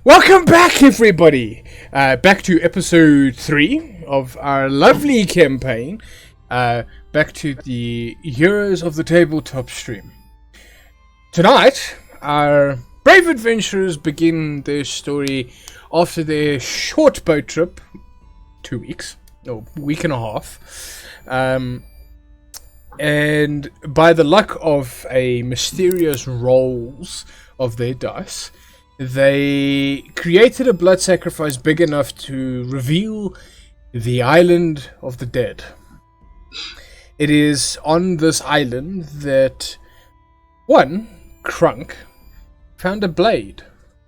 Welcome back, everybody! Back to episode 3 of our lovely campaign. Back to the Heroes of the Tabletop stream. Tonight, our brave adventurers begin their story after their short boat trip, 2 weeks, or week and a half. And by the luck of a mysterious rolls of their dice, they created a blood sacrifice big enough to reveal the island of the dead. It is on this island that one, Crunk, found a blade.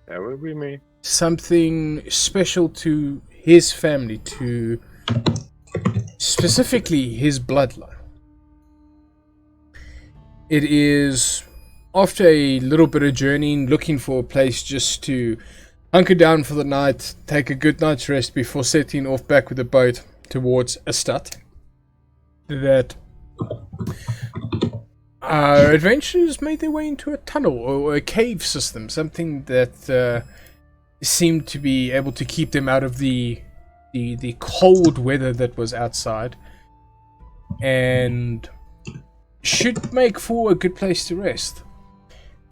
That would be me. Something special to his family, to specifically his bloodline. It is after a little bit of journeying, looking for a place just to hunker down for the night, take a good night's rest before setting off back with the boat towards Estat, that our adventurers made their way into a tunnel or a cave system, something that seemed to be able to keep them out of the cold weather that was outside, and should make for a good place to rest.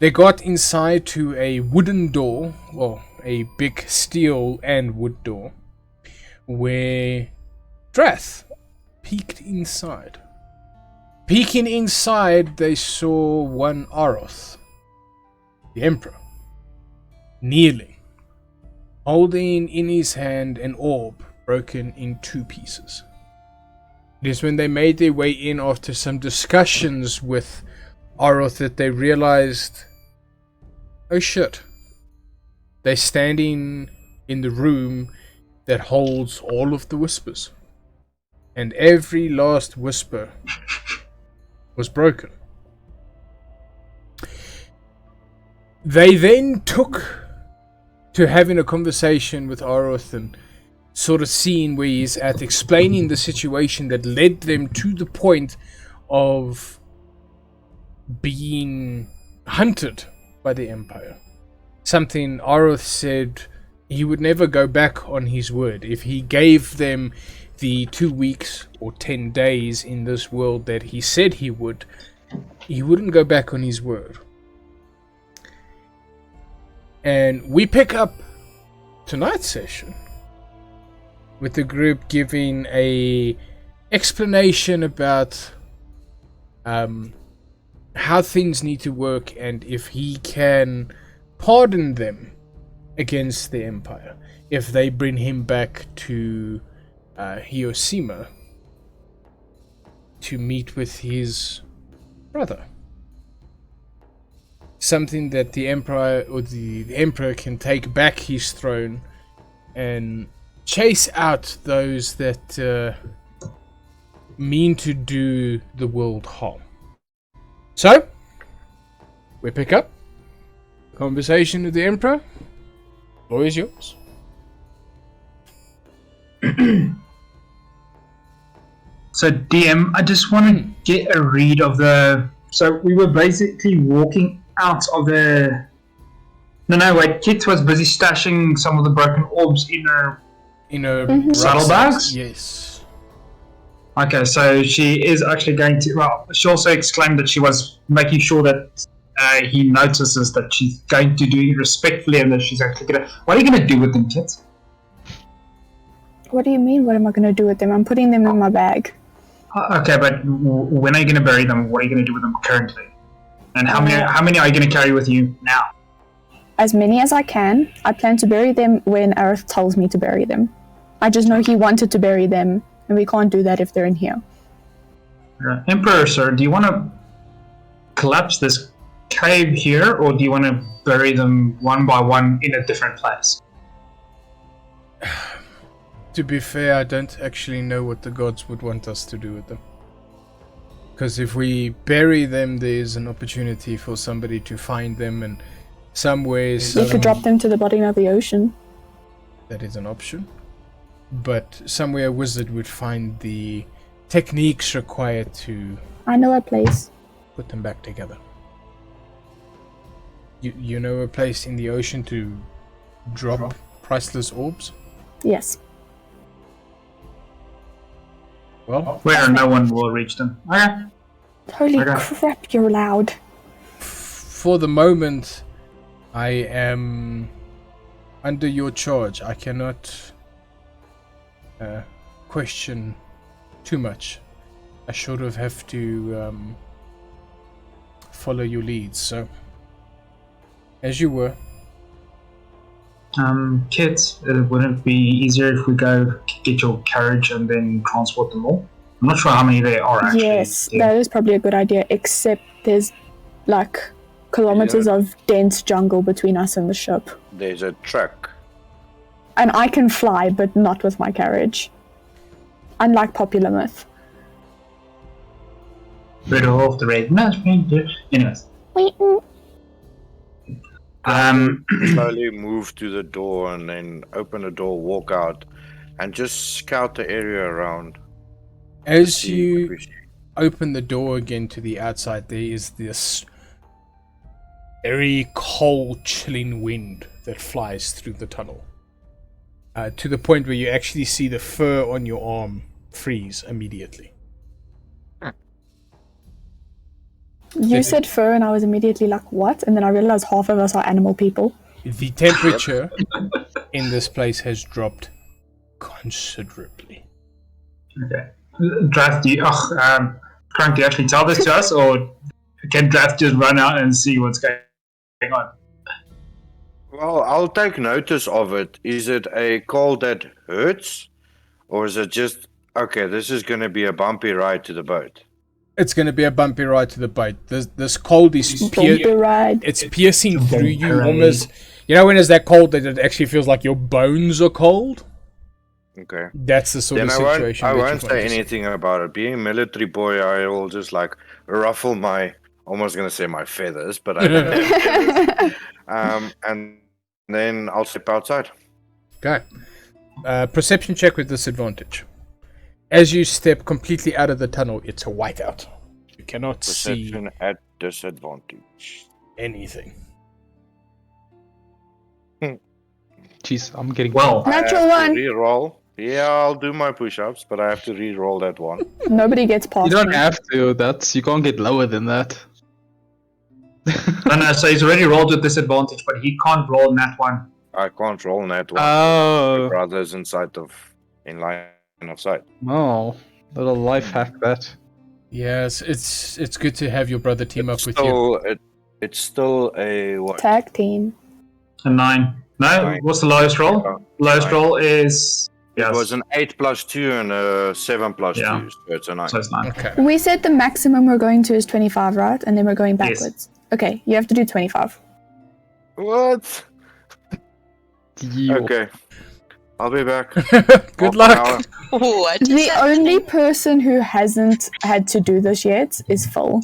They got inside to a wooden door, well, a big steel and wood door, where Drath peeked inside. Peeking inside, they saw one Aroth, the Emperor, kneeling, holding in his hand an orb broken in 2 pieces. It is when they made their way in after some discussions with Aroth that they realized, oh shit, they're standing in the room that holds all of the whispers. And every last whisper was broken. They then took to having a conversation with Aroth and sort of seeing where he's at, explaining the situation that led them to the point of being hunted by the Empire. Something Aroth said he would never go back on his word. If he gave them the 2 weeks or 10 days in this world that he said he would, he wouldn't go back on his word. And we pick up tonight's session with the group giving a explanation about how things need to work, and if he can pardon them against the Empire if they bring him back to Hiroshima to meet with his brother. Something that the Emperor or the Emperor can take back his throne and chase out those that mean to do the world harm. So, we pick up conversation with the Emperor. The floor is yours. So DM, I just want to get a read of so we were basically walking out of the... No, wait, Kit was busy stashing some of the broken orbs in her saddlebags? Yes. Okay, so she is actually going to... Well, she also exclaimed that she was making sure that he notices that she's going to do it respectfully and that she's actually going to... What are you going to do with them, Kit? What do you mean, what am I going to do with them? I'm putting them in my bag. Okay, but when are you going to bury them? What are you going to do with them currently? And how many are you going to carry with you now? As many as I can. I plan to bury them when Aroth tells me to bury them. I just know he wanted to bury them, and we can't do that if they're in here. Emperor, sir, do you want to collapse this cave here, or do you want to bury them one by one in a different place? To be fair, I don't actually know what the gods would want us to do with them. Because if we bury them, there's an opportunity for somebody to find them, and somewhere... We could drop them to the bottom of the ocean. That is an option. But somewhere a wizard would find the techniques required to... I know a place. Put them back together. You know a place in the ocean to drop priceless orbs? Yes. Well, Where no one will reach them. Okay. Holy Okay. crap, you're loud. for the moment, I am under your charge. I cannot question too much. I sort of have to follow your leads. So, as you were. Kit, wouldn't it be easier if we go get your carriage and then transport them all? I'm not sure how many there are actually. Yes, that is probably a good idea, except there's like kilometers of dense jungle between us and the ship. There's a truck. And I can fly, but not with my carriage. Unlike Popular Myth. Rudolph the Red Nose. Anyways. Slowly move to the door and then open the door, walk out, and just scout the area around. As See you what we see. open the door again to the outside, there is this very cold, chilling wind that flies through the tunnel. To the point where you actually see the fur on your arm freeze immediately. You said fur, and I was immediately like, what? And then I realized half of us are animal people. The temperature in this place has dropped considerably. Okay. Draft, Crank, do you actually tell this to us, or can Draft just run out and see what's going on? Well, I'll take notice of it. Is it a cold that hurts? Or is it just, okay, this is going to be a bumpy ride to the boat? It's going to be a bumpy ride to the boat. This cold is Bumpy ride. it's piercing through you almost. You know when it's that cold that it actually feels like your bones are cold? Okay. That's the sort Then of I situation. won't, I that won't you say find yourself. anything about it. Being a military boy, I will just like ruffle my, almost going to say my feathers, but I don't have feathers. And then I'll step outside. Okay. Perception check with disadvantage. As you step completely out of the tunnel, it's a whiteout. You cannot see Perception at disadvantage. anything. Jeez, I'm getting. Well, Natural I have one. to re-roll. Yeah, I'll do my push-ups, but I have to re-roll that one. Nobody gets past You don't me. have to. You can't get lower than that. no, so he's already rolled with disadvantage, but he can't roll that one. I can't roll that one. Oh, Brothers in line of sight. oh, little life hack that. Yes, it's good to have your brother team up with you. Still, it's still a what? Tag team. A 9. No, Nine. what's the lowest roll? Oh, Lowest nine. roll is... It Yes, was an 8 plus 2 and a 7 plus Yeah. 2, so it's a 9. so it's 9. Okay. We said the maximum we're going to is 25, right? And then we're going Yes. backwards. Okay, you have to do 25. What? You. Okay. I'll be back. Good Half an luck. hour. What? The only person who hasn't had to do this yet is Phil.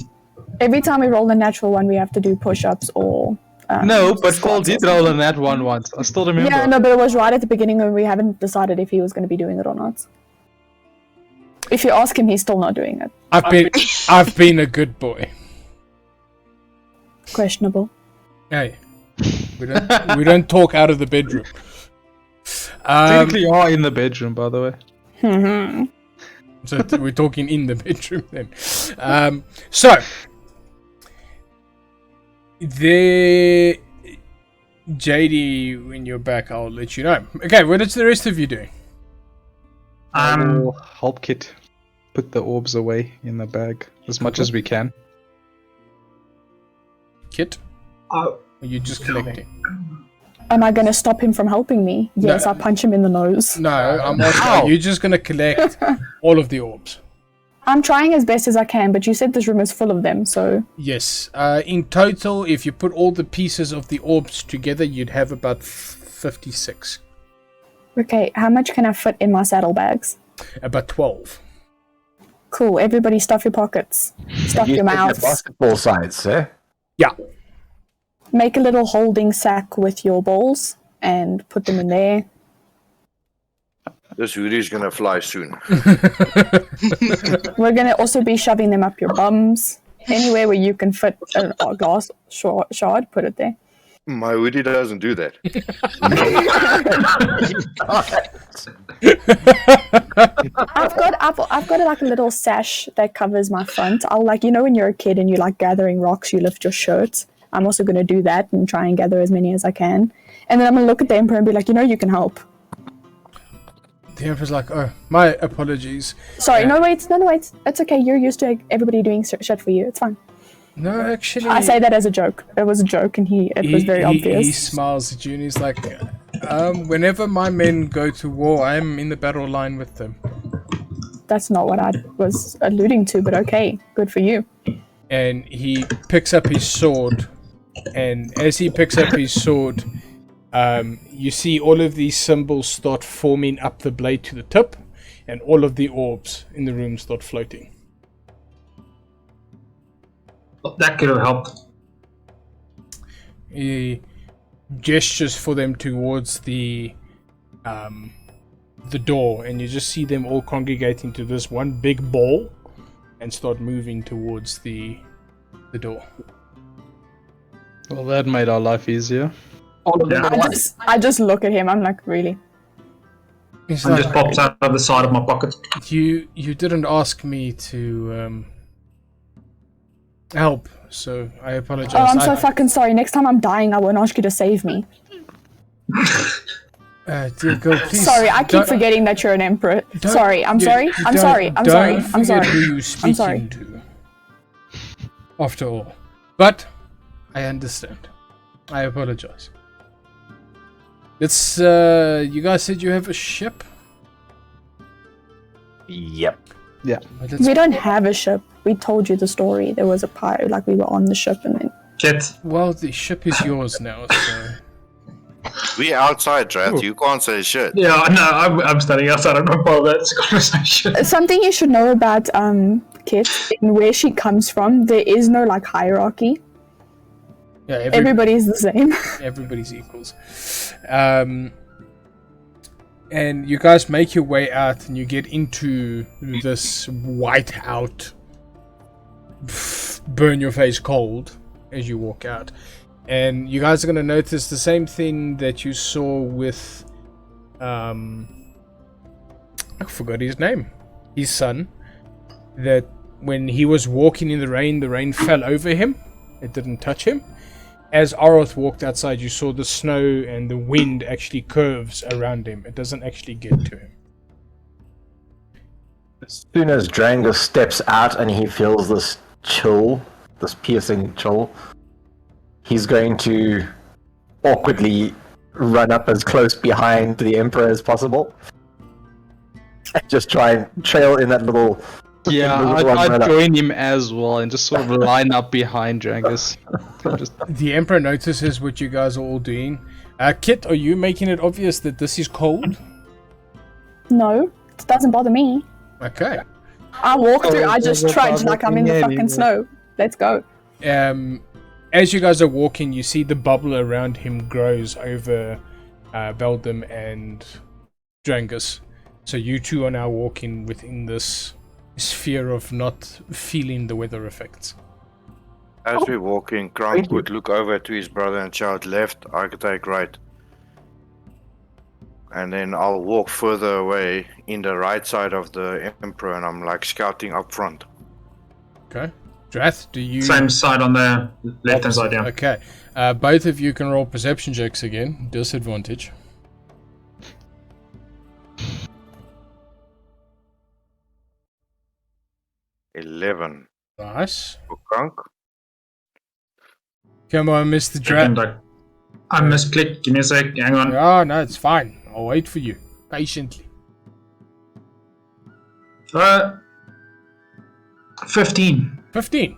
Every time we roll a natural one, we have to do push-ups or... No, but Phil squats or did roll in that one once. I still remember. Yeah, no, but it was right at the beginning when we haven't decided if he was going to be doing it or not. If you ask him, he's still not doing it. I've been a good boy. Questionable. Hey, we don't talk out of the bedroom. Technically, you are in the bedroom, by the way. So we're talking in the bedroom then. So the JD, when you're back, I'll let you know. Okay, what is the rest of you doing? I will help Kit put the orbs away in the bag as much as we can. Kit? Oh, Are you just collecting? Am I going to stop him from helping me? Yes, No. I punch him in the nose. No, I'm asking. Are you just gonna collect all of the orbs? I'm trying as best as I can, but you said this room is full of them, so... Yes. In total, if you put all the pieces of the orbs together, you'd have about 56. Okay, how much can I fit in my saddlebags? About 12. Cool, everybody stuff your pockets. Stuff your mouths. Basketball size, eh? Yeah. Make a little holding sack with your balls and put them in there. This hoodie's gonna fly soon. We're going to also be shoving them up your bums. Anywhere where you can fit a glass shard, put it there. My hoodie doesn't do that. I've got like a little sash that covers my front. I'll like, you know, when you're a kid and you're like gathering rocks, you lift your shirt. I'm also going to do that and try and gather as many as I can. And then I'm going to look at the Emperor and be like, you know, you can help. The Emperor's like, oh, my apologies. Sorry, no, wait. It's okay. You're used to everybody doing shit for you. It's fine. No, actually... I say that as a joke. It was a joke and it was very obvious. He smiles at you and he's like, whenever my men go to war, I'm in the battle line with them. That's not what I was alluding to, but okay. Good for you. And he picks up his sword, and as he picks up his sword, you see all of these symbols start forming up the blade to the tip, and all of the orbs in the room start floating. That could have helped. He gestures for them towards the door, and you just see them all congregating to this one big ball and start moving towards the door. Well, that made our life easier. All of them at once. I just look at him. I'm like, really? He's And like, just pops out of the side of my pocket. you didn't ask me to help, so I apologize. Oh, I'm so fucking sorry. Next time I'm dying, I won't ask you to save me. Dear girl, please. Sorry, I keep don't- forgetting that you're an emperor. don't- Sorry, I'm you- sorry. you I'm don't- sorry. I'm don't sorry. I'm forget sorry. who you're speaking sorry. to. After all, but I understand. I apologize. It's you guys said you have a ship. Yep. Yeah. Well, let's- We don't have a ship. We told you the story. There was a pirate, like we were on the ship and then... Kit. well, the ship is yours now, so We outside, Drath. You can't say shit. Yeah, no, I'm standing outside. I'm not part of that conversation. Something you should know about Kit and where she comes from, there is no like hierarchy. yeah, Everybody's the same. everybody's equals. And you guys make your way out, and you get into this white out, burn your face cold as you walk out. And you guys are going to notice the same thing that you saw with, I forgot his name, his son, that when he was walking in the rain fell over him. It didn't touch him. As Aroth walked outside, you saw the snow and the wind actually curves around him. It doesn't actually get to him. As soon as Drangus steps out and he feels this chill, this piercing chill, he's going to awkwardly run up as close behind the Emperor as possible. Just try and trail in that little... Yeah, little I'd run up. join him as well and just sort of line up behind Drangus. Just The Emperor notices what you guys are all doing. Kit, are you making it obvious that this is cold? No, it doesn't bother me. Okay. I walk through, I it just doesn't trudge bother like I'm in me the fucking anyway. snow. Let's go. As you guys are walking, you see the bubble around him grows over Beldam and Drangus. So you two are now walking within this sphere of not feeling the weather effects. As we're walking, Grant would look over to his brother and shout left, I could take right. And then I'll walk further away in the right side of the Emperor, and I'm like scouting up front. Okay. Drath, do you... Same side on the left-hand side, yeah. Okay. Both of you can roll perception checks again. Disadvantage. $11 Nice. for Krank. Come on, Mr. Second, Drath. I misclicked. Give me a sec. Hang on. Oh, no, it's fine. I'll wait for you. Patiently. 15. 15.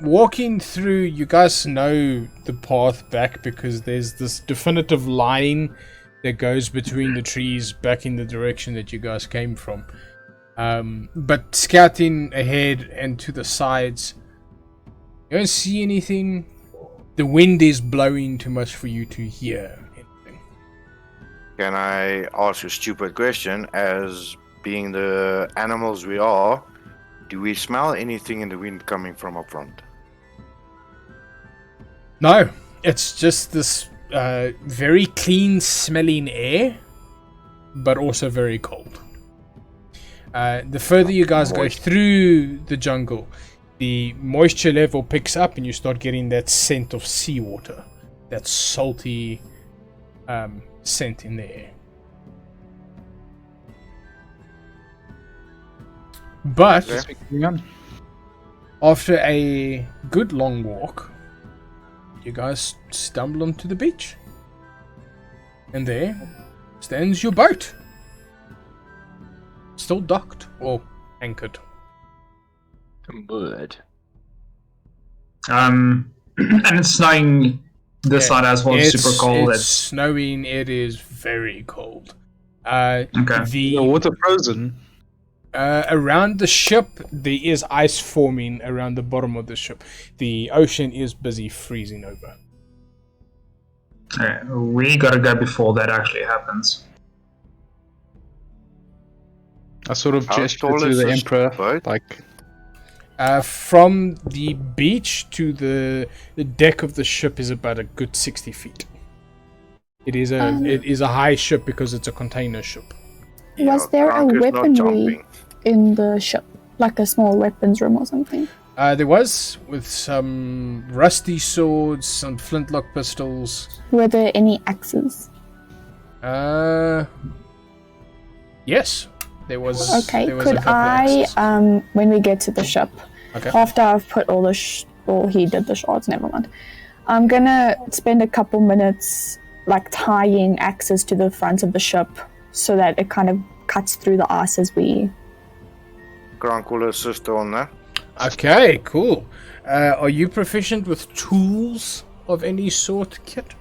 Walking through, you guys know the path back because there's this definitive line that goes between the trees back in the direction that you guys came from. But scouting ahead and to the sides, you don't see anything. The wind is blowing too much for you to hear anything. Can I ask a stupid question? As being the animals we are, do we smell anything in the wind coming from up front? No, it's just this very clean smelling air, but also very cold. The further you guys go through the jungle, the moisture level picks up and you start getting that scent of seawater, that salty scent in the air. But after a good long walk, you guys stumble onto the beach. And there stands your boat. Still docked or anchored. Good. And it's snowing this side as well. It's super cold. It's snowing. It is very cold. Okay. The water frozen. Around the ship, there is ice forming around the bottom of the ship. The ocean is busy freezing over. We gotta go before that actually happens. I sort of How gesture tall to is the this Emperor, boat? like, From the beach to the deck of the ship is about a good 60 feet. It is a high ship because it's a container ship. Was there a Kronk is not weaponry jumping. in the ship? Like a small weapons room or something? There was, with some rusty swords, some flintlock pistols. Were there any axes? Yes, there was. Okay, there was a could couple of I, axes. when we get to the ship, Okay. after I've put all the he did the shards, never mind. I'm gonna spend a couple minutes like tying axes to the front of the ship so that it kind of cuts through the ice as we... Kronk will assist on that. Okay, cool. Are you proficient with tools of any sort, Kit?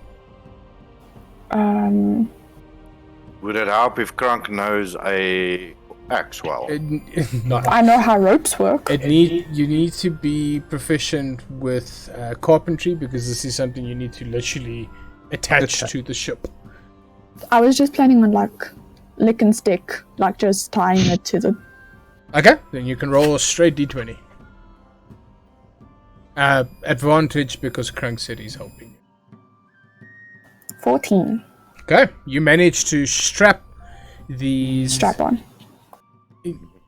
Would it help if Kronk knows a axe well? No. I know how ropes work. You need to be proficient with carpentry because this is something you need to literally attach to the ship. I was just planning on like lick and stick, like just tying it to the... Okay, then you can roll a straight d20. Advantage because Crank said he's helping you. 14. Okay, you manage to strap these... Strap on.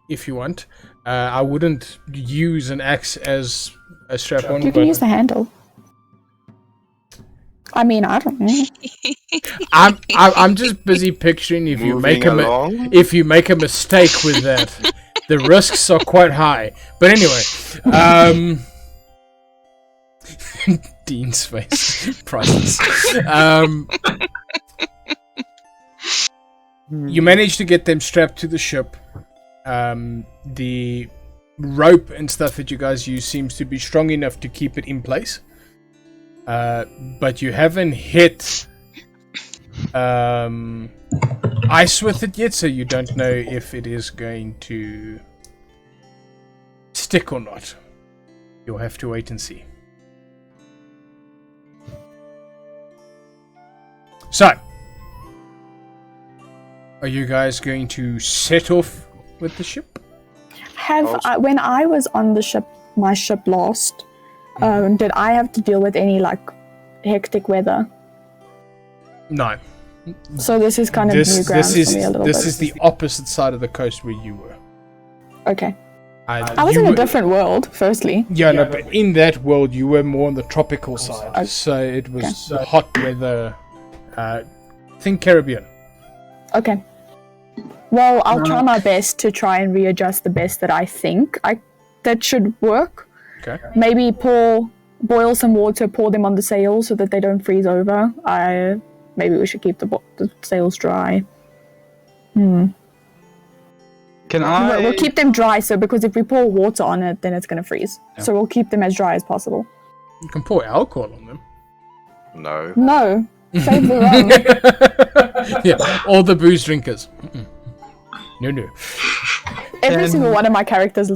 If you want. I wouldn't use an axe as a strap-on. You can use the handle. I mean, I don't know. I'm just busy picturing if you make along. if you make a mistake with that, the risks are quite high. But anyway, Dean's face, priceless. You manage to get them strapped to the ship. The rope and stuff that you guys use seems to be strong enough to keep it in place. But you haven't hit ice with it yet, so you don't know if it is going to stick or not. You'll have to wait and see. So, are you guys going to set off with the ship? When I was on the ship, my ship lost. Did I have to deal with any like hectic weather? No. So this is kind of new ground for me a little bit. This is the opposite side of the coast where you were. Okay. I was in a different world, firstly. Yeah, no, but in that world you were more on the tropical side. So it was hot weather. Think Caribbean. Okay. Well, I'll try my best to try and readjust the best that I think that should work. Okay. Maybe boil some water, pour them on the sails so that they don't freeze over. Maybe we should keep the sails dry. Can I? We'll keep them dry, because if we pour water on it, then it's going to freeze. Yeah. So we'll keep them as dry as possible. You can pour alcohol on them. No. No. Save the rum. Yeah, all the booze drinkers. No. Every single one of my characters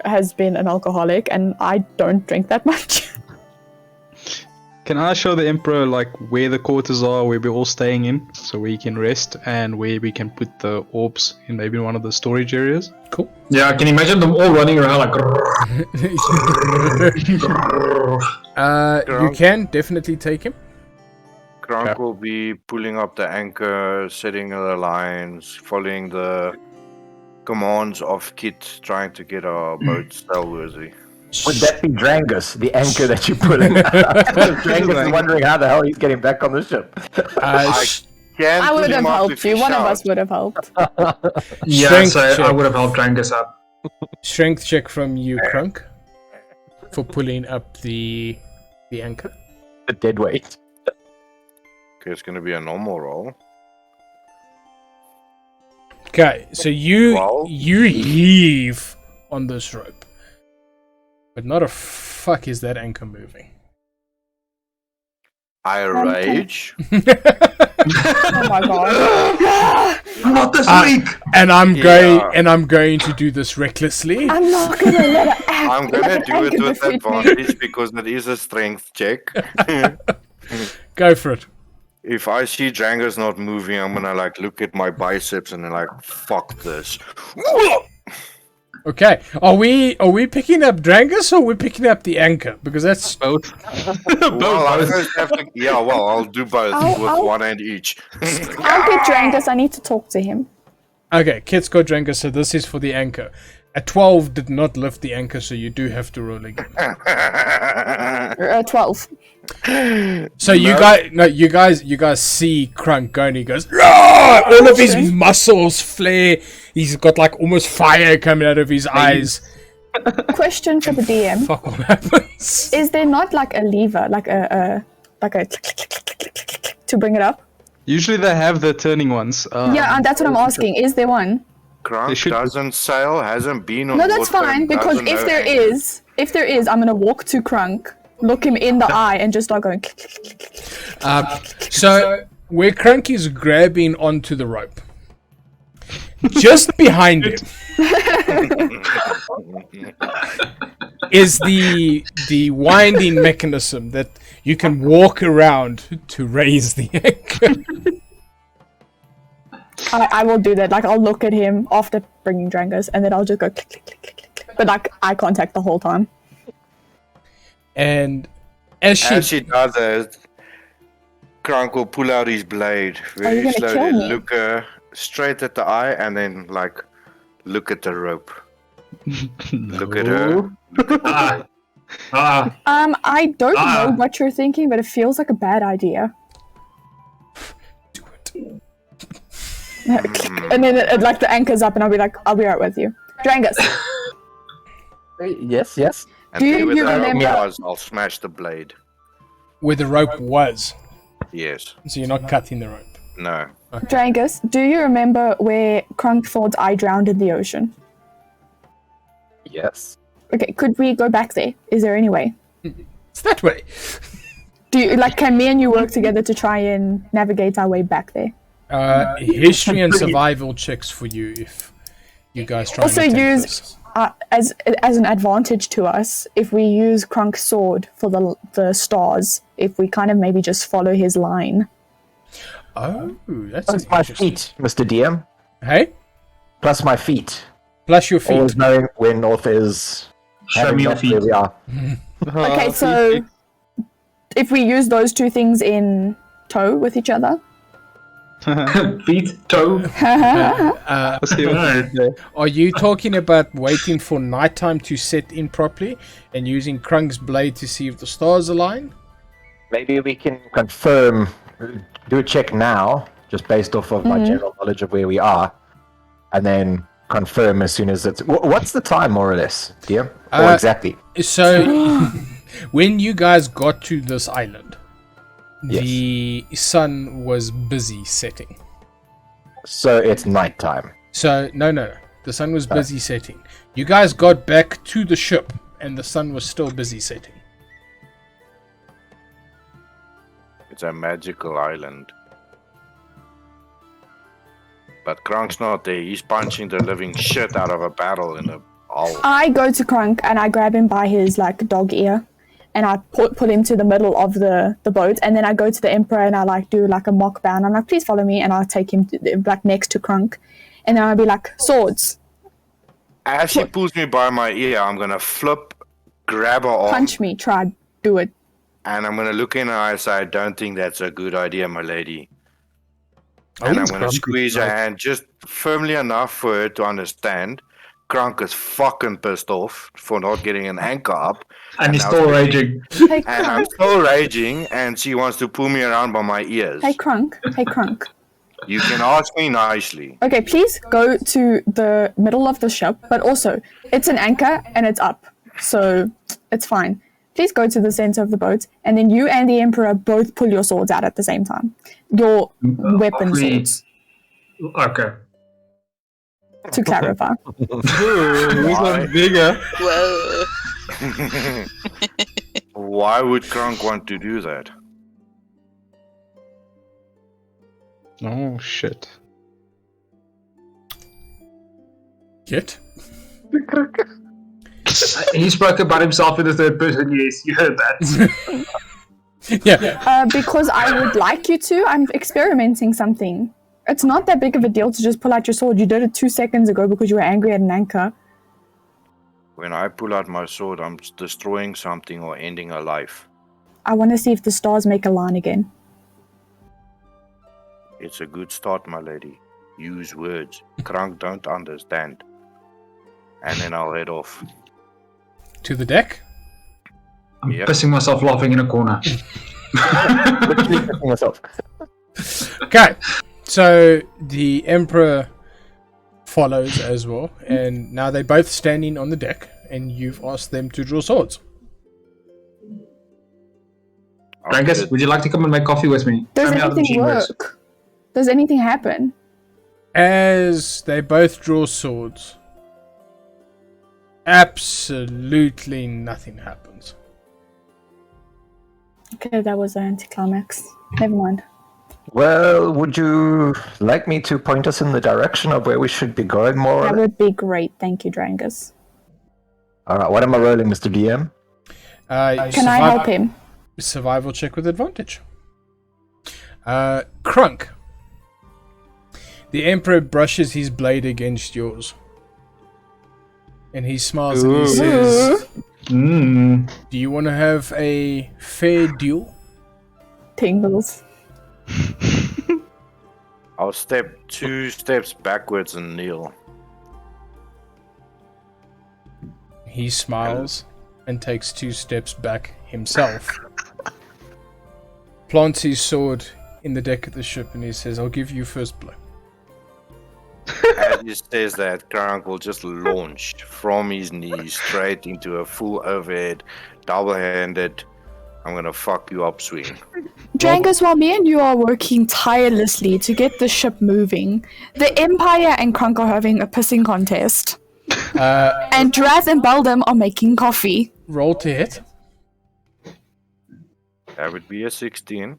has been an alcoholic, and I don't drink that much. Can I show the Emperor like where the quarters are, where we're all staying in, so we can rest, and where we can put the orbs in maybe one of the storage areas? Cool. Yeah, I can imagine them all running around like. You can definitely take him. Kronk will be pulling up the anchor, setting the lines, following the commands of Kit, trying to get our boat sailworthy. Would that be Drangus, the anchor that you're pulling? Drangus is wondering how the hell he's getting back on the ship. I would have helped you. One of us would have helped. Yeah, Strength so check. I would have helped Drangus up. Strength check from you, Krunk, for pulling up the anchor. The dead weight. Okay, it's gonna be a normal roll. Okay, so you Well- heave on this rope, but not a fuck is that anchor moving. I rage. Oh my god. Not this week! And I'm Yeah. going to do this recklessly. I'm not gonna let it act. I'm gonna like an do it anchor with defeat me. advantage because it is a strength check. Go for it. If I see Drangus not moving, I'm gonna like look at my biceps and then like fuck this. Okay, are we picking up Drangus or are we picking up the anchor? Because that's Both. Well, I first have to. Yeah, well, I'll do both with I'll- one hand each. I'll get Drangus. I need to talk to him. okay. Kit's got Drangus, so this is for the anchor. A 12 did not lift the anchor, so you do have to roll again. 12. So you guys see Krunk go and he goes, "Rah!" All of his muscles flare. He's got like almost fire coming out of his eyes. Question for the DM. Fuck, what happens? Is there not like a lever, like a click, click, click, click, click, click, click, to bring it up? Usually they have the turning ones. Yeah, and that's what I'm asking. Is there one? Kronk should- doesn't sail, hasn't been on No, that's water, fine, and because doesn't if know there anything. is, I'm gonna walk to Krunk, look him in the eye, and just start going click, click, click, click, click. So where Krunk is grabbing onto the rope, just behind him is the winding mechanism that you can walk around to raise the anchor. I will do that. Like, I'll look at him after bringing Drangus, and then I'll just go click, click, click, click, click, click. But like eye contact the whole time. And as As she does that, Kronk will pull out his blade you very gonna slowly, kill me? look her straight at the eye, and then like look at the rope. Look at her. I don't Ah. know what you're thinking, but it feels like a bad idea. do it. And then like the anchor's up, and I'll be like, I'll be right with you, Drangus. Yes, yes. And Do then with you the rope remember- was, I'll smash the blade. Where the rope was, Yes. so you're not cutting the rope. No. Drangus, do you remember where Krunk thought I drowned in the ocean? Yes. Okay, could we go back there? Is there any way? It's that way. Do you like? Can me and you work together to try and navigate our way back there? History and survival checks for you if you guys try. Also and attempt use this. as an advantage to us if we use Krunk's sword for the stars. If we kind of maybe just follow his line. Oh, that's Plus my interesting. feet, Mr. DM. Hey, Plus my feet. plus your feet. Always knowing when North is. Show having me your not where feet. we are. Okay, so if we use those two things in tow with each other, Feet, toe. Let's see what Alright. we do. Are you talking about waiting for nighttime to set in properly and using Krunk's blade to see if the stars align? Maybe we can confirm, do a check now, just based off of my general knowledge of where we are, and then confirm as soon as it's. What's the time, more or less, DM? Or exactly? So, when you guys got to this island, Yes. the sun was busy setting. So it's nighttime. So, no. The sun was busy setting. You guys got back to the ship, and the sun was still busy setting. It's a magical island. But Kronk's not there. He's punching the living shit out of a barrel in the hole. I go to Krunk and I grab him by his like dog ear, and I put him to the middle of the boat, and then I go to the Emperor and I like do like a mock bow, and I'm like, please follow me, and I'll take him to, like next to Krunk, and then I'll be like, swords, As she pulls me by my ear, I'm gonna flip, grab her arm, punch me, try, do it. and I'm gonna look in her eyes and say, I don't think that's a good idea, my lady. And I'm gonna squeeze her hand just firmly enough for her to understand. Krunk is fucking pissed off for not getting an anchor up. And he's now still she's- raging. Hey And I'm Krunk, still raging, and she wants to pull me around by my ears. hey Krunk. You can ask me nicely. Okay, please go to the middle of the ship, but also it's an anchor and it's up, so it's fine. Please go to the center of the boat, and then you and the Emperor both pull your swords out at the same time. Your weapon swords, Okay. to clarify. Who's one bigger? Whoa. Why would Krunk want to do that? Oh shit. Yet? He spoke about himself in the third person, yes, you heard that. Yeah. Because I would like you to. I'm experimenting something. It's not that big of a deal to just pull out your sword. You did it 2 seconds ago because you were angry at an anchor. When I pull out my sword, I'm destroying something or ending a life. I want to see if the stars make a line again. It's a good start, my lady. Use words. Krunk don't understand. And then I'll head off. To the deck? I'm Yep. pissing myself laughing in a corner. Literally picking myself. Okay. So the Emperor follows as well, and now they're both standing on the deck, and you've asked them to draw swords. Rangus, would you like to come and make coffee with me? Does Show me how the anything machine works. work? Does anything happen? As they both draw swords, absolutely nothing happens. Okay, that was an anticlimax. Never mind. Well, would you like me to point us in the direction of where we should be going more? That would be great. Thank you, Drangus. Alright, what am I rolling, Mr. DM? Can I help him? Survival check with advantage. Krunk. The Emperor brushes his blade against yours. And he smiles and he says, Mmm. do you want to have a fair duel? Tingles. I'll step 2 steps backwards and kneel. He smiles and takes 2 steps back himself. Plants his sword in the deck of the ship and he says, I'll give you first blow. As he says that, Krunk will just launch from his knees straight into a full overhead, double-handed, I'm gonna fuck you up swing. Drangus, while me and you are working tirelessly to get the ship moving, the Empire and Krunk are having a pissing contest. And Draz and Beldam are making coffee. Roll to hit. That would be a 16.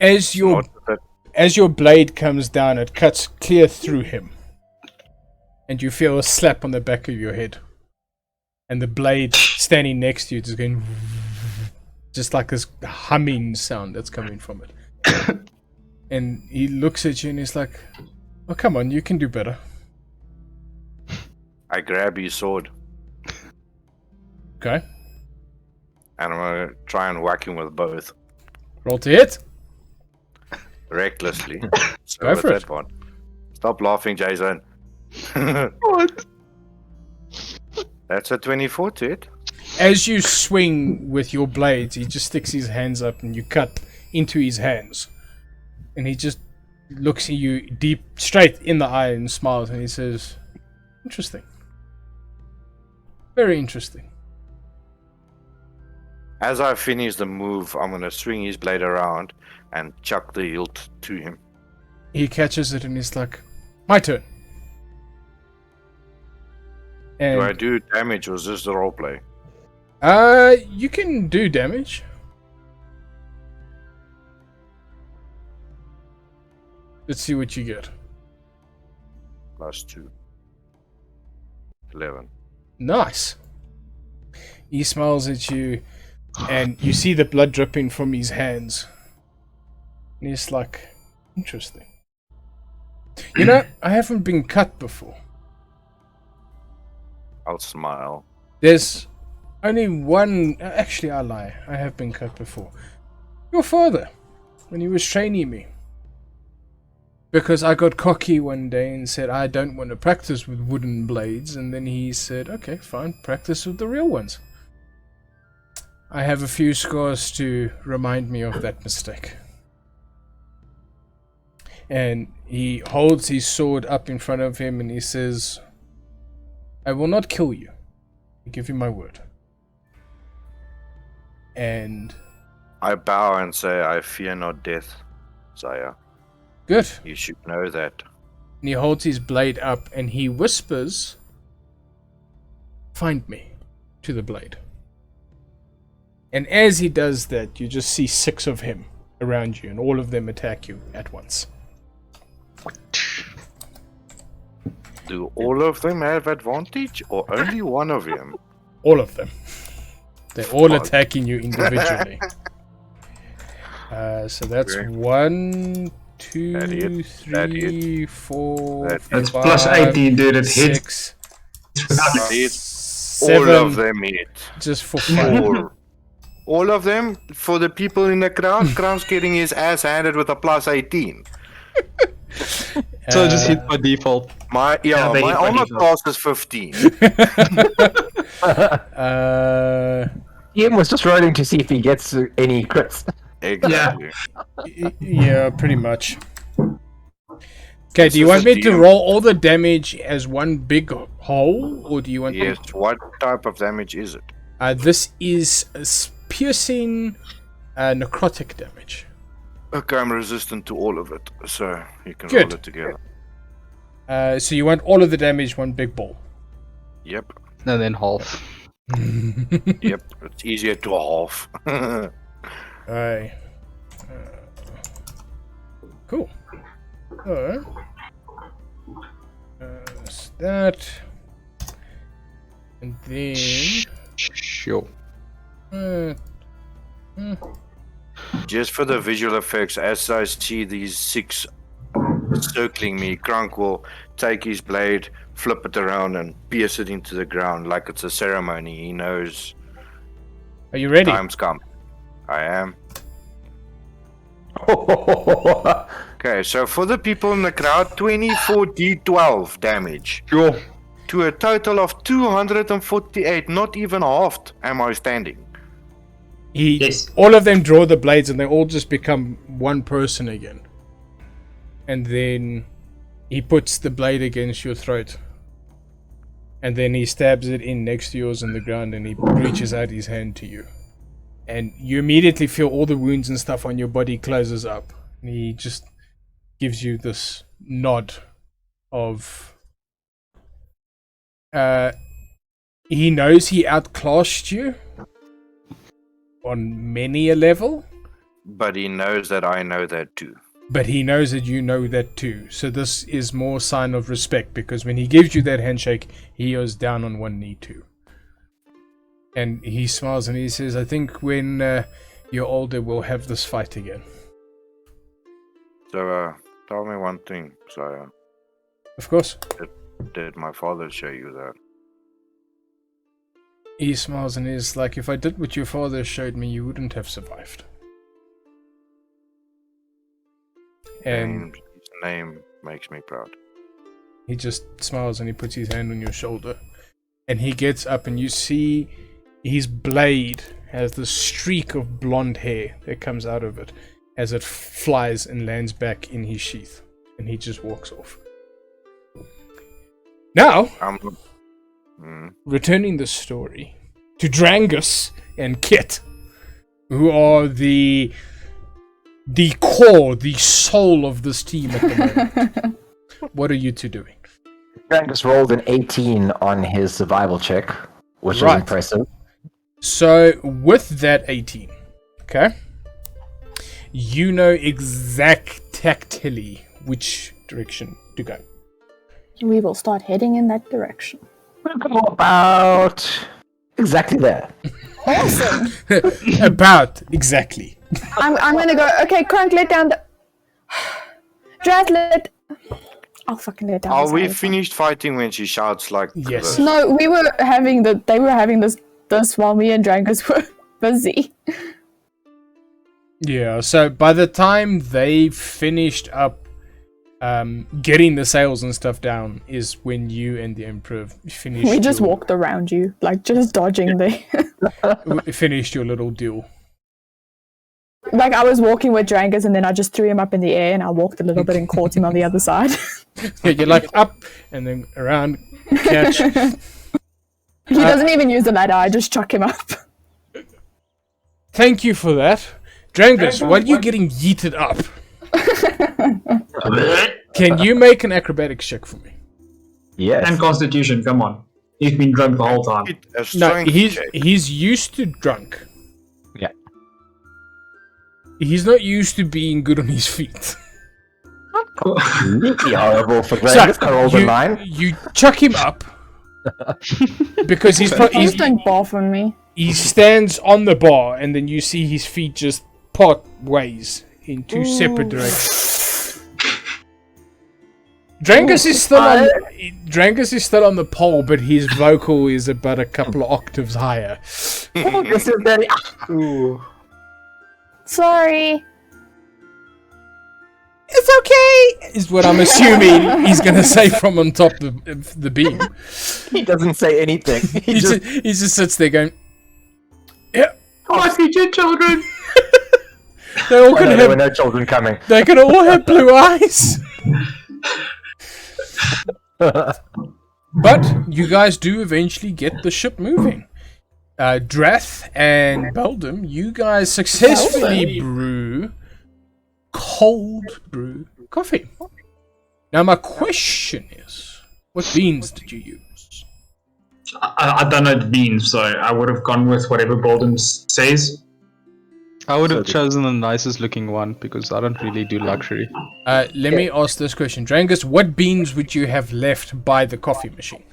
As your Not that As your blade comes down, it cuts clear through him. And you feel a slap on the back of your head. And the blade standing next to you is going just like this humming sound that's coming from it. And he looks at you and he's like, oh, come on, you can do better. I grab his sword Okay. and I'm gonna try and whack him with both. Roll to hit. Recklessly. So Go with for that it. one. Stop laughing, Jason. What? That's a 24 to it. As you swing with your blades, he just sticks his hands up and you cut into his hands. And he just looks at you deep, straight in the eye and smiles and he says, interesting. Very interesting. As I finish the move, I'm gonna swing his blade around and chuck the hilt to him. He catches it and he's like, my turn. Do I And do damage or is this the roleplay? you can do damage. Let's see what you get. +2. 11. Nice. He smiles at you And you see the blood dripping from his hands. And he's like, interesting. You know, I haven't been cut before. I'll smile. There's only one... Actually, I lie. I have been cut before. Your father, when he was training me. Because I got cocky one day and said, I don't want to practice with wooden blades. And then he said, okay, fine, practice with the real ones. I have a few scars to remind me of that mistake. And he holds his sword up in front of him and he says, I will not kill you. I give you my word. And I bow and say, I fear not death, sire. good. You should know that. And he holds his blade up and he whispers, find me, to the blade. And as he does that, you just see 6 of him around you and all of them attack you at once. Do all of them have advantage or only one of them? All of them. They're all Fuck. attacking you individually. So that's Okay. 1, 2, That 3, 4, That- That's 5, plus 18, dude. It hits 6, without That hit. 7, All of them hit. just for fun. All of them, for the people in the crowd, Kran's getting his ass handed with a plus 18. So I just hit by default. My Yeah, they my hit by armor default. class is 15. Ian was just rolling to see if he gets any crits. Exactly. Yeah, pretty much. Okay, do you This want is me a to DM. roll all the damage as one big hole, or do you want Yes. What type of damage is it? This is piercing necrotic damage. Okay, I'm resistant to all of it, so you can Good. roll it together. So you want all of the damage, one big ball. Yep. And then half. Yep. It's easier to half. Alright. Cool. Alright. So that. And then. Sure. Just for the visual effects, as I see these 6 circling me, Krank will take his blade, flip it around, and pierce it into the ground like it's a ceremony. He knows Are you ready? time's come. I am. Okay, so for the people in the crowd, 24d12 damage. Sure. To a total of 248, not even halved am I standing. Yes. All of them draw the blades and they all just become one person again. And then he puts the blade against your throat. And then he stabs it in next to yours in the ground and he reaches out his hand to you. And you immediately feel all the wounds and stuff on your body closes up. And he just gives you this nod of... he knows he outclassed you on many a level, But he knows that I know that too. but he knows that you know that too. So this is more sign of respect, because when he gives you that handshake, he goes down on one knee too. And he smiles and he says, I think when you're older, we'll have this fight again. So, tell me one thing, Sire. Of course. Did my father show you that? He smiles and is like, if I did what your father showed me, you wouldn't have survived. And His name makes me proud. he just smiles and he puts his hand on your shoulder. And he gets up and you see his blade has this streak of blonde hair that comes out of it as it flies and lands back in his sheath. And he just walks off. Now, returning the story to Drangus and Kit, who are the core, the soul of this team at the moment. What are you two doing? Drangus rolled an 18 on his survival check, which Right. is impressive. So, with that 18, okay, you know exactly which direction to go. We will start heading in that direction. We'll go about exactly there. Awesome. About, exactly. I'm gonna go. Okay, Crank, let down the. Drath, let. I'll fucking let down. Are the we silent finished fighting when she shouts like Yes. this? one. No, we were having the. They were having this while me and Drangus were busy. Yeah, so by the time they finished up getting the sails and stuff down is when you and the Emperor finished We just your, walked around you, like just dodging the. finished your little deal. Like I was walking with Drangus and then I just threw him up in the air and I walked a little bit and caught him on the other side. Yeah, you're like up and then around, catch. He doesn't even use the ladder, I just chuck him up. Thank you for that. Drangus, while you're getting yeeted up, can you make an acrobatics check for me? Yes. And Constitution, come on. He's been drunk the whole time. A No, strength he's check. used to drunk. Yeah. He's not used to being good on his feet. Completely horrible for Gragas. I rolled a 9. You chuck him up because he's Please don't barf on me. he stands on the bar and then you see his feet just part ways in two separate directions. Drangus is still on the pole, but his vocal is about a couple of octaves higher. Oh, this is very. Ooh. Sorry. It's okay, is what I'm assuming he's gonna say from on top of the beam. He doesn't say anything. He just sits there going, "Yeah, My future children! they're all Oh, gonna no, there were have, no children coming. they're gonna all have blue eyes." But you guys do eventually get the ship moving. Drath and Beldum, you guys successfully brew cold brew coffee. Now my question is, what beans did you use? I don't know the beans, so I would have gone with whatever Bolden says. I would have chosen the nicest looking one because I don't really do luxury. Let me ask this question. Drangus, what beans would you have left by the coffee machine?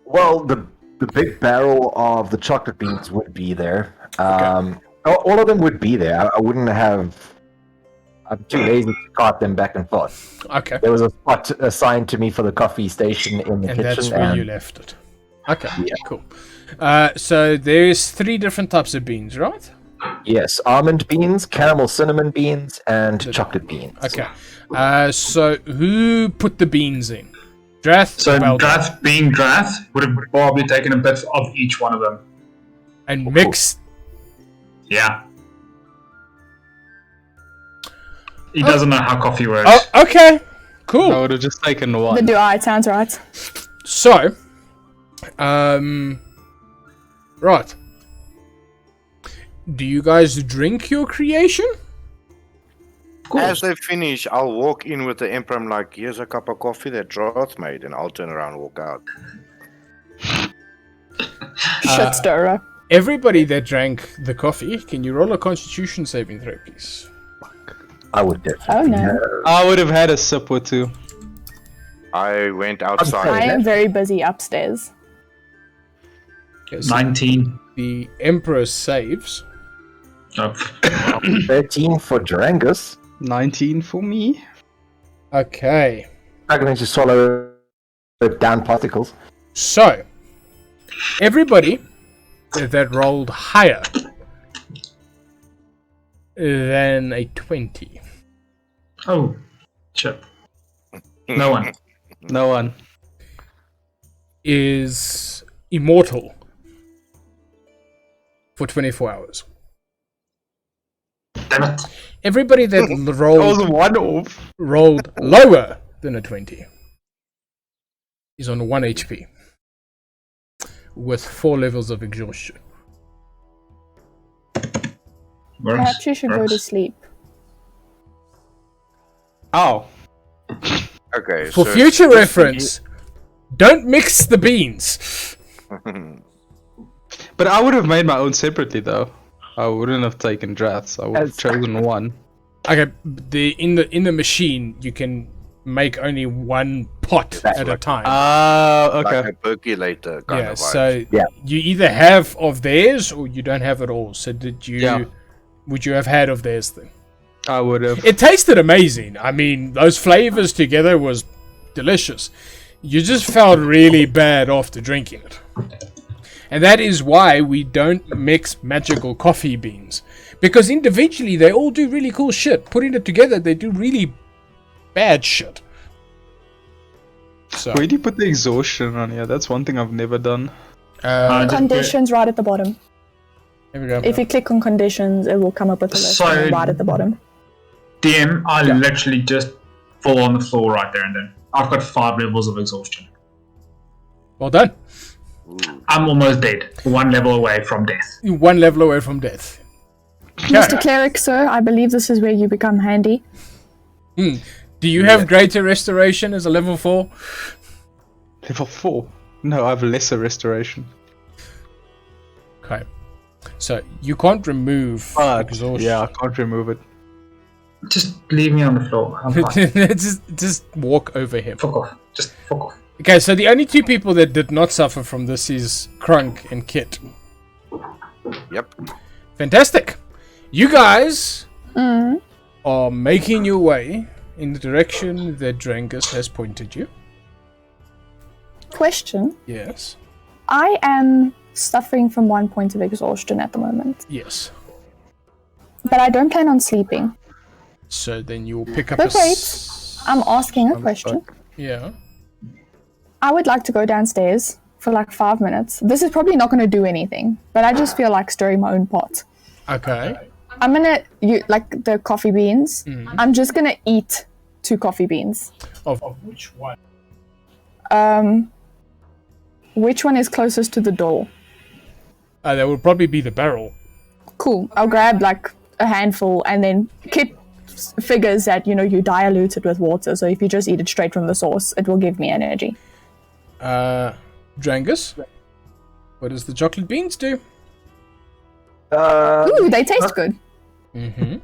Well, the big barrel of the chocolate beans would be there. All of them would be there. I wouldn't have. I'm too lazy to cart them back and forth. Okay. There was a spot assigned to me for the coffee station in the And kitchen. that's where you left it. Okay, cool. So there's 3 different types of beans, right? Yes, almond beans, caramel cinnamon beans, and chocolate beans. Okay. So who put the beans in? Drath, So Beldum, Drath being Drath would have probably taken a bit of each one of them. and mixed. Yeah. He doesn't know how coffee works. Oh, okay. Cool. I would have just taken The one. do I, it sounds right. So, right. Do you guys drink your creation? As they finish, I'll walk in with the Emperor. I'm like, here's a cup of coffee that Droth made, and I'll turn around and walk out. Shit stirrer. Everybody that drank the coffee, can you roll a Constitution saving throw, please? I would definitely. Oh no. I would have had a sip or two. I went I outside. am very busy upstairs. Okay, so 19. the Emperor saves. Oh. 13 for Durangus. 19 for me. Okay. I'm going to swallow down particles. So, everybody that rolled higher than a 20 Oh. Shit. No one. No one. is immortal for 24 hours. Damn it. Everybody that That was rolled one off. lower than a 20 is on 1 HP with 4 levels of exhaustion. Perhaps you should go to sleep. Ow. Okay. For so future reference, don't mix the beans. But I would have made my own separately though. I wouldn't have taken Drath's. I would have As- chosen one. Okay, in the machine you can make only one pot That's at a like- time. Okay. Like a percolator kind Yeah, of vibe. so Yeah. you either have of theirs or you don't have it all. So did you? Yeah. Would you have had of theirs then? I would have. It tasted amazing. I mean, those flavors together was delicious. You just felt really bad after drinking it. And that is why we don't mix magical coffee beans. Because individually they all do really cool shit. Putting it together, they do really bad shit. So, Where do you put the exhaustion on here? That's one thing I've never done. Conditions right at the bottom. here we go. If you click on conditions, it will come up with a list So- right at the bottom. DM, I literally just fall on the floor right there and then. I've got 5 levels of exhaustion. Well done. I'm almost dead. 1 level away from death. One level away from death. Mr. Cleric, sir, I believe this is where you become handy. Do you have greater restoration as a level 4? Level 4? No, I have lesser restoration. Okay. So you can't remove But, exhaustion. yeah, I can't remove it. Just leave me on the floor. I'm fine. just walk over him. Fuck off. Just fuck off. Okay, so the only 2 people that did not suffer from this is Crunk and Kit. Yep. Fantastic. You guys are making your way in the direction that Drangus has pointed you. Question. Yes. I am suffering from 1 point of exhaustion at the moment, Yes. but I don't plan on sleeping. So then you'll pick up But wait, I'm asking a question. Yeah. I would like to go downstairs for like 5 minutes. This is probably not going to do anything, but I just feel like stirring my own pot. Okay. I'm gonna like the coffee beans. I'm just gonna eat 2 coffee beans. Of which one? Which one is closest to the door? That would probably be the barrel. Cool. I'll grab like a handful, and then Kit figures that you dilute it with water. So if you just eat it straight from the source, it will give me energy. Drangus? What does the chocolate beans do? Ooh, they taste good. Mm-hmm.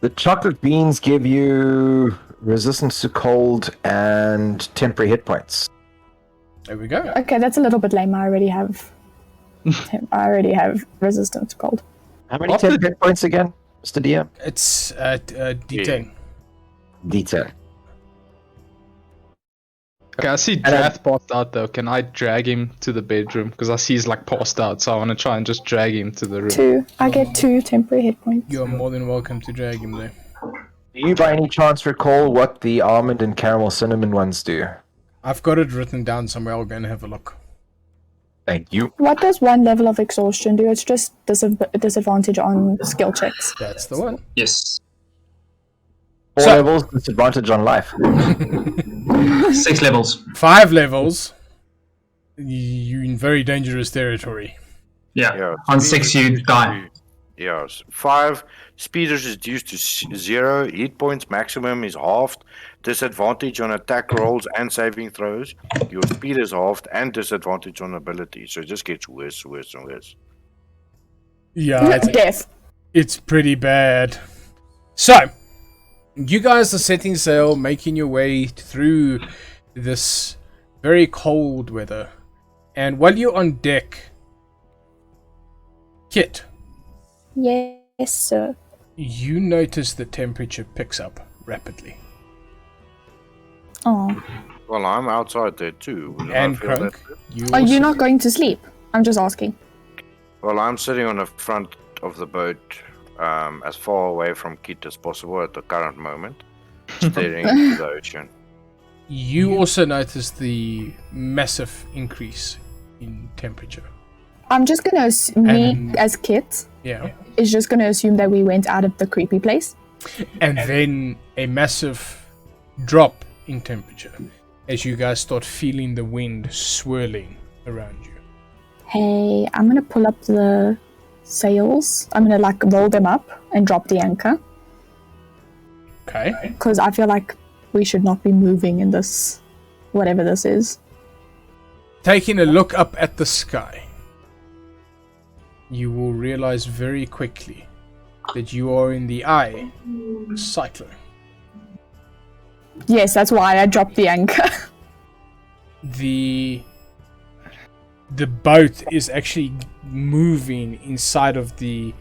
The chocolate beans give you resistance to cold and temporary hit points. There we go. Okay, that's a little bit lame. I already have resistance to cold. How many After- temporary hit points again, Mr. DM? It's D10. D10. Okay, I see Drath passed out though. Can I drag him to the bedroom? Because I see he's like passed out, so I want to try and just drag him to the room. 2. I get 2 temporary hit points. You're more than welcome to drag him there. Do you by any chance recall what the almond and caramel cinnamon ones do? I've got it written down somewhere. I'll go and have a look. Thank you. What does 1 level of exhaustion do? It's just disadvantage on skill checks. That's the one. Yes. 4 So- levels, disadvantage on life. 6 levels. 5 levels. You're in very dangerous territory. Yeah. Yeah. On speed 6 you reduced die. to- Yeah. 5. Speed is reduced to 0. Hit points maximum is halved. Disadvantage on attack rolls and saving throws. Your speed is halved and disadvantage on ability. So it just gets worse, worse, and worse. Yeah, Death. it's pretty bad. So, you guys are setting sail, making your way through this very cold weather. And while you're on deck, Kit, Yes, sir. you notice the temperature picks up rapidly. Oh. Well, I'm outside there too. Wouldn't I And feel Crunk, that? you Are also- you not going to sleep? I'm just asking. Well, I'm sitting on the front of the boat, as far away from Kit as possible at the current moment, staring into the ocean. You also notice the massive increase in temperature. I'm just gonna me And- as Kit Yeah. is just gonna assume that we went out of the creepy place. And then a massive drop in temperature as you guys start feeling the wind swirling around you. Hey, I'm gonna pull up the sails. I'm gonna like roll them up and drop the anchor Okay. because I feel like we should not be moving in this, whatever this is. Taking a look up at the sky, you will realize very quickly that you are in the eye of a cyclone. Yes, that's why I dropped the anchor. The boat is actually moving inside of the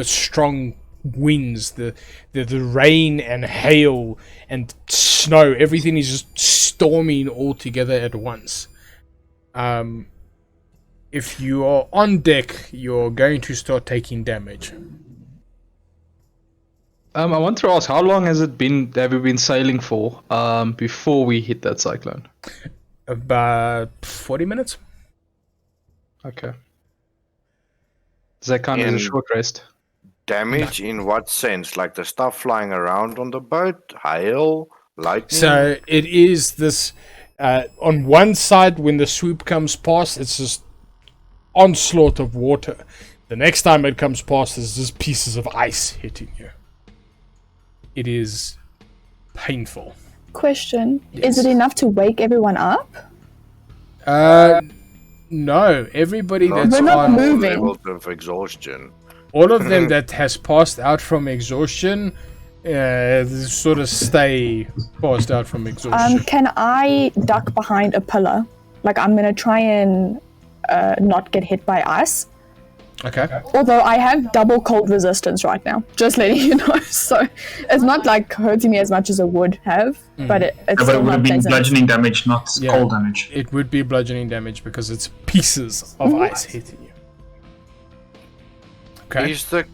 strong winds, the rain and hail and snow. Everything is just storming all together at once. If you are on deck, you're going to start taking damage. I want to ask, how long have we been sailing for before we hit that cyclone? About 40 minutes. Okay. Does that count as a short rest? Damage in what sense? Like the stuff flying around on the boat? Hail? Lightning? So it is this. On one side, when the swoop comes past, it's just onslaught of water. The next time it comes past, there's just pieces of ice hitting you. It is painful. Question: Yes. Is it enough to wake everyone up? No. Everybody Not that's We're not on, moving. levels of exhaustion. all of them that has passed out from exhaustion, sort of stay passed out from exhaustion. Can I duck behind a pillar? Like I'm gonna try and not get hit by ice. Okay. Although I have double cold resistance right now, just letting you know. So it's not like hurting me as much as it would have, but it's But still it would not have been pleasant. bludgeoning damage, not Yeah. cold damage. It would be bludgeoning damage because it's pieces of ice hitting you. Okay. Is the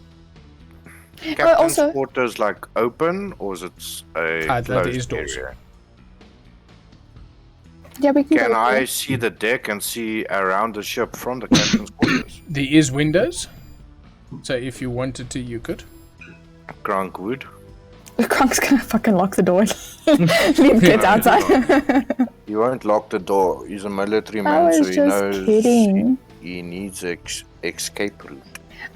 captain's also- quarters like open or is it a that closed is doors. area? Yeah, we can. Can go I there. see the deck and see around the ship from the captain's quarters? There is windows, so if you wanted to, you could. Gronk would. Kronk's gonna fucking lock the door. Leave kids outside. He won't lock the door. He's a military I man, so was he just knows kidding. he needs escape route.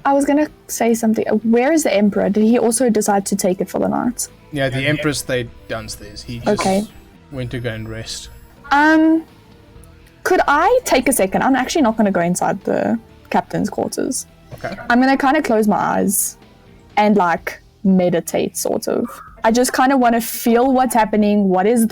I was gonna say something. Where is the Emperor? Did he also decide to take it for the night? Yeah, the Emperor stayed downstairs. He just Okay. went to go and rest. Could I take a second? I'm actually not gonna go inside the captain's quarters. Okay. I'm gonna kind of close my eyes and like meditate, sort of. I just kind of want to feel what's happening. What is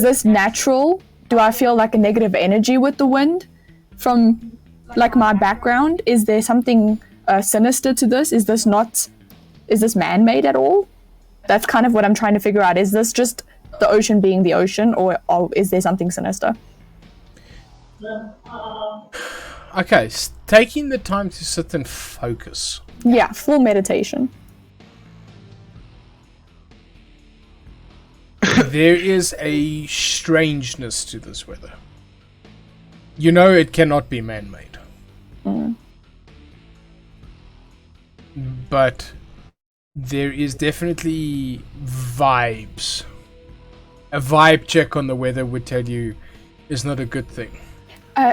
this natural? Do I feel like a negative energy with the wind from like my background? Is there something sinister to this? Is this man-made at all? That's kind of what I'm trying to figure out. Is this just the ocean being the ocean, or is there something sinister? Okay, taking the time to sit and focus. Yeah, full meditation. There is a strangeness to this weather. You know it cannot be man-made. But there is definitely vibes. A vibe check on the weather would tell you it's not a good thing.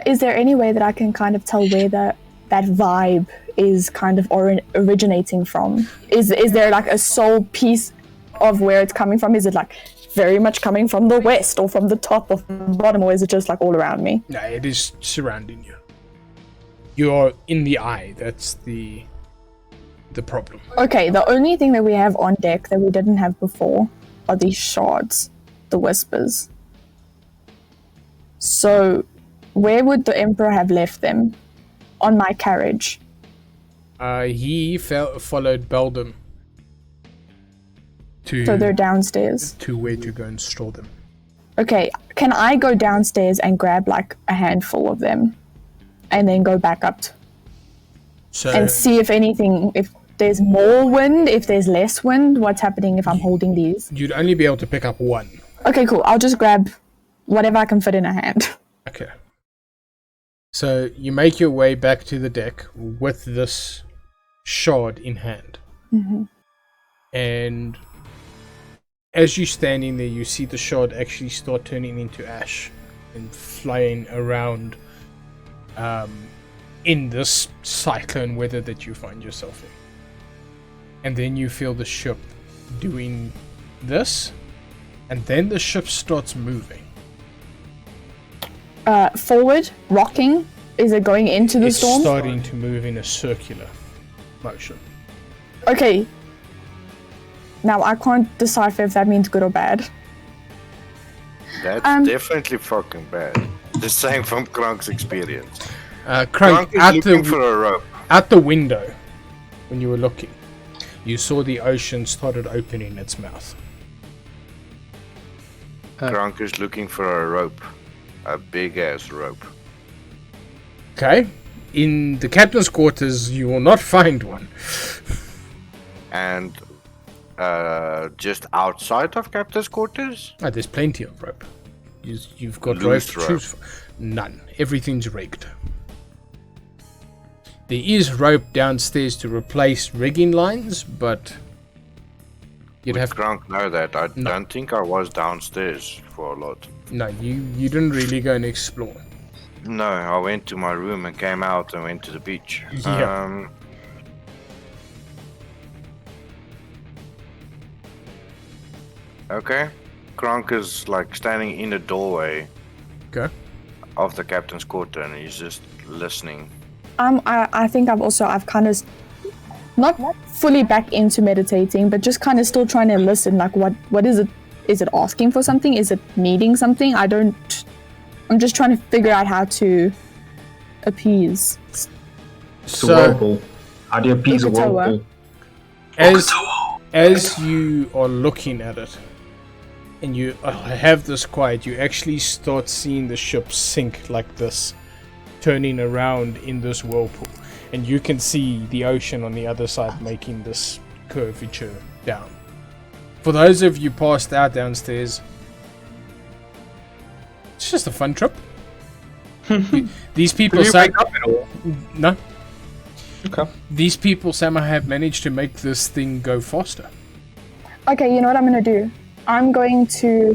Is there any way that I can kind of tell where that vibe is kind of originating from? Is there like a sole piece of where it's coming from? Is it like very much coming from the west or from the top or from the bottom, or is it just like all around me? No, it is surrounding you. You're in the eye. That's the problem. Okay, the only thing that we have on deck that we didn't have before are these shards, the whispers. So, where would the Emperor have left them? On my carriage. He followed Beldam So they're downstairs. to where to go and store them. Okay, can I go downstairs and grab like a handful of them and then go back up So and see if there's more wind, if there's less wind, what's happening if I'm holding these? you'd only be able to pick up one. Okay, cool. I'll just grab whatever I can fit in a hand. Okay. So you make your way back to the deck with this shard in hand. And as you're standing there, you see the shard actually start turning into ash and flying around in this cyclone weather that you find yourself in. And then you feel the ship doing this, and then the ship starts moving. Forward, rocking. Is it going into the It's storm? starting to move in a circular motion. Okay. Now, I can't decipher if that means good or bad. That's definitely fucking bad. Just saying from Kronk's experience. Kronk, Kronk is looking for a rope. at the window, when you were looking, you saw the ocean started opening its mouth. Kronk is looking for a rope. A big ass rope. Okay? In the captain's quarters, you will not find one. And just outside of Captain's quarters? Ah, there's plenty of rope. You've got rope Loose to rope. choose from. None. Everything's rigged. There is rope downstairs to replace rigging lines, but you'd Would have Kronk know that? I don't think I was downstairs for a lot. no. You didn't really go and explore. No, I went to my room and came out and went to the beach. Yeah. Okay. Kronk is like standing in the doorway Okay. of the captain's quarter and he's just listening. I think I've kind of not fully back into meditating, but just kind of still trying to listen. Like, what is it? Is it asking for something? Is it needing something? I'm just trying to figure out how to appease. It's a whirlpool. How do you appease a Okatoa. whirlpool? as you are looking at it, and you have this quiet, you actually start seeing the ship sink like this, turning around in this whirlpool, and you can see the ocean on the other side making this curvature down. For those of you passed out downstairs, it's just a fun trip. These people Did you wake up at all? no. Okay. These people somehow have managed to make this thing go faster. Okay, you know what I'm gonna do? I'm going to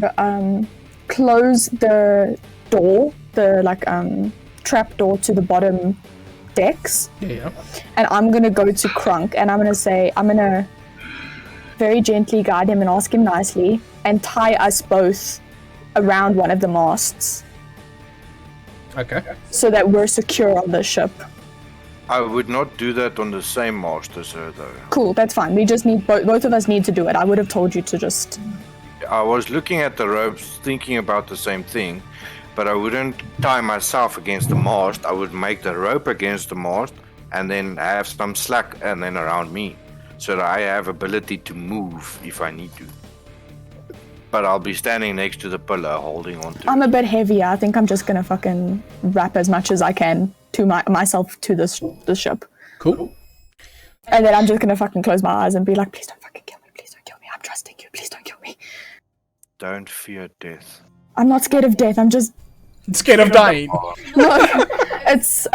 close the door, the trap door to the bottom decks, Yeah. and I'm gonna go to Krunk, and I'm gonna very gently guide him and ask him nicely, and tie us both around one of the masts Okay. so that we're secure on the ship. I would not do that on the same master, sir, though. Cool, that's fine. We just need both of us need to do it. I would have told you to just. I was looking at the ropes, thinking about the same thing, but I wouldn't tie myself against the mast. I would make the rope against the mast and then have some slack and then around me, so that I have ability to move if I need to. But I'll be standing next to the pillar, holding on to I'm it. a bit heavier. I think I'm just gonna fucking wrap as much as I can to myself to the ship, Cool. and then I'm just gonna fucking close my eyes and be like, please don't fucking kill me. Please don't kill me. I'm trusting you. Please don't kill me. Don't fear death. I'm not scared of death. I'm just Scared of dying. no. It's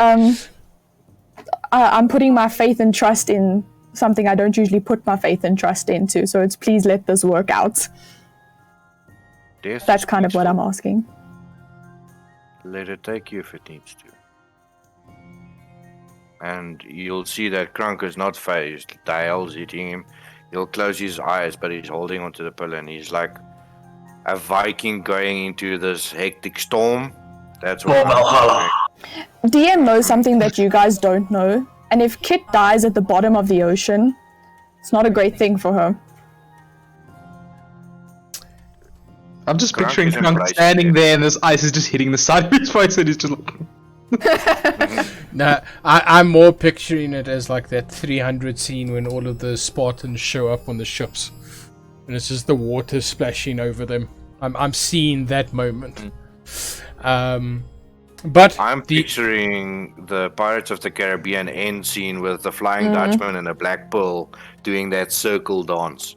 I'm putting my faith and trust in something I don't usually put my faith and trust into. So it's please let this work out. Death That's is kind of what peaceful. I'm asking. Let it take you if it needs to. And you'll see that Krunk is not phased. The hell's hitting him. He'll close his eyes, but he's holding onto the pillar, and he's like a Viking going into this hectic storm. That's what. DM knows something that you guys don't know, and if Kit dies at the bottom of the ocean, it's not a great thing for her. I'm just Kronk picturing is Kronk embracing standing it. there and this ice is just hitting the side of his face and he's just like... No, I'm more picturing it as like that 300 scene when all of the Spartans show up on the ships, and it's just the water splashing over them. I'm seeing that moment. But I'm picturing the Pirates of the Caribbean end scene with the Flying Dutchman and the Black Pearl doing that circle dance.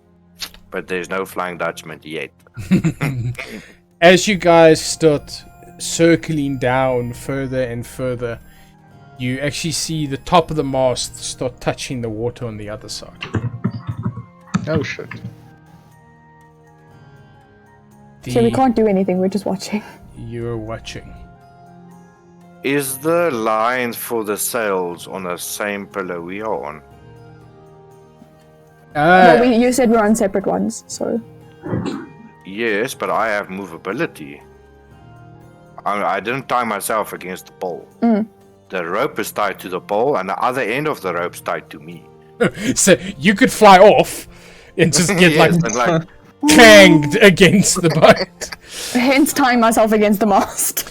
But there's no Flying Dutchman yet. as you guys start circling down further and further, you actually see the top of the mast start touching the water on the other side. Oh shit. So we can't do anything, we're just watching. You're watching. Is the line for the sails on the same pillar we are on? Well, you said we're on separate ones, so. Yes, but I have movability. I didn't tie myself against the pole. The rope is tied to the pole, and the other end of the rope is tied to me. So you could fly off and just get like Yes, and like clanged against the boat. Hence tying myself against the mast.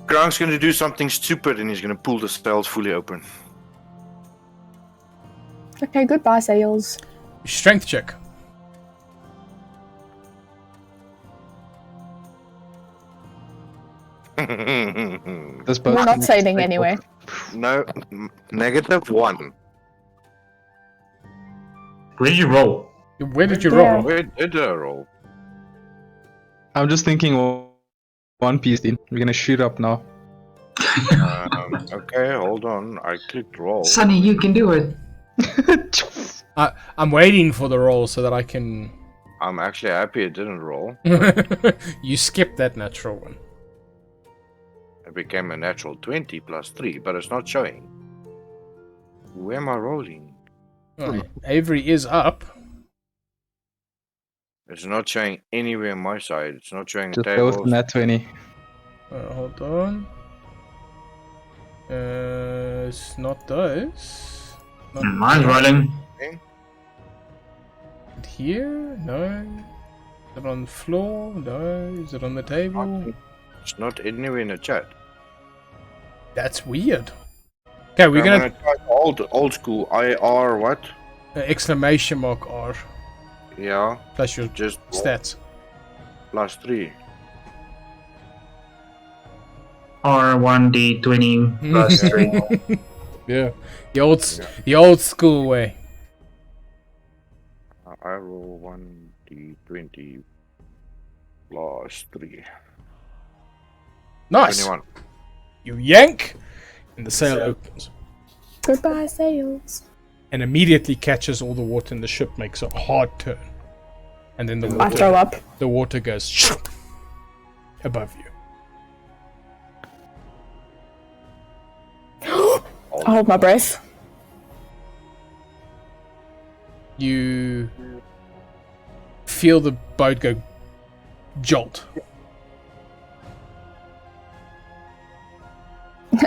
Grunk's gonna do something stupid and he's gonna pull the sails fully open. Okay, goodbye, sails. Strength check. This boat We're not sailing anyway. No, -1. Where did you roll? Where did you Yeah. roll? Where did I roll? I'm just thinking One Piece, dude. We're gonna shoot up now. Okay, hold on. I clicked roll. Sonny, you can do it. I'm waiting for the roll so that I can. I'm actually happy it didn't roll. You skipped that natural one. It became a natural 20 plus 3, but it's not showing. Where am I rolling? Oh, Avery is up. It's not showing anywhere on my side. It's not showing Just go with tables. Nat 20. Hold on. It's not those. Not Mine's rolling. here? No. Is it on the floor? No. Is it on the table? It's not anywhere in the chat. That's weird. Okay, we're I'm gonna type old school IR what? exclamation mark R Yeah, plus your just stats. plus 3. R1D20 plus 3. Yeah, the old school way. I roll 1d20 plus 3. Nice. 21. You yank, and the sail opens, Goodbye, sails. and immediately catches all the water in the ship. Makes a hard turn, and then I throw up. the water goes above you. I hold my breath. You feel the boat go jolt.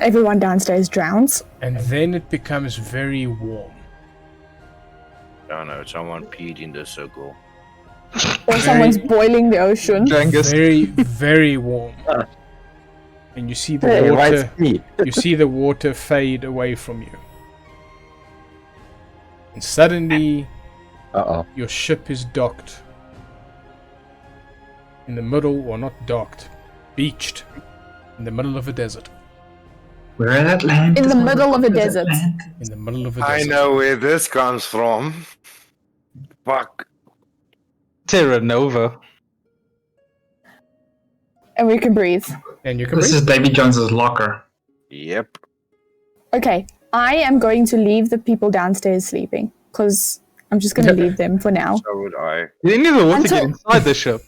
Everyone downstairs drowns. And then it becomes very warm. Oh no, someone peed in the circle. Or someone's boiling the ocean. Jangus. Very, very warm. And you see the Hey, why water. it's me? You see the water fade away from you. And suddenly, Uh-oh. your ship is docked. In the middle, or not docked, beached. In the middle of a desert. Where is that land? In the middle of a desert. In the middle of a I desert. know where this comes from. Fuck. Terra Nova. And we can breathe. And you can This breathe. is Davy Jones's locker. Yep. Okay, I am going to leave the people downstairs sleeping. Because I'm just going to leave them for now. So would I. You need the water to get Until- inside the ship.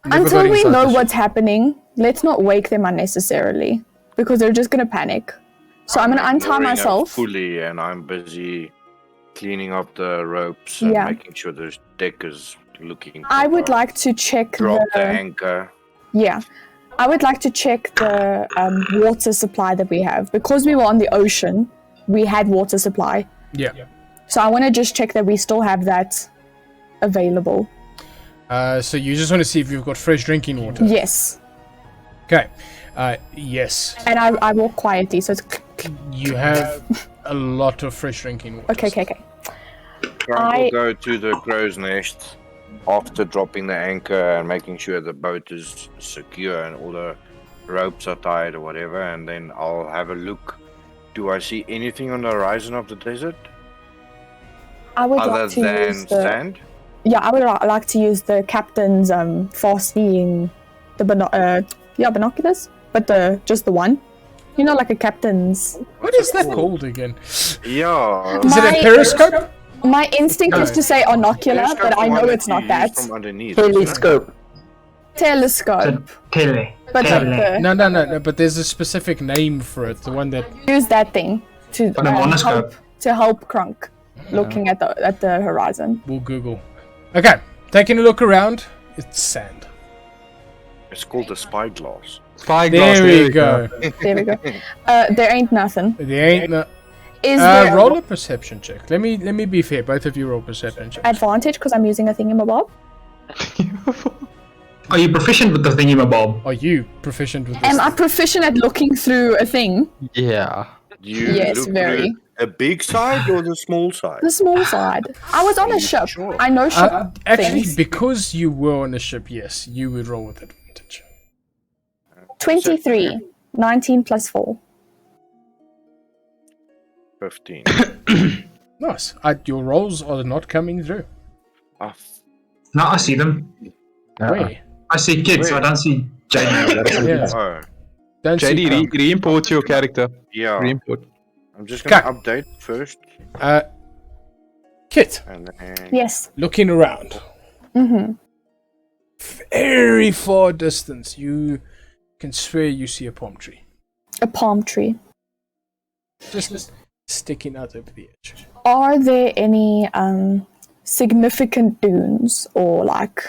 Until Everybody we inside know the what's happening, let's not wake them unnecessarily. Because they're just going to panic. So I'm going to untie ignoring it myself. fully, and I'm busy cleaning up the ropes and Yeah. making sure the deck is looking. I would proper. like to check drop the the... anchor. Yeah. I would like to check the water supply that we have. Because we were on the ocean, we had water supply. Yeah. So I want to just check that we still have that available. So you just want to see if you've got fresh drinking water. Yes. Okay. Yes. And I walk quietly, so it's... You have a lot of fresh drinking water. Okay. Grant will go to the crow's nest after dropping the anchor and making sure the boat is secure and all the ropes are tied or whatever, and then I'll have a look. Do I see anything on the horizon of the desert I would other like to than use the... sand? Yeah, I would like to use the captain's fast-seeing... binoculars? But just the one. You know, like a captain's... What is that called again? Yeah. Is it My- a periscope? My instinct is to say ocular, Periscope's but I the know one it's you not use that. From underneath, isn't it? Telescope. Telescope. Tele. But Tele. like No, but there's a specific name for it. The one that... use that thing to But a monoscope. help Kronk looking at the horizon. We'll Google. Okay. Taking a look around. It's sand. It's called the spyglass. Spyglass. There we go. There we go. There ain't nothing. There ain't no... Is there Roll a perception check. Let me be fair. Both of you roll perception check. advantage because I'm using a thingamabob? Are you proficient with the thingamabob? Are you proficient with this? Am I proficient at looking through a thing? Yeah. You Yes, look very. through a big side or the small side? The small side. I was on a ship. Sure. I know ship Actually, things. because you were on a ship, yes, you would roll with advantage. 23. 19 plus 4. 15. Nice. Your rolls are not coming through. Ah, No, I see them. Where? I see kids, so I don't see JD. Yeah. oh, Don't see JD, Crunk. re-import your character. yeah. Re-import. I'm just gonna Okay. update first, Kit, and then Yes. looking around. Mm-hmm. Very far distance, you can swear you see a palm tree. A palm tree. Just sticking out over the edge. Are there any significant dunes or like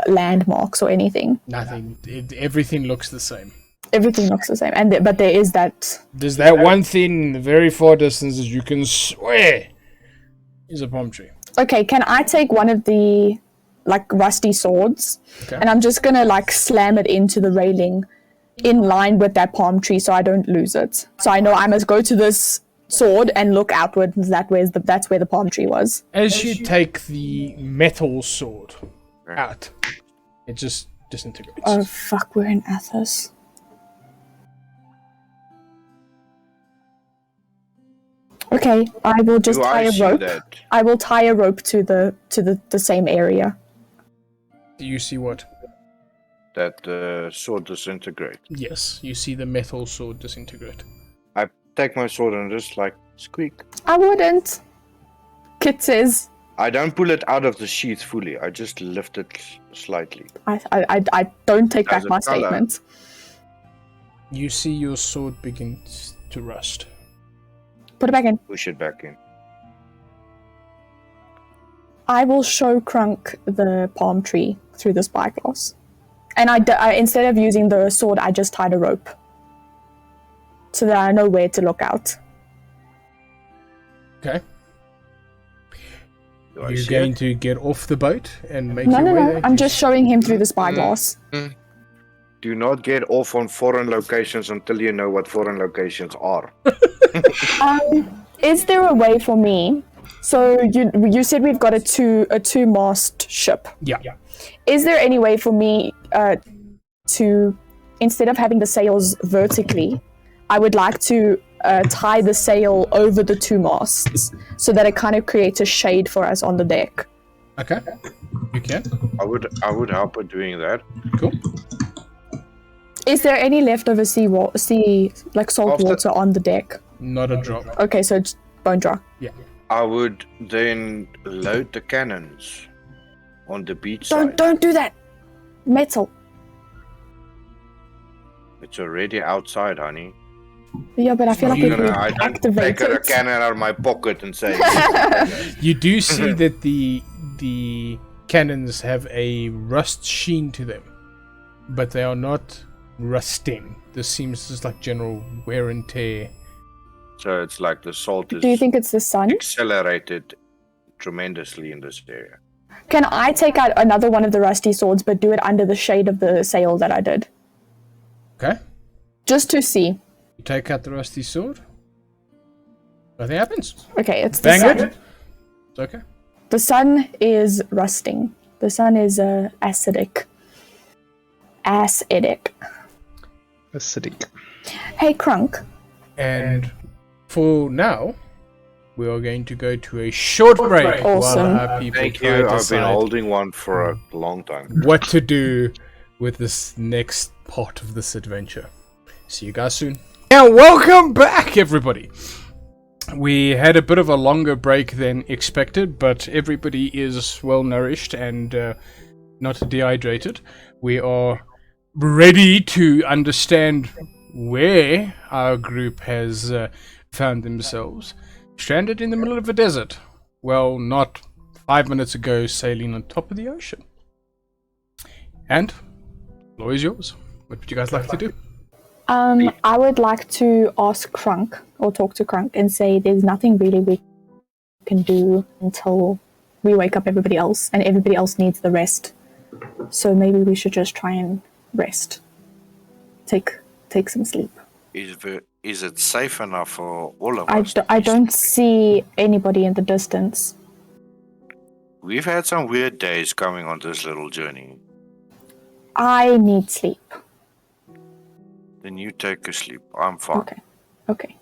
landmarks or anything? Nothing. Everything looks the same. Everything looks the same, but there is that. There's that one thing in the very far distance that you can swear is a palm tree. Okay, can I take one of the like rusty swords, Okay. and I'm just gonna like slam it into the railing, in line with that palm tree, so I don't lose it. So I know I must go to this sword and look outward. That's where the palm tree was. As you take the metal sword out, it just disintegrates. Oh fuck, we're in Athos. Okay, I will just do tie I a see rope. that? I will tie a rope to the same area. Do you see what? That the sword disintegrate. Yes, you see the metal sword disintegrate. I take my sword and just like squeak. I wouldn't. Kit says, I don't pull it out of the sheath fully. I just lift it slightly. I don't take As back a my colour. statement. You see your sword begins to rust. Put it back in. Push it back in. I will show Crunk the palm tree through the spyglass. And I instead of using the sword, I just tied a rope. So that I know where to look out. Okay. Do I You're see going it? to get off the boat and make No, your no, way no. there? I'm just showing him through the spyglass. Do not get off on foreign locations until you know what foreign locations are. Is there a way for me? So you said we've got a two mast ship. Yeah. Is there any way for me to, instead of having the sails vertically, I would like to tie the sail over the two masts so that it kind of creates a shade for us on the deck? Okay. You can. I would help with doing that. Cool. Is there any leftover sea like salt After- water on the deck? Not a drop. Okay, so it's bone dry. I would then load the cannons on the beach side. Don't do that. Metal. It's already outside, honey. Yeah, but I feel like You if we know, I don't activate take a it. cannon out of my pocket and say, You do see that the cannons have a rust sheen to them, but they are not rusting. This seems just like general wear and tear. so it's like the salt is Do you think it's the sun? accelerated tremendously in this area. Can I take out another one of the rusty swords, but do it under the shade of the sail that I did? Okay. Just to see. You take out the rusty sword. Nothing happens. Okay, it's the Bang sun. it. It's okay. The sun is rusting. The sun is acidic. Acidic. Acidic. Hey, Crunk. And for now, we are going to go to a short break Awesome. while our people Thank try you. to I've been decide holding one for a long time. what to do with this next part of this adventure. See you guys soon. And welcome back, everybody. We had a bit of a longer break than expected, but everybody is well nourished and not dehydrated. We are ready to understand where our group has found themselves stranded in the middle of a desert. Well, not 5 minutes ago, sailing on top of the ocean. And the floor is yours. What would you guys like to do? I would like to ask Crunk or talk to Crunk and say there's nothing really we can do until we wake up everybody else, and everybody else needs the rest. So maybe we should just try and rest. Take some sleep. Is it safe enough for all of I, us? I don't see anybody in the distance. We've had some weird days coming on this little journey. I need sleep. Then you take a sleep. I'm fine. Okay.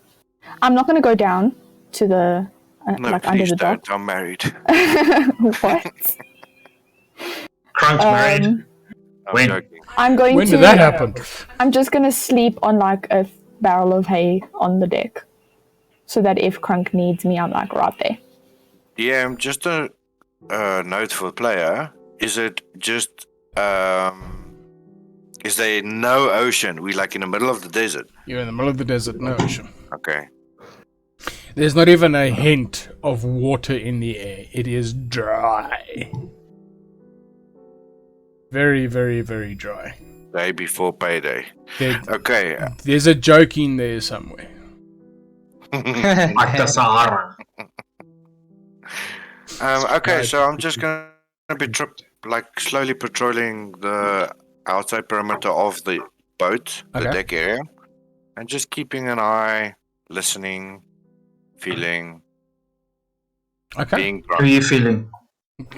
I'm not going to go down to the No, like under please the dock. don't. I'm married. What? Crunk's married. I'm When? joking. I'm going When to. did that happen? I'm just going to sleep on like a barrel of hay on the deck, so that if Crunk needs me, I'm like right there. Yeah, just a note for the player. Is it just is there no ocean? We like in the middle of the desert. You're in the middle of the desert, no ocean. Okay. There's not even a hint of water in the air. It is dry. Very, very, very dry. Day before payday. There- Okay. There's a joke in there somewhere. Like the Sahara. Okay, so I'm just gonna be slowly patrolling the outside perimeter of the boat, the Okay. deck area, and just keeping an eye, listening, feeling, Okay. being How are drunk. you feeling?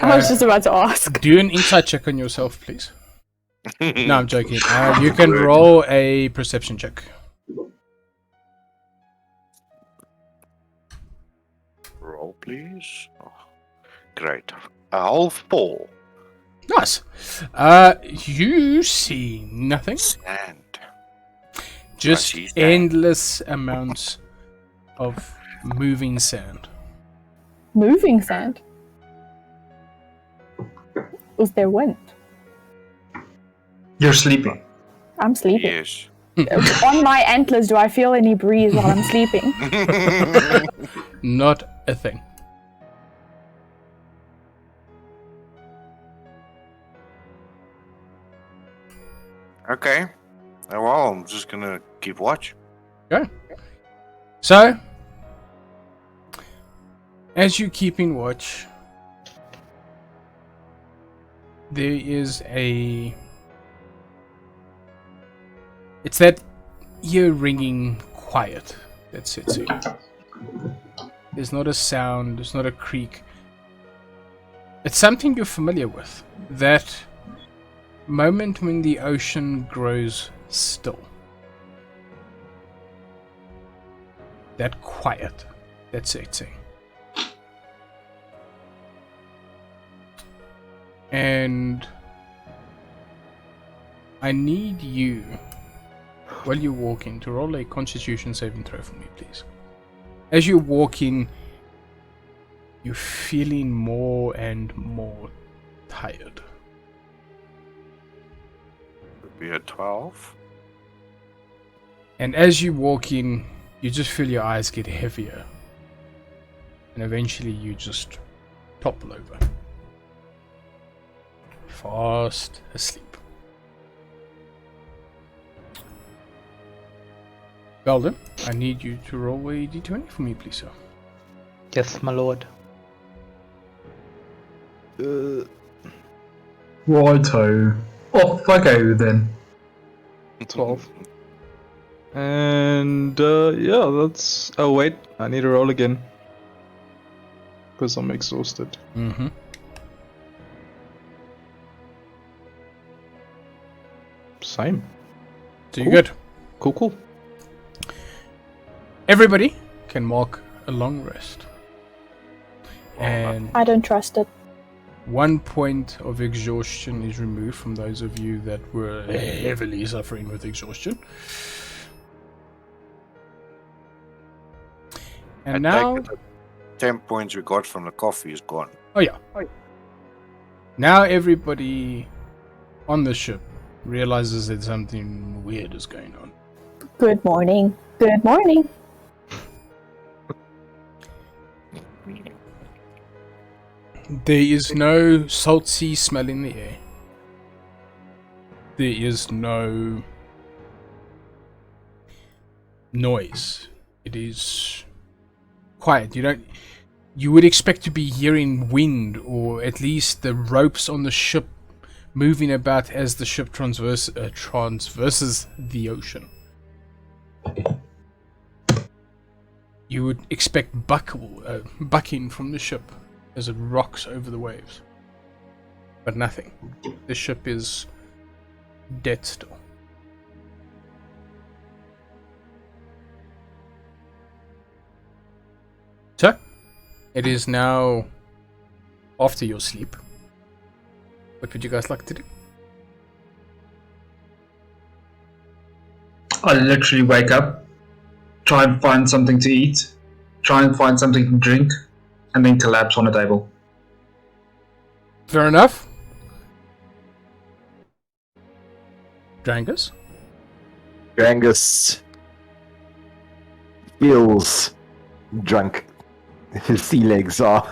I was just about to ask. Do an insight check on yourself, please. No, I'm joking. You can roll a perception check. Roll, please. Oh, great. A whole 4. Nice. You see nothing. Sand. Just see sand. endless amounts of moving sand. Moving sand. Is there wind? You're sleeping. I'm sleeping. Yes. On my antlers, do I feel any breeze while I'm sleeping? Not a thing. Okay. Well, I'm just gonna keep watch. Go. So, as you keep in watch, there is a. It's that ear ringing quiet that sits in. There's not a sound, there's not a creak. It's something you're familiar with. That moment when the ocean grows still. That quiet that sets in. And I need you, while you're walking, to roll a Constitution saving throw for me, please. As you walk in, you're feeling more and more tired. Could be a 12. And as you walk in, you just feel your eyes get heavier. And eventually you just topple over. Fast asleep. Belden, I need you to roll a d20 for me, please, sir. Yes, my lord. Righto. Off I go then. 12. And yeah, that's. Oh wait, I need to roll again because I'm exhausted. Mm-hmm. Same. So you're good. Cool. Everybody can mark a long rest. And I don't trust it. 1 point of exhaustion is removed from those of you that were heavily suffering with exhaustion. And now, Take the 10 points we got from the coffee is gone. oh yeah. Now everybody on the ship realizes that something weird is going on. Good morning. Good morning. There is no salt sea smell in the air. There is no noise. It is quiet. You would expect to be hearing wind, or at least the ropes on the ship moving about as the ship transverses the ocean. You would expect bucking from the ship as it rocks over the waves. But nothing. The ship is dead still. So, it is now after your sleep. What would you guys like to do? I literally wake up, try and find something to eat, try and find something to drink, and then collapse on a table. Fair enough. Drangus? Drangus feels drunk. His sea legs are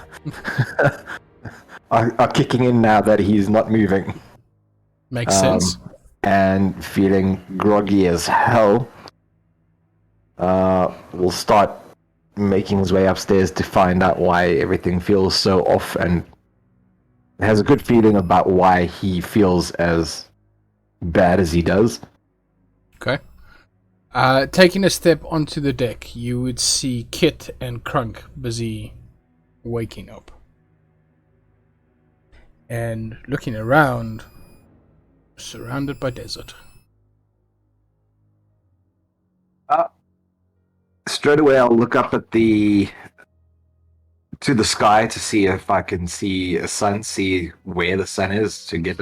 kicking in now that he's not moving. Makes sense. And feeling groggy as hell. Will start making his way upstairs to find out why everything feels so off, and has a good feeling about why he feels as bad as he does. Okay. Taking a step onto the deck, you would see Kit and Crunk busy waking up. And looking around, surrounded by desert. Straight away, I'll look up at to the sky to see if I can see a sun, see where the sun is, to get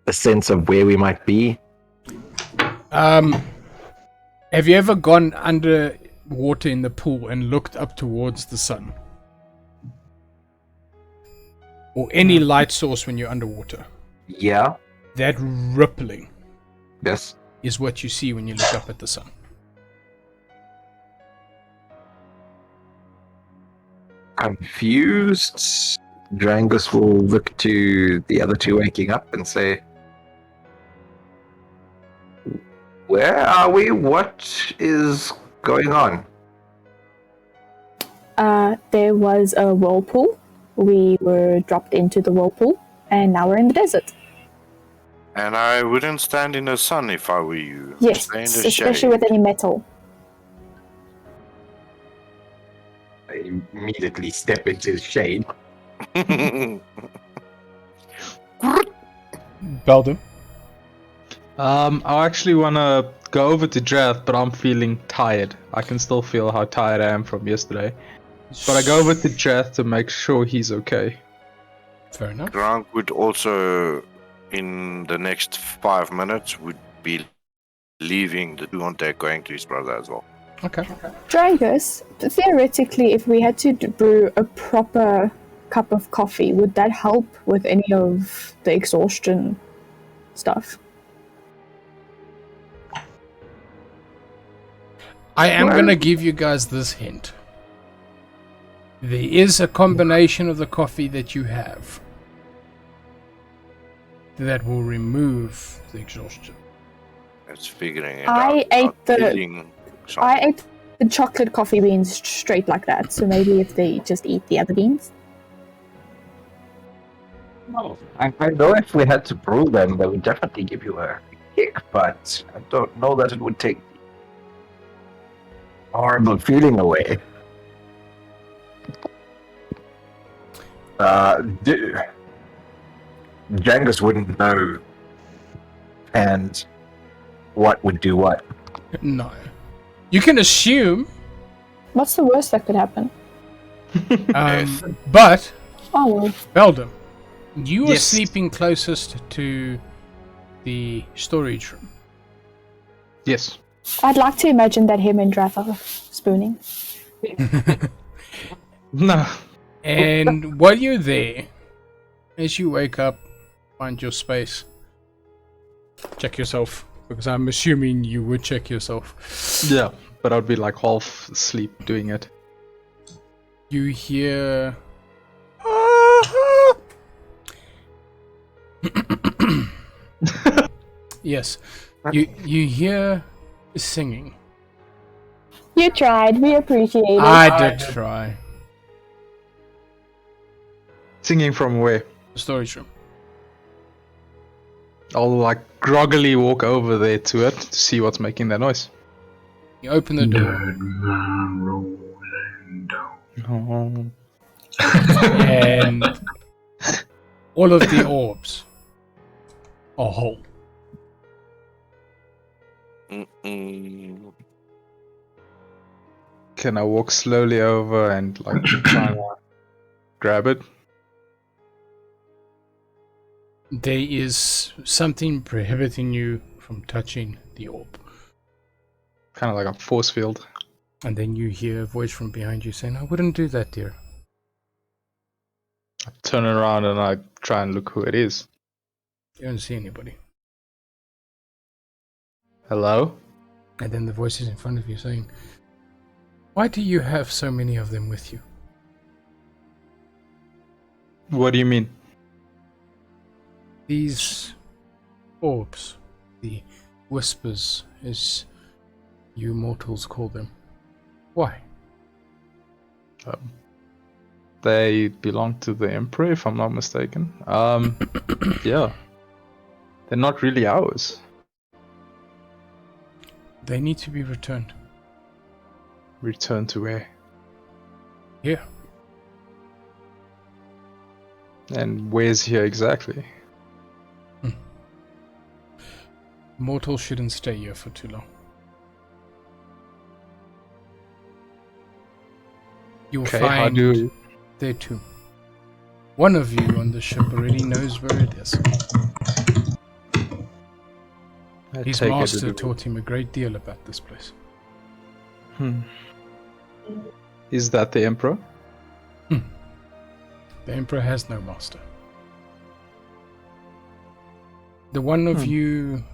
a sense of where we might be. Have you ever gone under water in the pool and looked up towards the sun? Or any light source when you're underwater? Yeah. That rippling Yes. is what you see when you look up at the sun. Confused, Drangus will look to the other two waking up and say, "Where are we? What is going on?" There was a whirlpool. We were dropped into the whirlpool, and now we're in the desert. And I wouldn't stand in the sun if I were you. Yes, Stay in the especially shade. with any metal. I immediately step into the shade. Beldum? I actually want to go over to Drath, but I'm feeling tired. I can still feel how tired I am from yesterday. But I go over to Drath to make sure he's okay. Fair enough. Grant would also, in the next 5 minutes, would be leaving the two on deck, going to his brother as well. Okay. Drangus, theoretically, if we had to brew a proper cup of coffee, would that help with any of the exhaustion stuff? I am going to give you guys this hint. There is a combination of the coffee that you have that will remove the exhaustion. It's figuring it I out. ate not the- killing something. I ate the chocolate coffee beans straight like that, so maybe if they just eat the other beans. I know if we had to brew them, they would definitely give you a kick, but I don't know that it would take the horrible feeling away. Jangus wouldn't know, and what would do what. No. You can assume, What's the worst that could happen? but, Oh, well. Beldum, you are Yes. sleeping closest to the storage room. Yes. I'd like to imagine that him and Drath are spooning. No. And while you're there, as you wake up, find your space, check yourself, because I'm assuming you would check yourself. Yeah, but I'd be like half asleep doing it. You hear... Yes. You hear singing. You tried. We appreciate it. I did try. Singing from where? The storage room. I'll like groggily walk over there to it to see what's making that noise. You open the door, Dead man rolling down. Oh. and all of the orbs are whole. Mm-mm. Can I walk slowly over and like try and grab it? There is something prohibiting you from touching the orb. Kind of like a force field. And then you hear a voice from behind you saying, I wouldn't do that, dear. I turn around and I try and look who it is. You don't see anybody. Hello? And then the voice is in front of you saying, why do you have so many of them with you? What do you mean? These orbs, the whispers, as you mortals call them. Why? They belong to the Emperor, if I'm not mistaken. Yeah. They're not really ours. They need to be returned. Return to where? Here. And where's here exactly? Mortals shouldn't stay here for too long. You'll Okay, find how do... there too. One of you on the ship already knows where it is. I His take it master to- taught him a great deal about this place. Is that the Emperor? The Emperor has no master. The one of you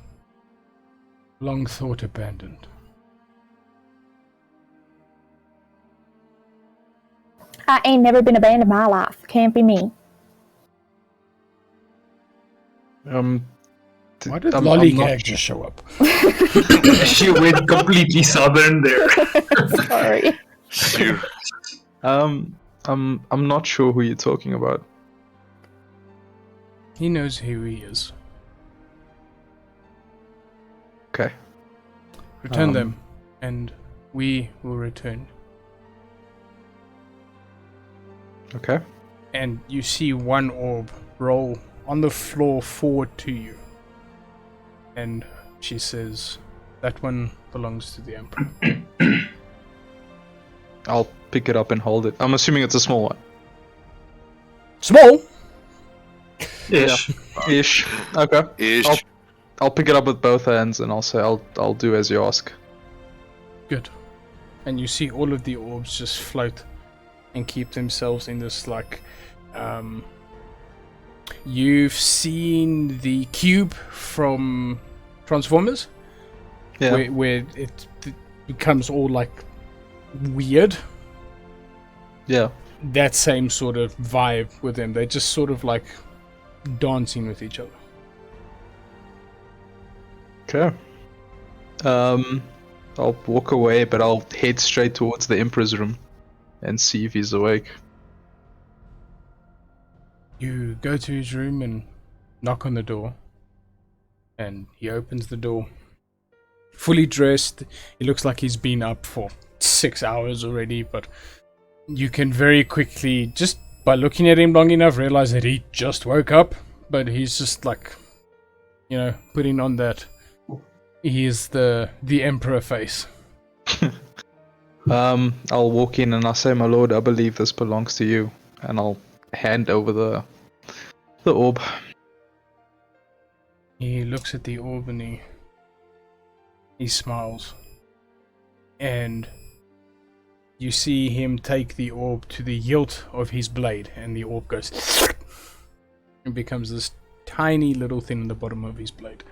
long thought abandoned. I ain't never been abandoned in my life. Can't be me. Why did I'm Lollygag not- just show up? She went completely southern there. Sorry. Phew. I'm not sure who you're talking about. He knows who he is. Okay. Return them, and we will return. Okay. And you see one orb roll on the floor forward to you. And she says, that one belongs to the Emperor. I'll pick it up and hold it. I'm assuming it's a small one. Small? Ish. Ish. Okay. Ish. I'll pick it up with both hands and I'll say I'll do as you ask. Good. And you see all of the orbs just float and keep themselves in this like you've seen the cube from Transformers? Yeah. Where it becomes all like weird. Yeah. That same sort of vibe with them. They're just sort of like dancing with each other. Okay. I'll walk away, but I'll head straight towards the Emperor's room and see if he's awake. You go to his room and knock on the door. And he opens the door. Fully dressed. He looks like he's been up for 6 hours already, but you can very quickly, just by looking at him long enough, realize that he just woke up. But he's just like, you know, putting on that. He is the Emperor face. I'll walk in and I'll say, my lord, I believe this belongs to you. And I'll hand over the orb. He looks at the orb and he smiles. And you see him take the orb to the hilt of his blade, and the orb goes and becomes this tiny little thing in the bottom of his blade.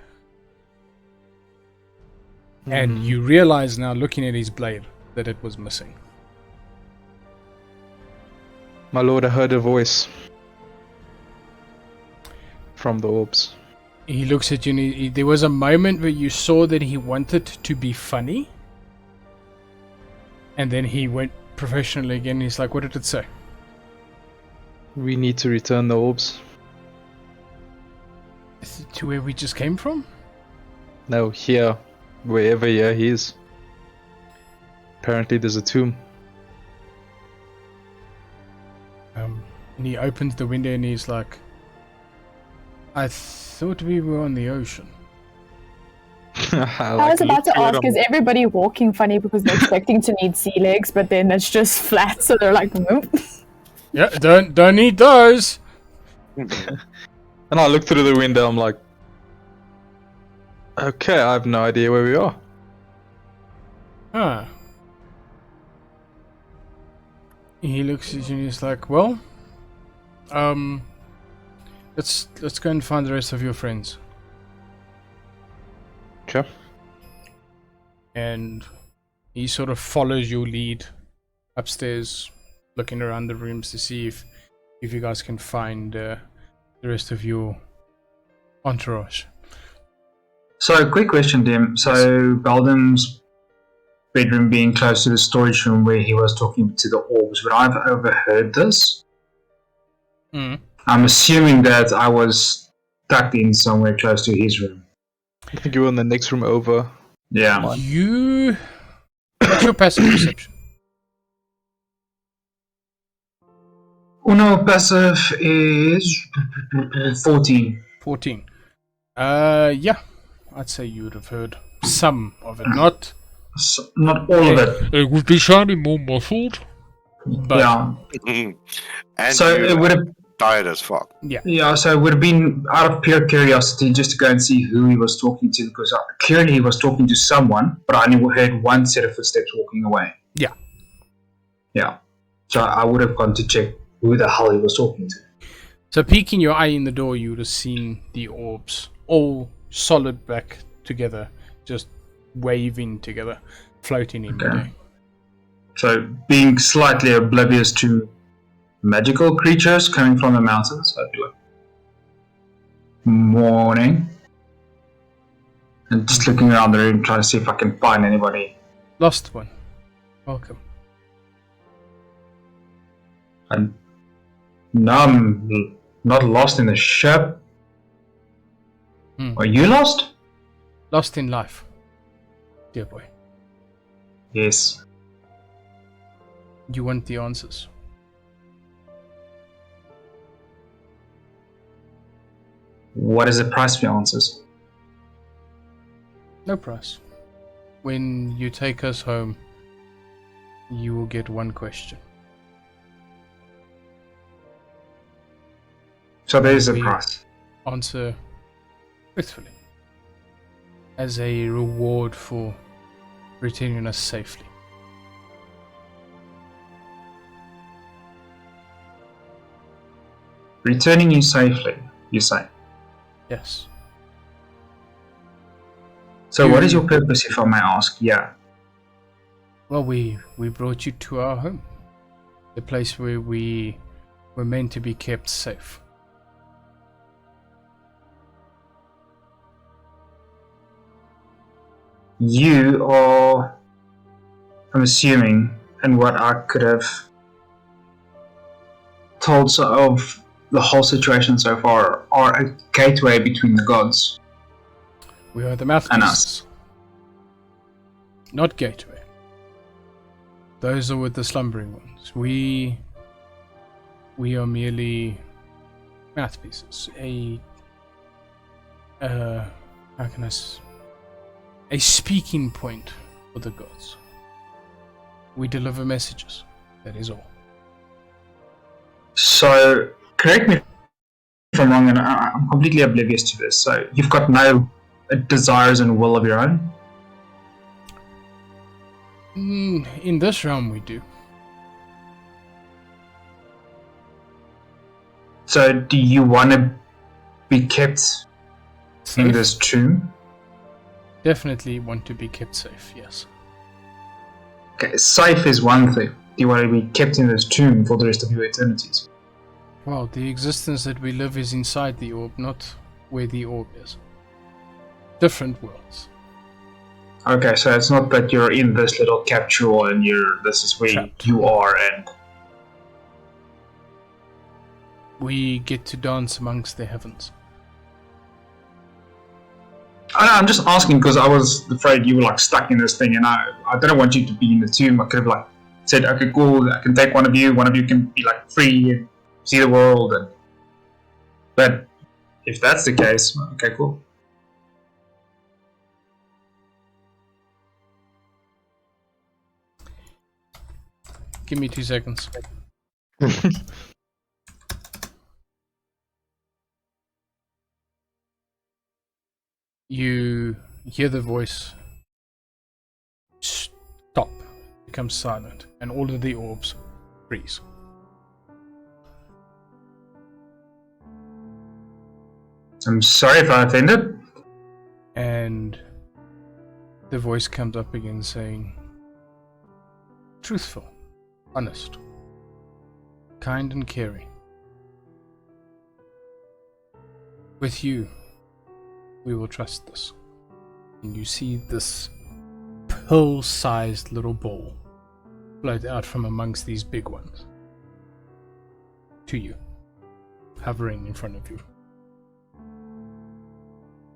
And you realize now, looking at his blade, that it was missing. My lord, I heard a voice from the orbs. He looks at you and there was a moment where you saw that he wanted to be funny. And then he went professionally again. He's like, what did it say? We need to return the orbs. Is it to where we just came from? No, here. Wherever he is. Apparently there's a tomb. And he opens the window and he's like, I thought we were on the ocean. I was about to ask, is everybody walking funny because they're expecting to need sea legs, but then it's just flat, so they're like, nope. Yeah, don't need those. And I look through the window, I'm like, okay, I have no idea where we are. Huh. He looks at you and he's like, well, let's go and find the rest of your friends. Okay. And he sort of follows your lead upstairs, looking around the rooms to see if you guys can find the rest of your entourage. So, quick question, Dim. So, Baldum's bedroom being close to the storage room where he was talking to the orbs, would I have overheard this? Mm. I'm assuming that I was tucked in somewhere close to his room. I think you were in the next room over. Yeah. What's your passive perception? Uno passive is 14. 14. Yeah. I'd say you would have heard some of it. Not Not all of it. It would be sounding more muffled. But Yeah. And So you're it would have. tired as fuck. Yeah, so it would have been out of pure curiosity just to go and see who he was talking to, because clearly he was talking to someone, but I only heard one set of footsteps walking away. Yeah. Yeah. So I would have gone to check who the hell he was talking to. So peeking your eye in the door, you would have seen the orbs all solid back together, just waving together, floating in midair. So being slightly oblivious to magical creatures coming from the mountains, I'd be like, morning. And just looking around the room, trying to see if I can find anybody. Lost one. Welcome. And no, I'm not lost in the ship. Are you lost? Lost in life, dear boy. Yes. You want the answers. What is the price for your answers? No price. When you take us home, you will get one question. So there is a We price. Answer truthfully. As a reward for returning us safely. Returning you safely, you say. Yes. So what is your purpose, if I may ask? Yeah. Well, we brought you to our home. The place where we were meant to be kept safe. You are, I'm assuming, and what I could have told of the whole situation so far, are a gateway between the gods. We are the And mouthpieces. Not gateway. Those are with the slumbering ones. We are merely mouthpieces. How can I a speaking point for the gods. We deliver messages. That is all. So, correct me if I'm wrong, and I'm completely oblivious to this. So, you've got no desires and will of your own? In this realm, we do. So, do you want to be kept in Safe? this tomb? Definitely want to be kept safe, yes. Okay, safe is one thing. Do you want to be kept in this tomb for the rest of your eternities? Well, the existence that we live is inside the orb, not where the orb is. Different worlds. Okay, so it's not that you're in this little capsule and this is where Trapped. you are, and We get to dance amongst the heavens. I'm just asking because I was afraid you were like stuck in this thing, and I didn't want you to be in the tomb. I could have like said, okay, cool, I can take one of you can be like free and see the world, but if that's the case, okay, cool. Give me 2 seconds. You hear the voice stop, becomes silent, and all of the orbs freeze. I'm sorry if I offended. And the voice comes up again saying, truthful, honest, kind and caring. With you, we will trust this. And you see this pill-sized little ball float out from amongst these big ones to you, hovering in front of you.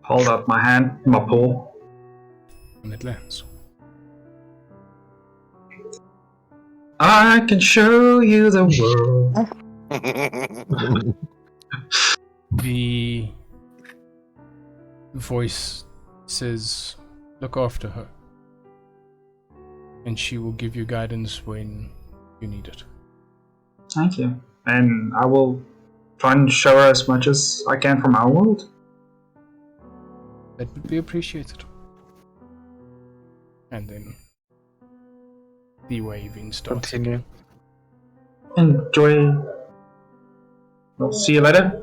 Hold up my hand, my paw. And it lands. I can show you the world. The voice says, look after her, and she will give you guidance when you need it. Thank you. And I will try and show her as much as I can from our world. That would be appreciated. And then the waving starts. Continue. Enjoy. I'll see you later.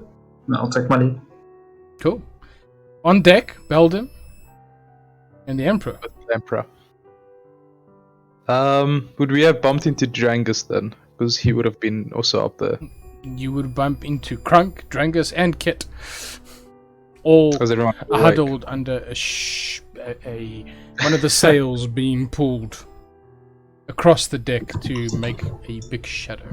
I'll take my leave. Cool. On deck, Beldam and the Emperor. Emperor. Would we have bumped into Drangus then? Because he would have been also up there. You would bump into Krunk, Drangus, and Kit. All Was everyone awake? huddled under one of the sails being pulled across the deck to make a big shadow.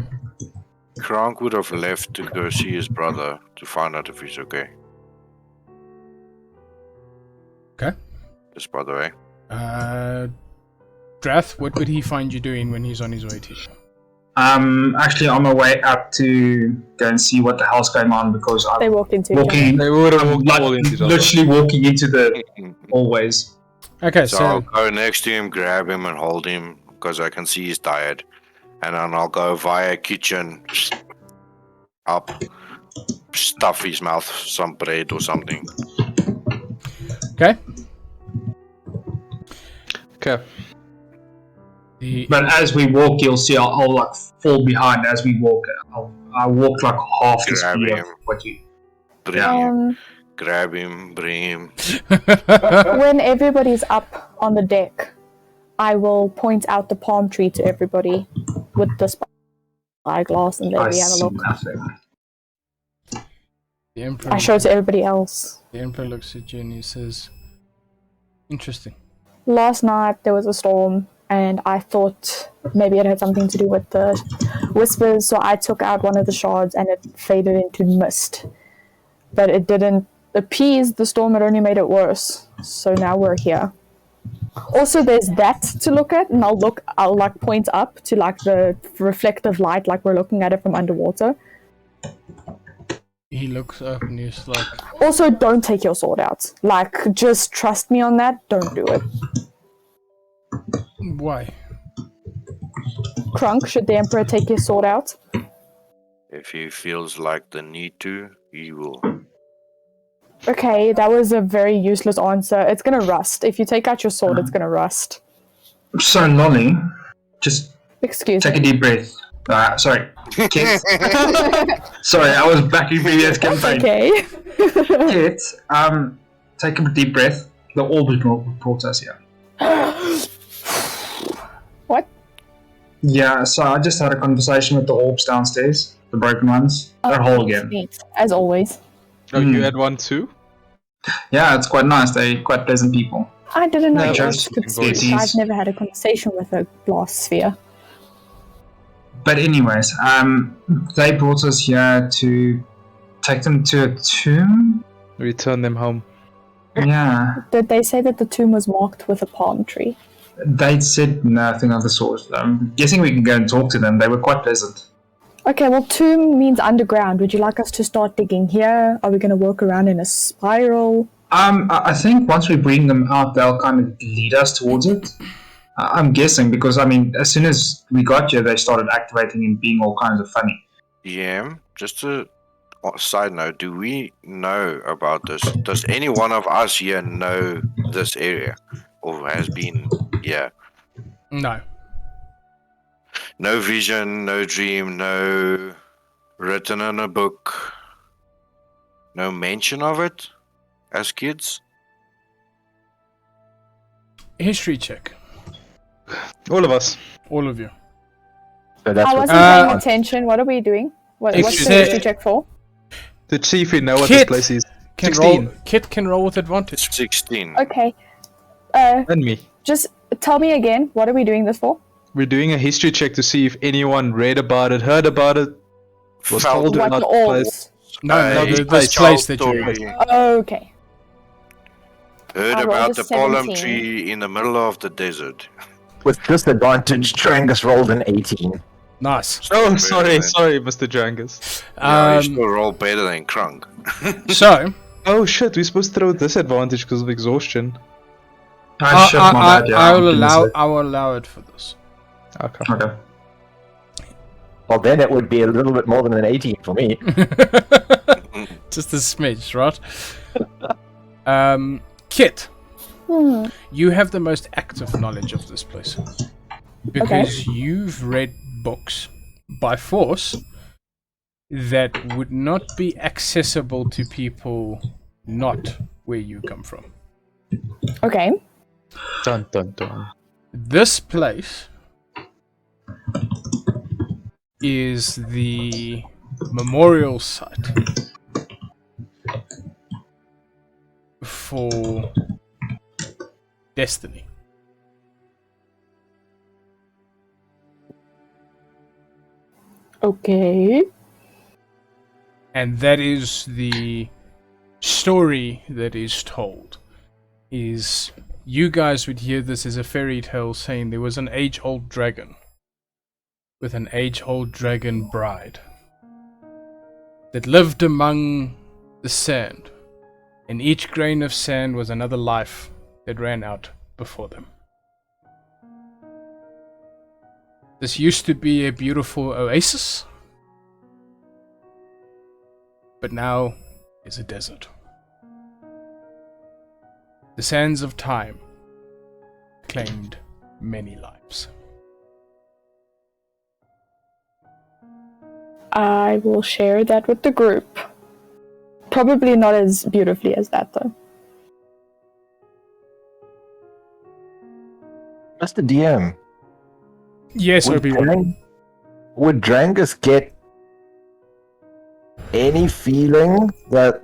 Kronk would have left to go see his brother to find out if he's okay. Okay. Just by the way. Drath, what would he find you doing when he's on his way to you? Actually on my way up to go and see what the hell's going on because They I'm walked into each other. walking. They would have I'm walked all into each other. literally walking into the hallways. Okay, So I'll so go next to him, grab him, and hold him because I can see he's tired. And then I'll go via kitchen up, stuff his mouth some bread or something. okay. Okay. But as we walk, you'll see I'll like fall behind as we walk. I walk like half the Grab speed of him. what you. Bring him, Um, grab him, bring him. when everybody's up on the deck, I will point out the palm tree to everybody with the spyglass, and then I we have a see look. nothing. The Emperor, I show it to everybody else. the Emperor looks at you and he says, interesting. Last night there was a storm, and I thought maybe it had something to do with the whispers, so I took out one of the shards and it faded into mist. But it didn't appease the storm, it only made it worse. So now we're here. Also, there's that to look at, and I'll like point up to like the reflective light, like we're looking at it from underwater. He looks up and he's like, Also, don't take your sword out. Like, just trust me on that. Don't do it. why? Krunk, should the Emperor take his sword out? If he feels like the need to, he will. Okay, that was a very useless answer. It's gonna rust. If you take out your sword, it's gonna rust. So Lolly, just Excuse take a me. deep breath. Sorry. Kit. Sorry, I was back in previous campaign. Okay. Kit, take a deep breath. The orb is brought us here. What? Yeah, so I just had a conversation with the orbs downstairs, the broken ones. They're whole again. Sweet. As always. Oh, you had one too? Yeah, it's quite nice. They're quite pleasant people. I didn't know No, ghosts could voice. speak. I've never had a conversation with a glass sphere. But anyways, they brought us here to take them to a tomb. Return them home. Yeah, Did they say that the tomb was marked with a palm tree? they said nothing of the sort. I'm guessing we can go and talk to them. They were quite pleasant. Okay, well, tomb means underground. Would you like us to start digging here? Are we going to walk around in a spiral? I think once we bring them out, they'll kind of lead us towards it. I'm guessing because, I mean, as soon as we got here, they started activating and being all kinds of funny. Yeah, just a side note, do we know about this? Does any one of us here know this area? Or has been here? No. No vision, no dream, no written in a book, no mention of it as kids? History check. All of us. All of you. So that's I what- wasn't paying attention. What are we doing? What's the Except- history check for? To see if we know what Kit this place is. Can 16. roll. Kit can roll with advantage. 16. Okay. And me. Just tell me again, what are we doing this for? We're doing a history check to see if anyone read about it, heard about it, was Felt told What about the the place. alls? No, his this child place that you story. Okay. Heard I rolled about a the palm 17. tree in the middle of the desert. With disadvantage, Drangus rolled an 18. Nice. Oh, sorry, Mr. Jangus. Yeah, you still roll better than Krunk. So Oh shit, we're supposed to throw disadvantage because of exhaustion. Shit, my bad, yeah, I I'm will gonna say- I will allow it for this. Okay. Okay. Well, then it would be a little bit more than an 18 for me. Just a smidge, right? Kit, Hmm. you have the most active knowledge of this place because you've read books by force that would not be accessible to people not where you come from. Okay. Dun dun dun. This place is the memorial site for Destiny. Okay. And that is the story that is told. Is you guys would hear this as a fairy tale saying there was an age-old dragon with an age-old dragon bride that lived among the sand, and each grain of sand was another life that ran out before them. This used to be a beautiful oasis, but now is a desert. The sands of time claimed many lives. I will share that with the group. Probably not as beautifully as that, though. Mr. DM, Yes, would, Obi-Wan. would Drangus get any feeling that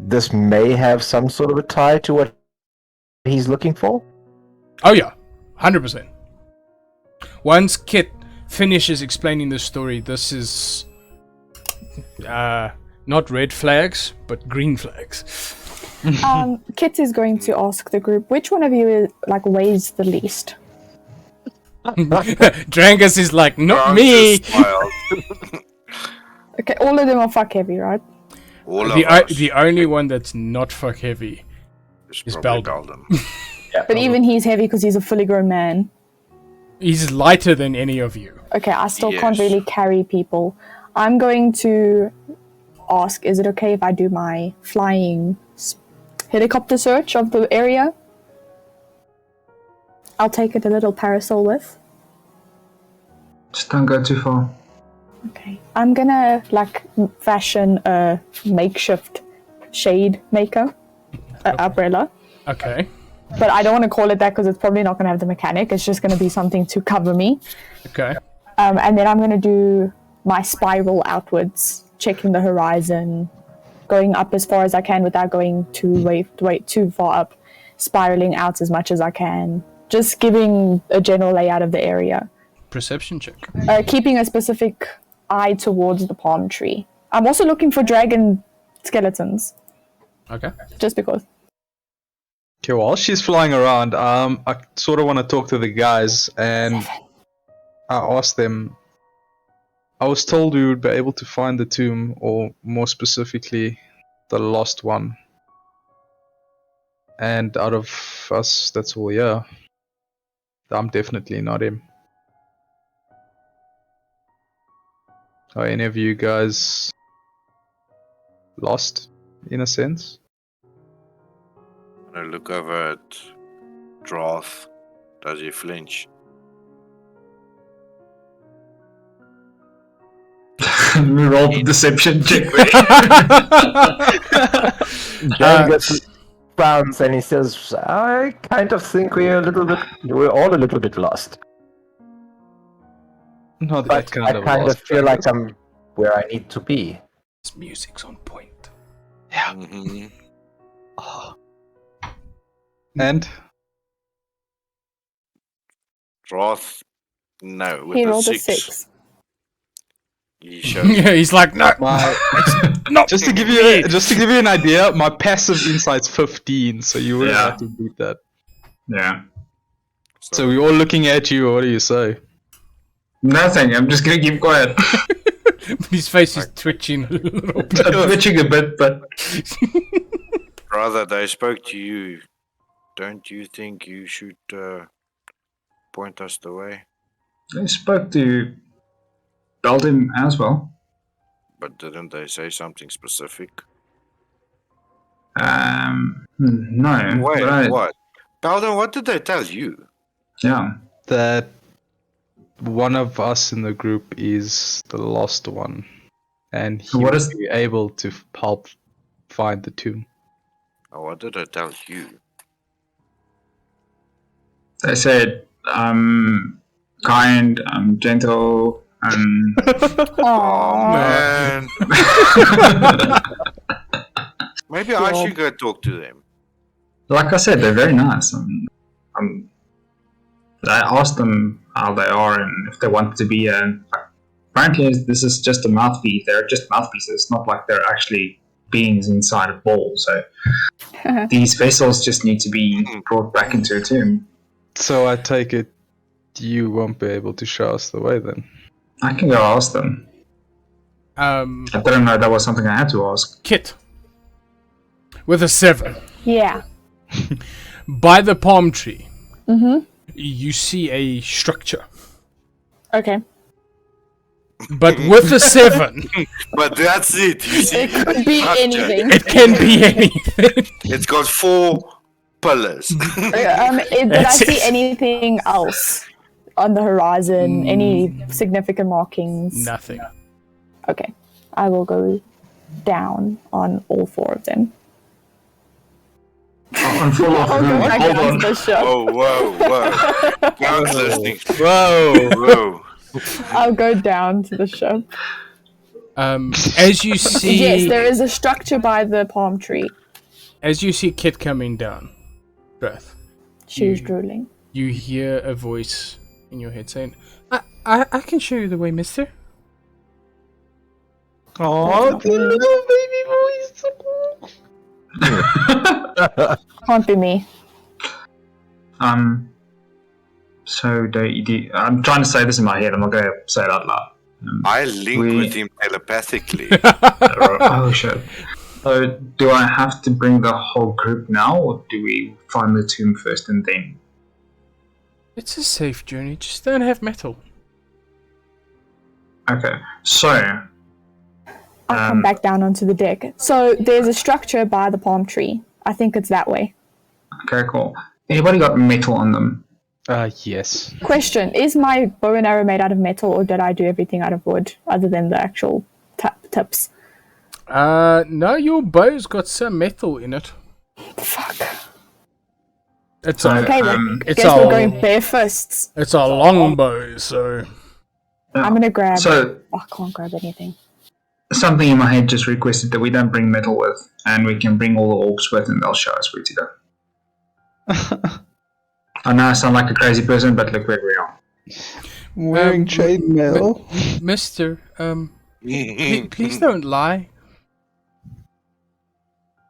this may have some sort of a tie to what he's looking for? Oh yeah, 100%. Once Kit finishes explaining the story, this is not red flags, but green flags. Kit is going to ask the group, which one of you weighs the least? Drangus is like, not Krunk me. just smiled. Okay, all of them are fuck heavy, right? All of us The only one that's not fuck heavy. is probably Beldam. But even he's heavy because he's a fully grown man. He's lighter than any of you. Okay, I still can't Yes. really carry people. I'm going to ask, is it okay if I do my flying helicopter search of the area? I'll take it a little parasol with. Just don't go too far. Okay. I'm gonna fashion a makeshift shade maker umbrella. Okay. But I don't want to call it that because it's probably not going to have the mechanic. It's just going to be something to cover me. Okay. And then I'm going to do my spiral outwards, checking the horizon, going up as far as I can without going too far up. spiraling out as much as I can. Just giving a general layout of the area. Perception check. Keeping a specific eye towards the palm tree. I'm also looking for dragon skeletons, Okay. just because. Okay, while she's flying around, I sort of want to talk to the guys, and I asked them. I was told we would be able to find the tomb, or more specifically, the lost one. And out of us, that's all, yeah. I'm definitely not him. Are any of you guys lost, in a sense? I'm gonna look over at Droth. Does he flinch? We rolled the deception check. Jangus frowns and he says, I kind of think we're all a little bit lost. Not But that kind I of kind lost, of feel like Jangus. I'm where I need to be. This music's on point. Mhm. And Droth, no. With He a rolled a 6. 6. He shows Yeah, he's like, no. my just to give you an idea, my passive insight's 15, so you would Yeah. have to beat that. Yeah. So we're all looking at you. What do you say? Nothing. I'm just gonna keep quiet. His face is twitching a little bit. I'm twitching a bit, but Brother, they spoke to you. Don't you think you should point us the way? I spoke to Belden as well. But didn't they say something specific? No. Wait, but what? Balden, what did they tell you? Yeah. That one of us in the group is the lost one, and he What will is- be able to help find the tomb. Oh, what did they tell you? They said, kind, gentle, Oh, Aww. man. Maybe I should go talk to them. like I said, they're very nice. I asked them how they are and if they want to be apparently this is just a mouthpiece. They're just mouthpieces. It's not like they're actually beings inside a ball. So these vessels just need to be brought back into a tomb. So I take it you won't be able to show us the way then. I can go ask them. I didn't know that was something I had to ask. Kit. With a 7. Yeah. By the palm tree, Mm-hmm. you see a structure. Okay. But with a 7, But that's it. You see, It could be structure. anything. it can be anything. It's got 4 pillars. Did I That's see it. anything else on the horizon? Any significant markings? Nothing. Okay. I will go down on all 4 of them. I'm full of I'll go back Hold down on. to the ship. Whoa. Guys listening. Whoa! Whoa. I'll go down to the ship. As you see, Yes, there is a structure by the palm tree. as you see Kit coming down, breath, She was You- drooling. you hear a voice in your head saying, I can show you the way, mister. Oh, the little baby voice. Can't be me. So I'm trying to say this in my head. I'm not going to say it out loud. I link We- with him telepathically. Oh shit. So do I have to bring the whole group now, or do we find the tomb first and then? It's a safe journey, just don't have metal. Okay. So I'll come back down onto the deck. So there's a structure by the palm tree. I think it's that way. okay, cool. Anybody got metal on them? Yes. Question, is my bow and arrow made out of metal, or did I do everything out of wood, other than the actual tips? No, your bow's got some metal in it. Fuck. It's So, a, Okay then. It's Guess we're all- going bare fists. it's a long bow, so... I'm gonna grab... So I can't grab anything. something in my head just requested that we don't bring metal with, and we can bring all the orcs with, and they'll show us where to go. I know I sound like a crazy person, but look where we are. Wearing chainmail. Mister, please don't lie.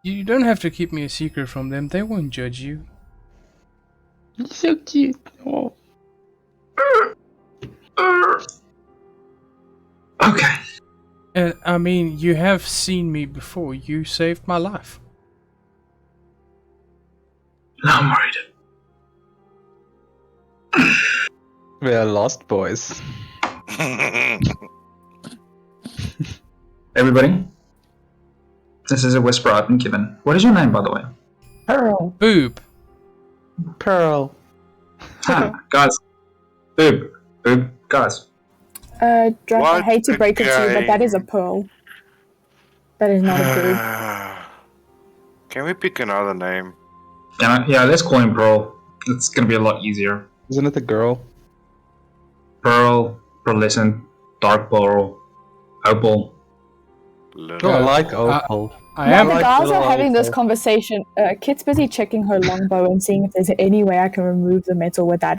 You don't have to keep me a secret from them. They won't judge you. He's so cute. Oh. Okay. And I mean, you have seen me before. You saved my life. Now I'm worried. We are lost boys. Everybody, this is a whisper I've been given. What is your name, by the way? Pearl. Boob. Pearl. Guys. Boob. Guys. Drac, I What hate to the break it to you, but guy? that is a pearl. That is not a boob. Can we pick another name? Yeah, let's call him Pearl. It's gonna be a lot easier. Isn't it a girl? Pearl, Pearlescent, Dark Pearl, Opal. Oh, I like Opal. I While am. the like guys are little having this Opal. conversation, Kit's busy checking her longbow and seeing if there's any way I can remove the metal without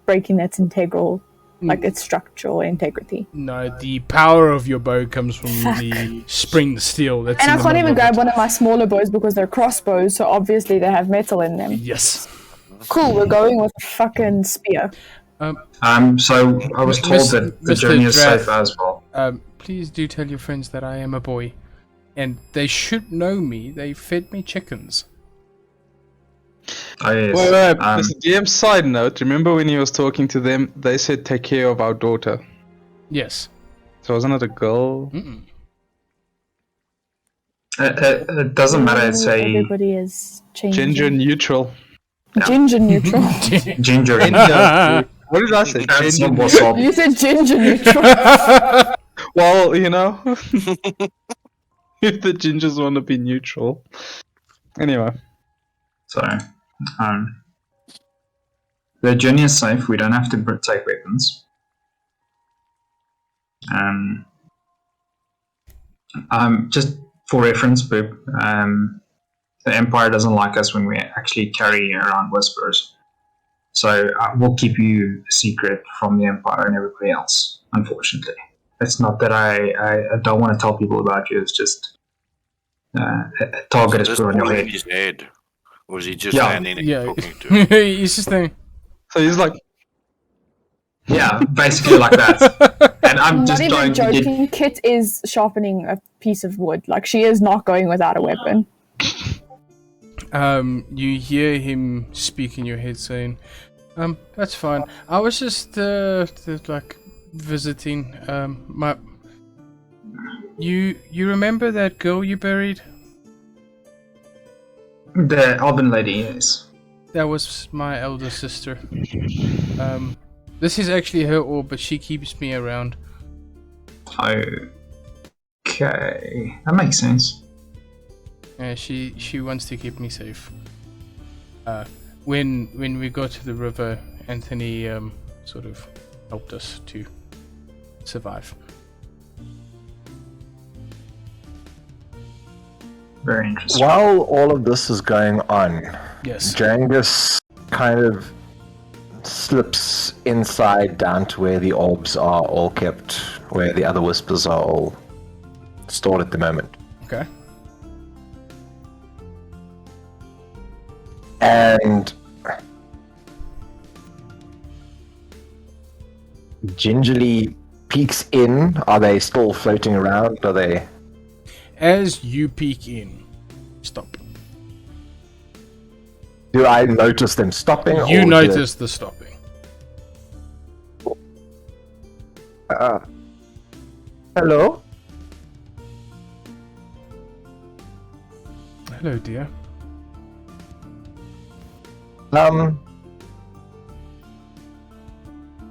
breaking its integral, like its structural integrity. No, the power of your bow comes from the spring steel. That's And in I the can't middle even of grab it. one of my smaller bows because they're crossbows, so obviously they have metal in them. Yes. Cool, we're going with a fucking spear. So I was told that the Mr. journey is Drath. safe as well. Please do tell your friends that I am a boy. And they should know me. They fed me chickens. Oh, yes. Wait, Um, this DM side note. Remember when he was talking to them? They said take care of our daughter. Yes. So wasn't it a girl? Mm-mm. it doesn't matter. It's a Everybody is changing. Gender neutral. Ginger neutral. ginger. What did I say? That's Gender not what's up. You said ginger neutral. Well, you know, if the gingers want to be neutral. Anyway, So, the journey is safe. We don't have to take weapons. Just for reference, Boop, the Empire doesn't like us when we actually carry around whispers. So we'll keep you a secret from the Empire and everybody else, unfortunately. It's not that I don't want to tell people about you, it's just a target is Just put on your all in head. his head. Or is he just Yeah. standing there Yeah. talking to him? He's just saying. so he's like, Yeah, basically like that. And I'm I'm just not going even to get joking. Kit is sharpening a piece of wood. Like, she is not going without a weapon. You hear him speak in your head saying, that's fine. I was just, like, visiting, You remember that girl you buried? the Alban lady, yes. That was my elder sister. This is actually her orb, but she keeps me around. Okay, that makes sense. She wants to keep me safe. When we got to the river, Anthony sort of helped us to survive. Very interesting. While all of this is going on, Yes. Jangus kind of slips inside down to where the orbs are all kept, where the other whispers are all stored at the moment. Okay. And gingerly peeks in. Are they still floating around? Are they? As you peek in, stop. Do I notice them stopping? You or do- notice the stopping. Hello? Hello, dear.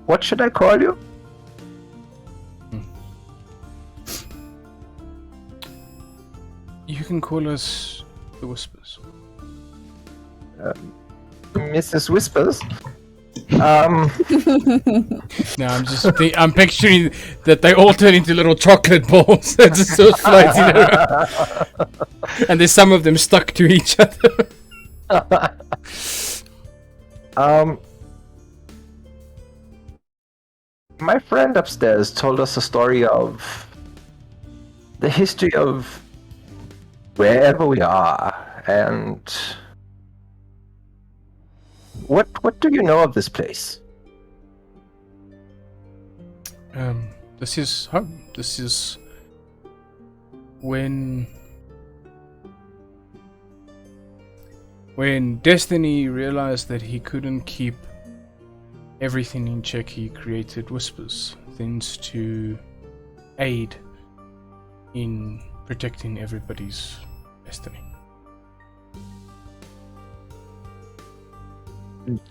What should I call you? You can call us the Whispers. Mrs. Whispers? No, I'm just I'm picturing that they all turn into little chocolate balls that just sort of floating around. And there's some of them stuck to each other. My friend upstairs told us a story of the history of wherever we are, and what do you know of this place? This is home. This is when Destiny realized that he couldn't keep everything in check, he created Whispers, things to aid in protecting everybody's destiny.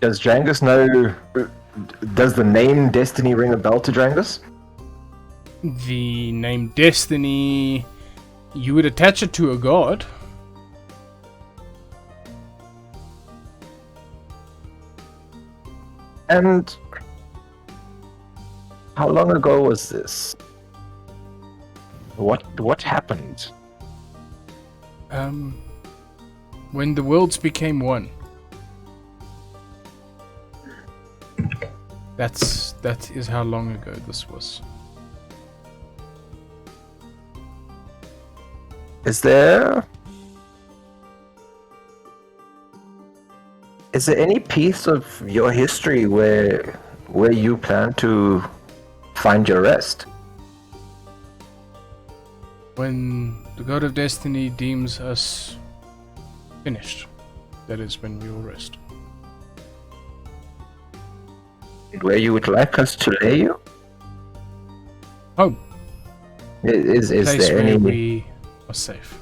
Does Drangus know? Does the name Destiny ring a bell to Drangus? The name Destiny, you would attach it to a god. And how long ago was this? What happened? When the worlds became one. That is how long ago this was. Is there any piece of your history where you plan to find your rest? When the God of Destiny deems us finished, that is when we will rest. Where you would like us to lay you? Home. Is Place there where any we are safe.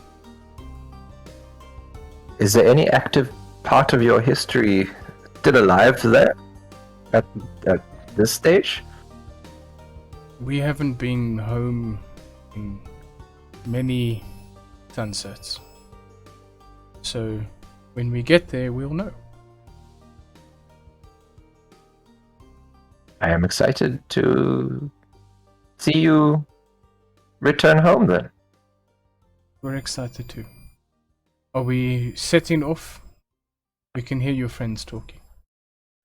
Is there any active part of your history still alive there at this stage? We haven't been home in many sunsets. So when we get there, we'll know. I am excited to see you return home then. We're excited too. Are we setting off? We can hear your friends talking.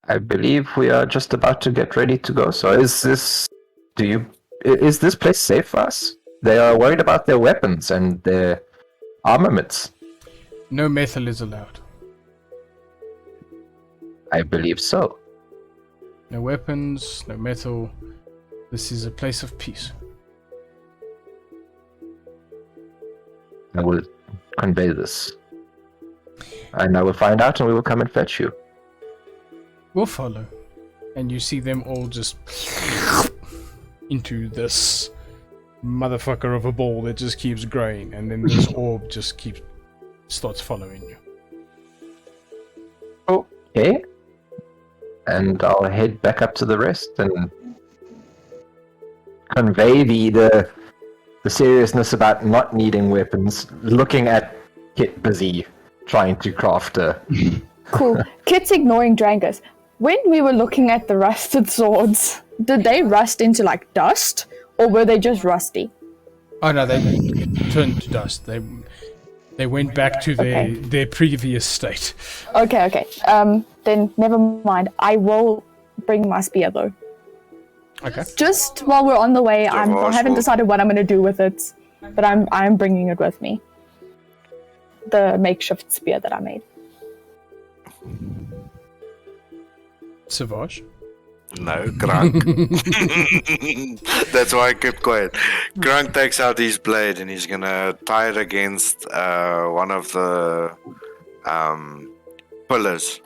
I believe we are just about to get ready to go. So is this place safe for us? They are worried about their weapons and their armaments. No metal is allowed. I believe so. No weapons, no metal. This is a place of peace. I will convey this. And I will find out and we will come and fetch you. We'll follow. And you see them all just into this motherfucker of a ball that just keeps growing, and then this orb just starts following you. Okay. And I'll head back up to the rest and convey the seriousness about not needing weapons, looking at Kit busy trying to craft a... Cool. Kit's ignoring Drangus. When we were looking at the rusted swords, did they rust into like dust, or were they just rusty? Oh no, they turned to dust. They went back to their previous state. Okay. Then never mind. I will bring my spear though. Okay. Just while we're on the way, I haven't decided what I'm going to do with it, but I'm bringing it with me. The makeshift spear that I made. Savage? No, Grunk. That's why I kept quiet. Grunk takes out his blade and he's gonna tie it against one of the pillars,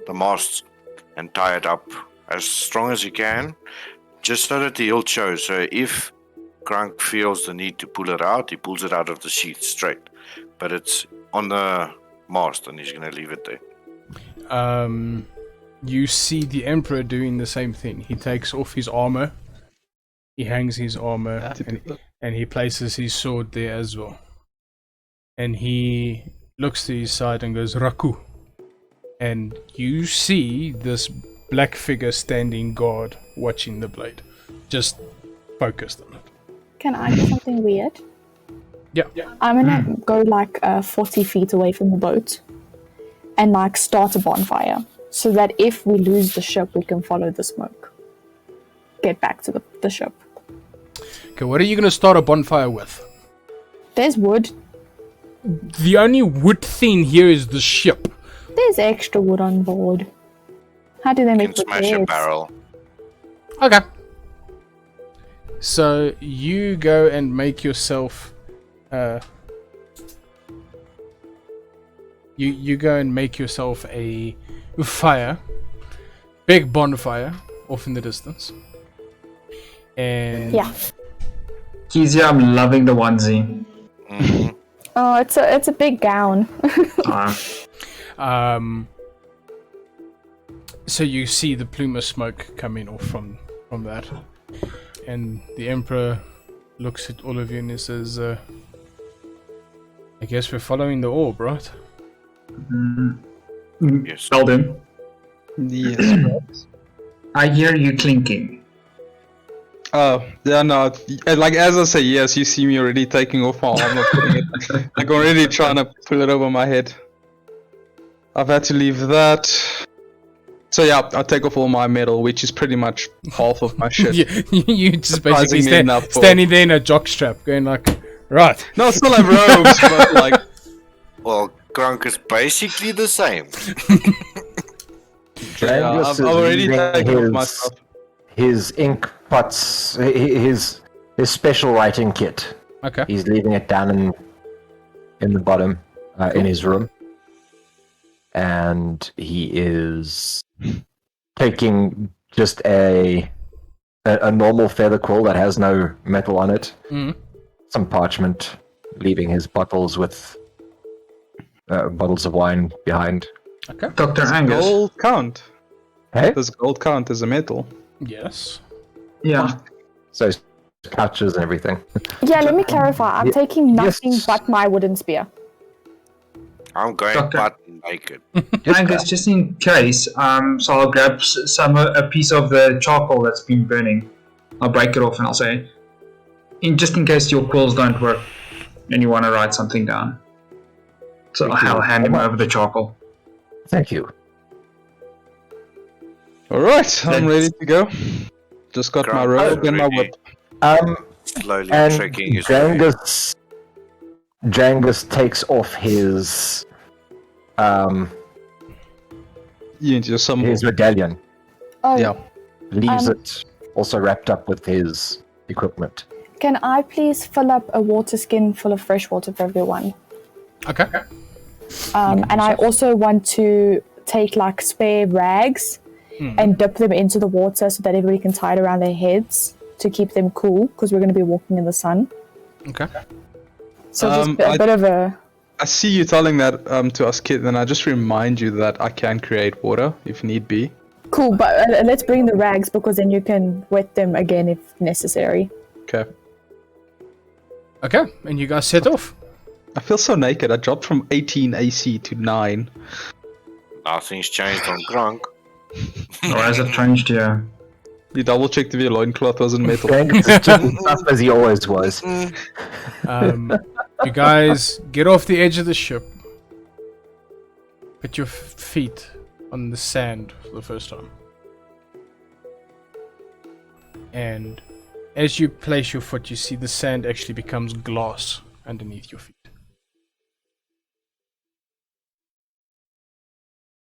the masts, and tie it up as strong as he can, just so that he'll show. So if Grunk feels the need to pull it out, he pulls it out of the sheath straight. But it's on the mast and he's gonna leave it there. You see the Emperor doing the same thing. He takes off his armor, he hangs his armor, and he places his sword there as well. And he looks to his side and goes, Raku. And you see this black figure standing guard, watching the blade. Just focused on it. Can I do something weird? Yeah. I'm gonna go like 40 feet away from the boat and like start a bonfire. so that if we lose the ship, we can follow the smoke. Get back to the ship. Okay, what are you gonna start a bonfire with? There's wood. The only wood thing here is the ship. There's extra wood on board. How do they You make can smash a repairs? barrel. Okay. So you go and make yourself you go and make yourself a fire. Big bonfire off in the distance. And Yeah. Kezia, I'm loving the onesie. Mhm. Oh, it's a big gown. So you see the plume of smoke coming off from that, and the Emperor looks at all of you and he says, "I guess we're following the orb, right?" Yes. Sheldon, Yes. I hear you clinking. Oh, yeah, no. Like, as I say yes, you see me already taking off my armor, putting it, like, already trying to pull it over my head. I've had to leave that. So, yeah, I take off all my metal, which is pretty much half of my shit. you just basically Surprisingly enough for- standing there in a jockstrap, going like, right. No, I still have robes, but, like, Well, Kronk is basically the same. Drangus I've is already leaving taken off my stuff. his ink pots, his special writing kit. Okay. He's leaving it down in the bottom, in his room, and he is taking just a normal feather quill that has no metal on it, some parchment, leaving his bottles with bottles of wine behind. Okay. Dr. Angus. gold count. Hey, Does gold count as a metal? Yes. Yeah. so pouches and everything. Yeah, let me clarify. I'm taking nothing yes. but my wooden spear. I'm going Doctor. butt naked. Angus, just in case, so I'll grab a piece of the charcoal that's been burning. I'll break it off and I'll say, just in case your quills don't work and you want to write something down. So I'll hand him over the charcoal. Thank you. Alright, I'm ready to go. Just got my Kronk robe and my whip. Slowly And trekking his way. Jangus takes off his You into some his medallion, Oh, Yeah. leaves it also wrapped up with his equipment. Can I please fill up a water skin full of fresh water for everyone? Okay. And I also want to take like spare rags and dip them into the water so that everybody can tie it around their heads to keep them cool because we're going to be walking in the sun. Okay. So just a bit of a... I see you telling that to us, kid, and I just remind you that I can create water if need be. Cool, but let's bring the rags because then you can wet them again if necessary. Okay. Okay, and you guys set off. I feel so naked. I dropped from 18 AC to 9. Nothing's changed on Kronk. Or has it changed here? You double checked if your loincloth wasn't metal. Jangus is just as tough as he always was. You guys get off the edge of the ship. Put your feet on the sand for the first time. And as you place your foot, you see the sand actually becomes glass underneath your feet.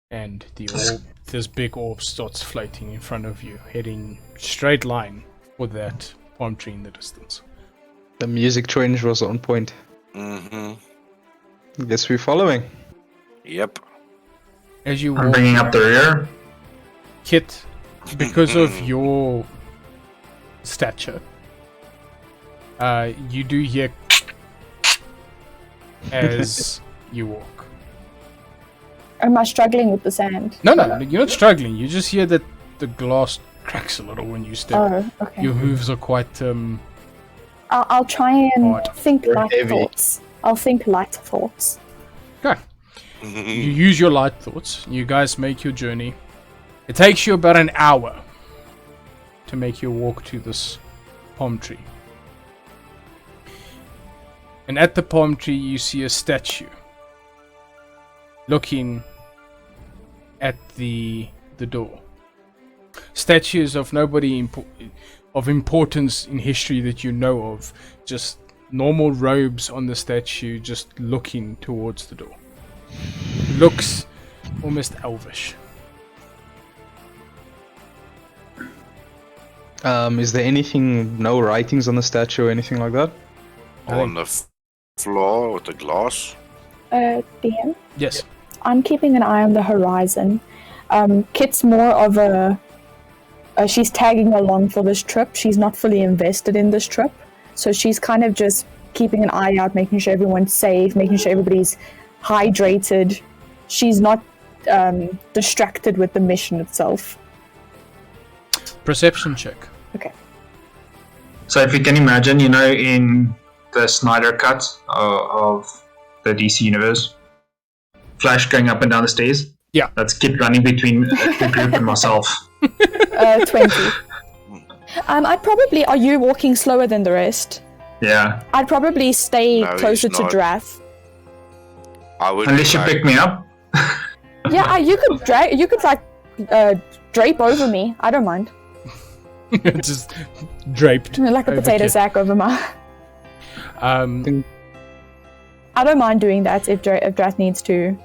And the orb, this big orb starts floating in front of you, heading straight line for that palm tree in the distance. The music change was on point. Mm-hmm. Guess we're following. Yep. As you I'm walk, bringing up the rear. Kit, because of your stature, you do hear as you walk. Am I struggling with the sand? No, you're not struggling. You just hear that the glass cracks a little when you step. Oh, okay. Your hooves are quite I'll try and Hard. think light heavy. thoughts. I'll think light thoughts. okay. You use your light thoughts. You guys make your journey. It takes you about an hour to make your walk to this palm tree. And at the palm tree, you see a statue looking at the door. Statues of nobody of importance in history that you know of. Just normal robes on the statue, just looking towards the door. Looks almost elvish. Is there anything, no writings on the statue or anything like that? On the floor with the glass. DM, Yes. I'm keeping an eye on the horizon. Kit's more of a... she's tagging along for this trip. She's not fully invested in this trip. So she's kind of just keeping an eye out, making sure everyone's safe, making sure everybody's hydrated. She's not distracted with the mission itself. Perception check. Okay. So if you can imagine, you know, in the Snyder cut of the DC universe, Flash going up and down the stairs. Yeah. That's Kit running between the group and myself. 20. I'd probably... Are you walking slower than the rest? Yeah. I'd probably stay No, closer he's to not. Drath. I would. Unless you pick me up. Yeah, you could drape over me. I don't mind. Just draped. Like a over potato Kit. sack over my... I don't mind doing that if Drath needs to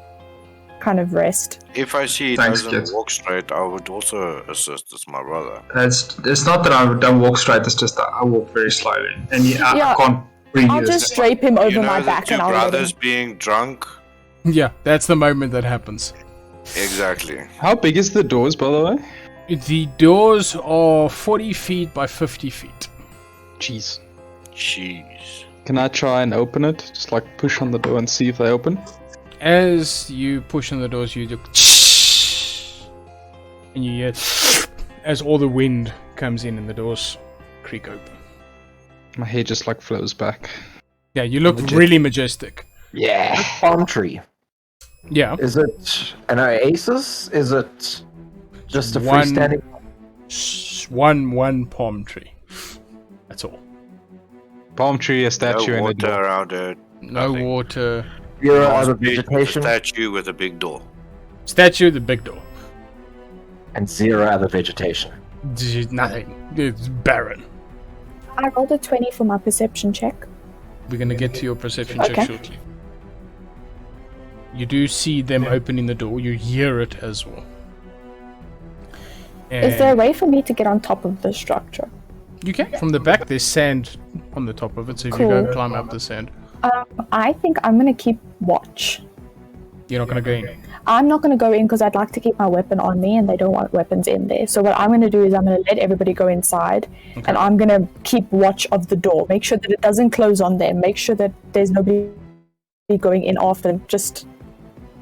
kind of rest. If I see he Thanks, doesn't Kit. walk straight, I would also assist as my brother. It's not that I don't walk straight, it's just that I walk very slowly. And I Yeah, can't really I'll use just drape him over You know my the back two and I'll let him. brothers being drunk? Yeah, that's the moment that happens. Exactly. How big is the doors, by the way? The doors are 40 feet by 50 feet. Jeez. Jeez. Can I try and open it? Just like push on the door and see if they open? As you push on the doors, you do... And you hear... As all the wind comes in and the doors creak open. My hair just like flows back. Yeah, you look Majestic. really majestic. Yeah. Palm tree. Yeah. Is it an oasis? Is it just a One- freestanding? One palm tree. That's all. Palm tree, a statue, No and a water door. around it. No Nothing. water. Zero Nice other beach with a vegetation statue with a big door. Statue, the big door. and zero other vegetation. Nothing. It's barren. I rolled a 20 for my perception check. We're gonna get to your perception Okay. check shortly. You do see them opening the door. You hear it as well. Is there a And way for me to get on top of the structure? you can. From the back, there's sand on the top of it, so if you go Cool. climb up the sand, I think I'm going to keep watch. you're not gonna go in. I'm not going to go in because I'd like to keep my weapon on me and they don't want weapons in there. So what I'm going to do is I'm going to let everybody go inside and I'm going to keep watch of the door. Make sure that it doesn't close on them. Make sure that there's nobody going in after them. Just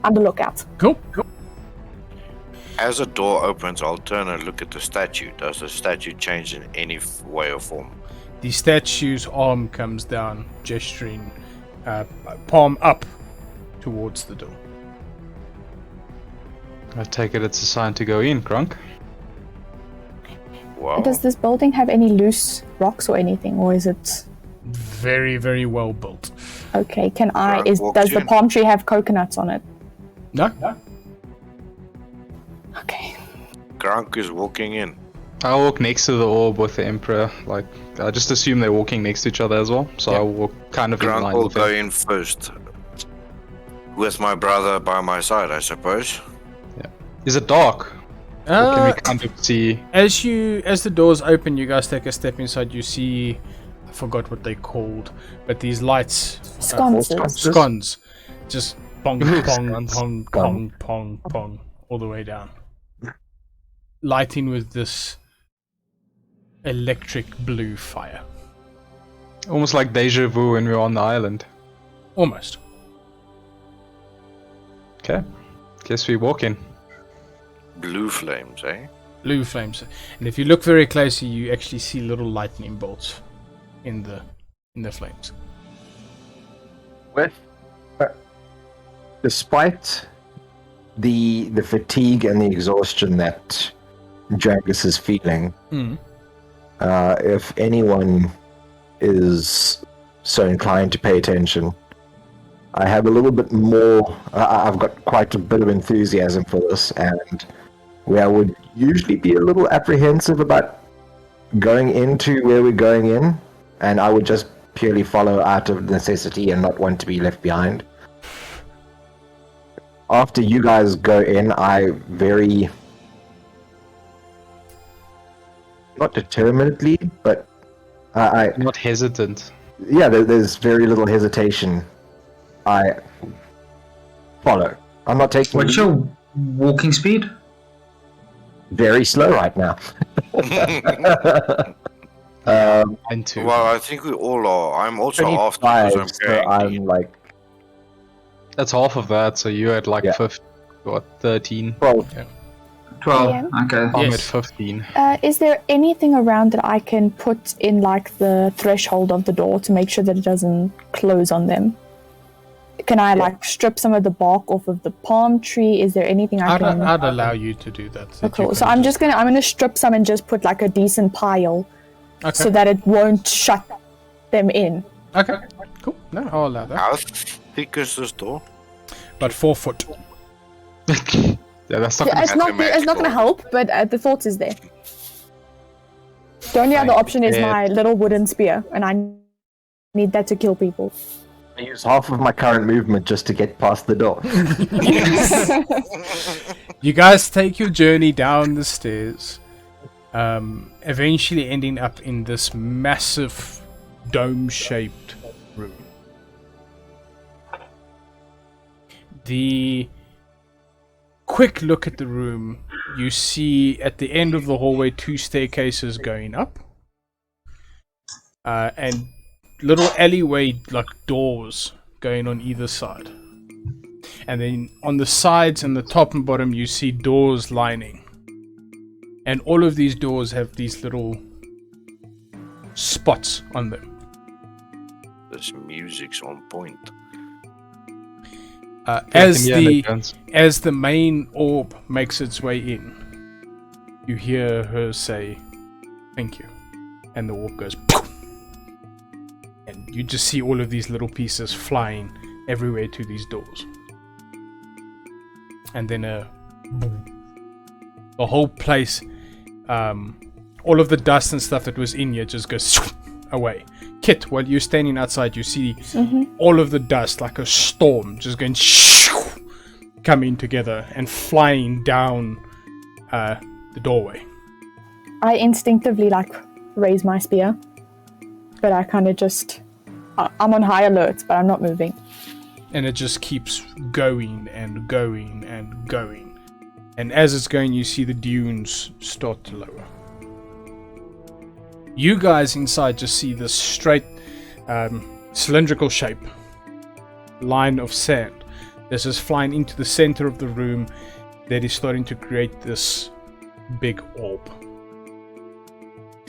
on the lookout. Cool. As a door opens, I'll turn and look at the statue. Does the statue change in any way or form? The statue's arm comes down, gesturing, palm up towards the door. I take it it's a sign to go in, Grunk. Wow. Does this building have any loose rocks or anything, or is it Very, very well built. okay? Can I? Right, Is walked does the in. palm tree have coconuts on it? No? Okay. Grunk is walking in. I walk next to the orb with the Emperor. Like, I just assume they're walking next to each other as well. So I walk kind of in Grunk line will with go them. in first. With my brother by my side, I suppose. Is it dark? Or can we kind of see? As the doors open, you guys take a step inside. You see, I forgot what they called, but these lights, Sconces. scones, just pong, pong, pong, Scone. pong, pong, pong, all the way down, lighting with this electric blue fire. Almost like deja vu when we were on the island. Almost. Okay. Guess we walk in. Blue flames, eh? Blue flames, and if you look very closely, you actually see little lightning bolts in the flames. With, despite the fatigue and the exhaustion that Jangus is feeling, Mm. if anyone is so inclined to pay attention, I have a little bit more. I've got quite a bit of enthusiasm for this, and where I would usually be a little apprehensive about going into where we're going in, and I would just purely follow out of necessity and not want to be left behind. After you guys go in, I very, not determinedly, but I Not hesitant. yeah, there's very little hesitation. I follow. I'm not taking What's your walking speed? very slow right now. And two. Well, I think we all are. I'm also after because 25, I'm so carrying I'm like That's half of that, so you had like Yeah. 13. 12. 12. Yeah. Okay. I'm Yes. at 15. Is there anything around that I can put in like the threshold of the door to make sure that it doesn't close on them? Can I like strip some of the bark off of the palm tree? Is there anything I can? I'd allow you to do that. Oh, cool. So I'm gonna strip some and just put like a decent pile Okay. so that it won't shut them in. Okay. Cool. No, I'll allow that. How thick is this door? But 4 foot. Yeah, that's not gonna It's not magical. gonna help, but the thought is there. The only other option is my little wooden spear, and I need that to kill people. I use half of my current movement just to get past the door. You guys take your journey down the stairs, eventually ending up in this massive dome-shaped room. The quick look at the room, you see at the end of the hallway 2 staircases going up, and little alleyway like doors going on either side. And then on the sides and the top and bottom you see doors lining. And all of these doors have these little spots on them. This music's on point. As Indiana the main orb makes its way in, you hear her say, "Thank you," and the orb goes, "Poof!" And you just see all of these little pieces flying everywhere to these doors. And then the whole place, all of the dust and stuff that was in here just goes away. Kit, while you're standing outside, you see all of the dust like a storm just going coming together and flying down the doorway. I instinctively like raise my spear, but I kind of just I'm on high alert, but I'm not moving. And it just keeps going and going and going. And as it's going, you see the dunes start to lower. You guys inside just see this straight cylindrical shape line of sand. This is flying into the center of the room that is starting to create this big orb.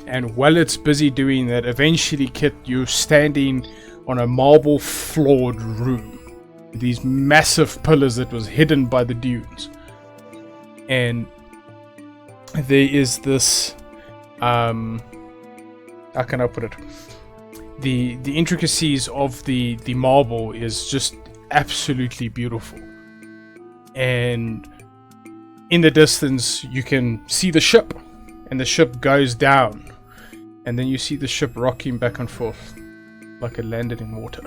And while it's busy doing that, eventually, Kit, you're standing on a marble floored room. These massive pillars that was hidden by the dunes. And there is this how can I put it? The intricacies of the marble is just absolutely beautiful. And in the distance you can see the ship, and the ship goes down, and then you see the ship rocking back and forth like it landed in water.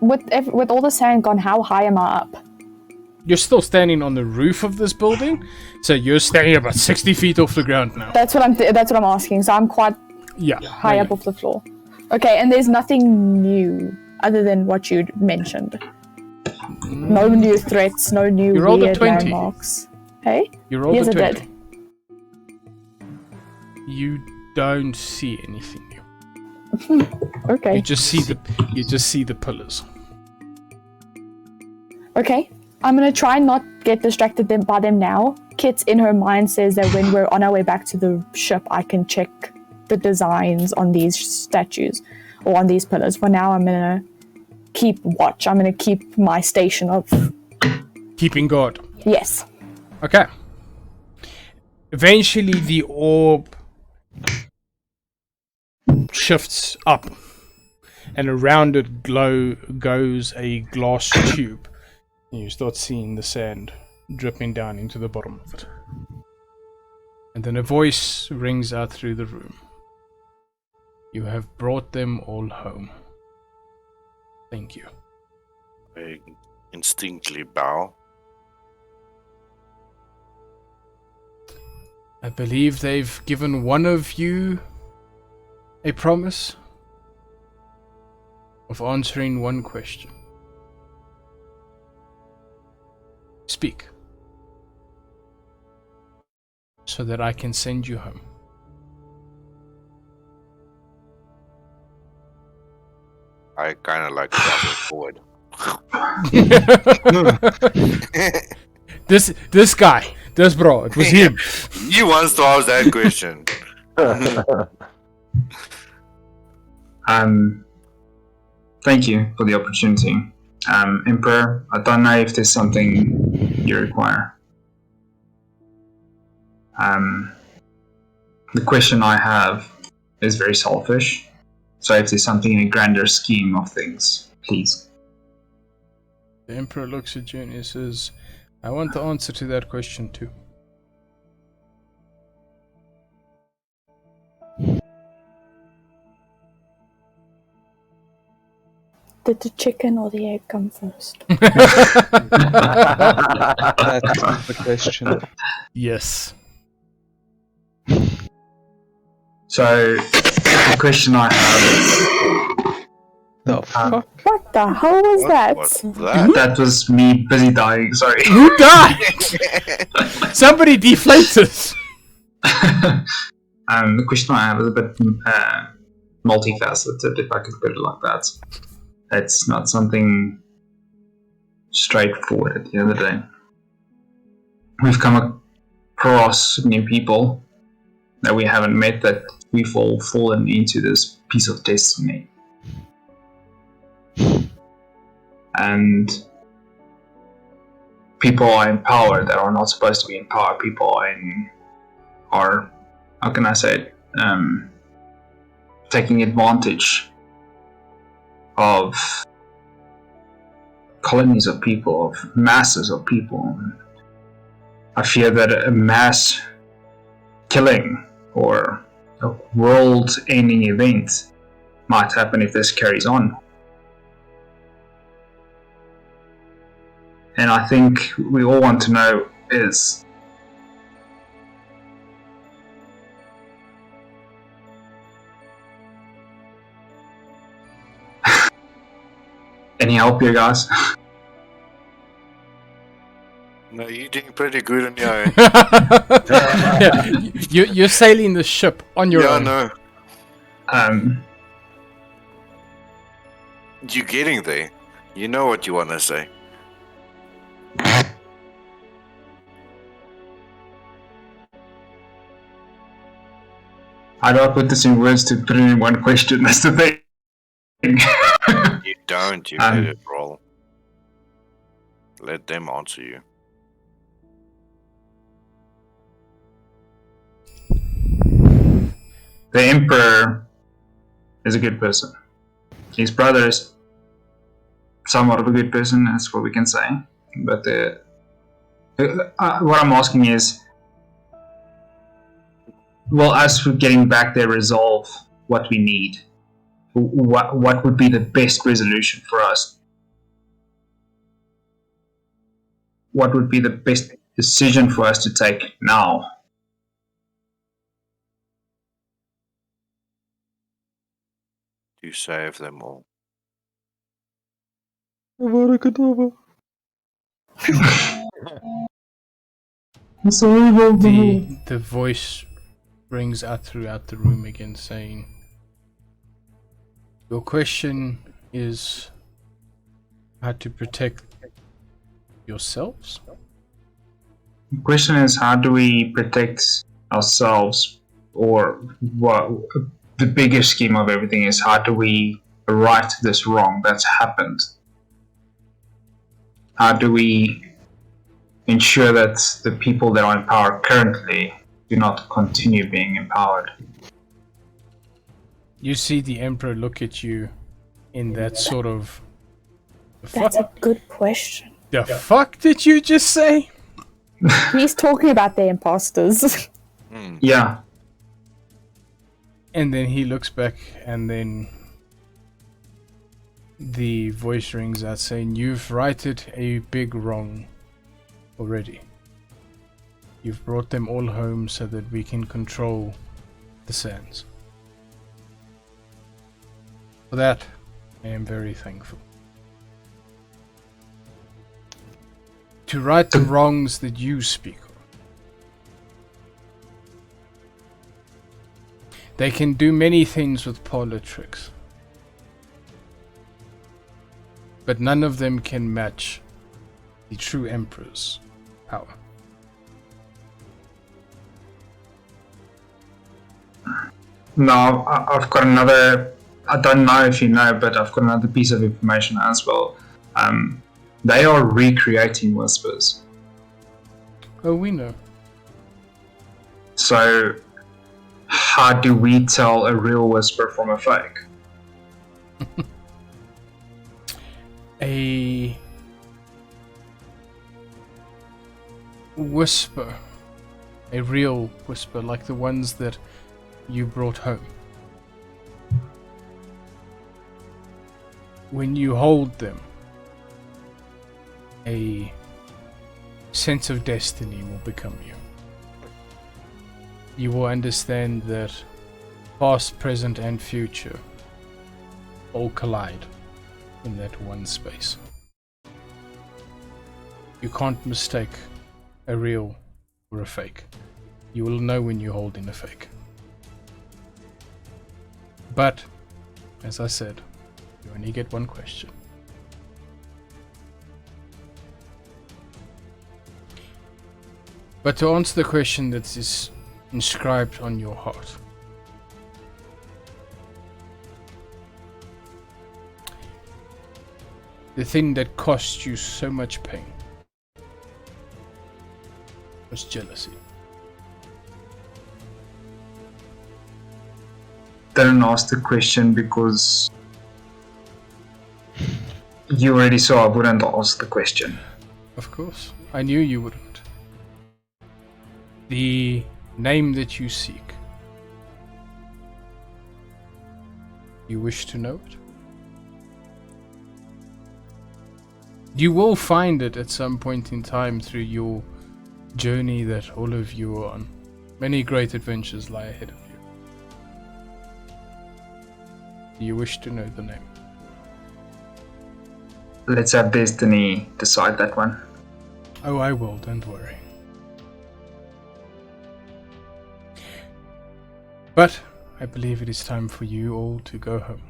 With all the sand gone, how high am I up? You're still standing on the roof of this building, so you're standing about 60 feet off the ground now. That's what I'm asking. So I'm quite Yeah. high up off the floor. Okay, and there's nothing new other than what you mentioned. No new threats, no new You rolled a weird 20. landmarks. Hey? You rolled Yes, a I 20. did. You don't see anything new. Okay. You just see the pillars. Okay. I'm gonna try and not get distracted by them now. Kit in her mind says that when we're on our way back to the ship, I can check the designs on these statues or on these pillars. For now, I'm gonna keep watch. I'm gonna keep my station of Keeping guard. yes. Okay. Eventually the orb shifts up and around it goes a glass tube. And you start seeing the sand dripping down into the bottom of it. And then a voice rings out through the room. You have brought them all home. Thank you. I instinctively bow. I believe they've given one of you a promise of answering one question. Speak, so that I can send you home. I kind of like shuffle forward. This guy, this bro, it was him. You wants to ask that question. Thank you for the opportunity. Emperor, I don't know if there's something you require. The question I have is very selfish. So if there's something in a grander scheme of things, please. The Emperor looks at you and he says, I want the answer to that question too. Did the chicken or the egg come first? That's the question. Yes. So the question I have is, The fuck? What the hell was that? What's that? that was me busy dying, sorry. Who died? Somebody deflated. The question I have is a bit multifaceted, if I could put it like that. It's not something straightforward at the end of the day. We've come across new people that we haven't met, that we've all fallen into this piece of destiny. And people are in power that are not supposed to be in power. People are how can I say it, taking advantage of colonies of people, of masses of people. I fear that a mass killing or a world-ending event might happen if this carries on. And I think we all want to know is, any help here, guys? No, you're doing pretty good on your own. Yeah, you're sailing the ship on your own. No. Um, You're getting there. You know what you want to say. how do I put this in words to put it in one question? That's the thing. You don't. You Um, let it roll. Let them answer you. The Emperor is a good person. His brother is somewhat of a good person, that's what we can say. But what I'm asking is, will us getting back there resolve what we need? What would be the best resolution for us? What would be the best decision for us to take now? You save them all. The voice rings out throughout the room again, saying, your question is how to protect yourselves? The question is, how do we protect ourselves? Or what the bigger scheme of everything is, how do we right this wrong that's happened? How do we ensure that the people that are in power currently do not continue being empowered? You see the Emperor look at you in that sort of... That's a good question. The fuck did you just say? He's talking about the imposters. Yeah. And then he looks back, and then the voice rings out saying, "You've righted a big wrong already. You've brought them all home so that we can control the sands. For that, I am very thankful. To right the wrongs that you speak of. They can do many things with parlor tricks, but none of them can match the true Emperor's power." No, I've got another. I don't know if you know, but I've got another piece of information as well. They are recreating whispers. Oh, we know. So, how do we tell a real whisper from a fake? A whisper, a real whisper, like the ones that you brought home. When you hold them, a sense of destiny will become you. You will understand that past, present, and future all collide in that one space. You can't mistake a real or a fake. You will know when you're holding a fake. But, as I said, you only get one question. But to answer the question that is inscribed on your heart, the thing that cost you so much pain was jealousy. Didn't ask the question because you already saw I wouldn't ask the question. Of course, I knew you wouldn't. The name that you seek, you wish to know it? You will find it at some point in time through your journey that all of you are on. Many great adventures lie ahead of you. Do you wish to know the name? Let's have Destiny decide that one. Oh, I will, don't worry. But I believe it is time for you all to go home.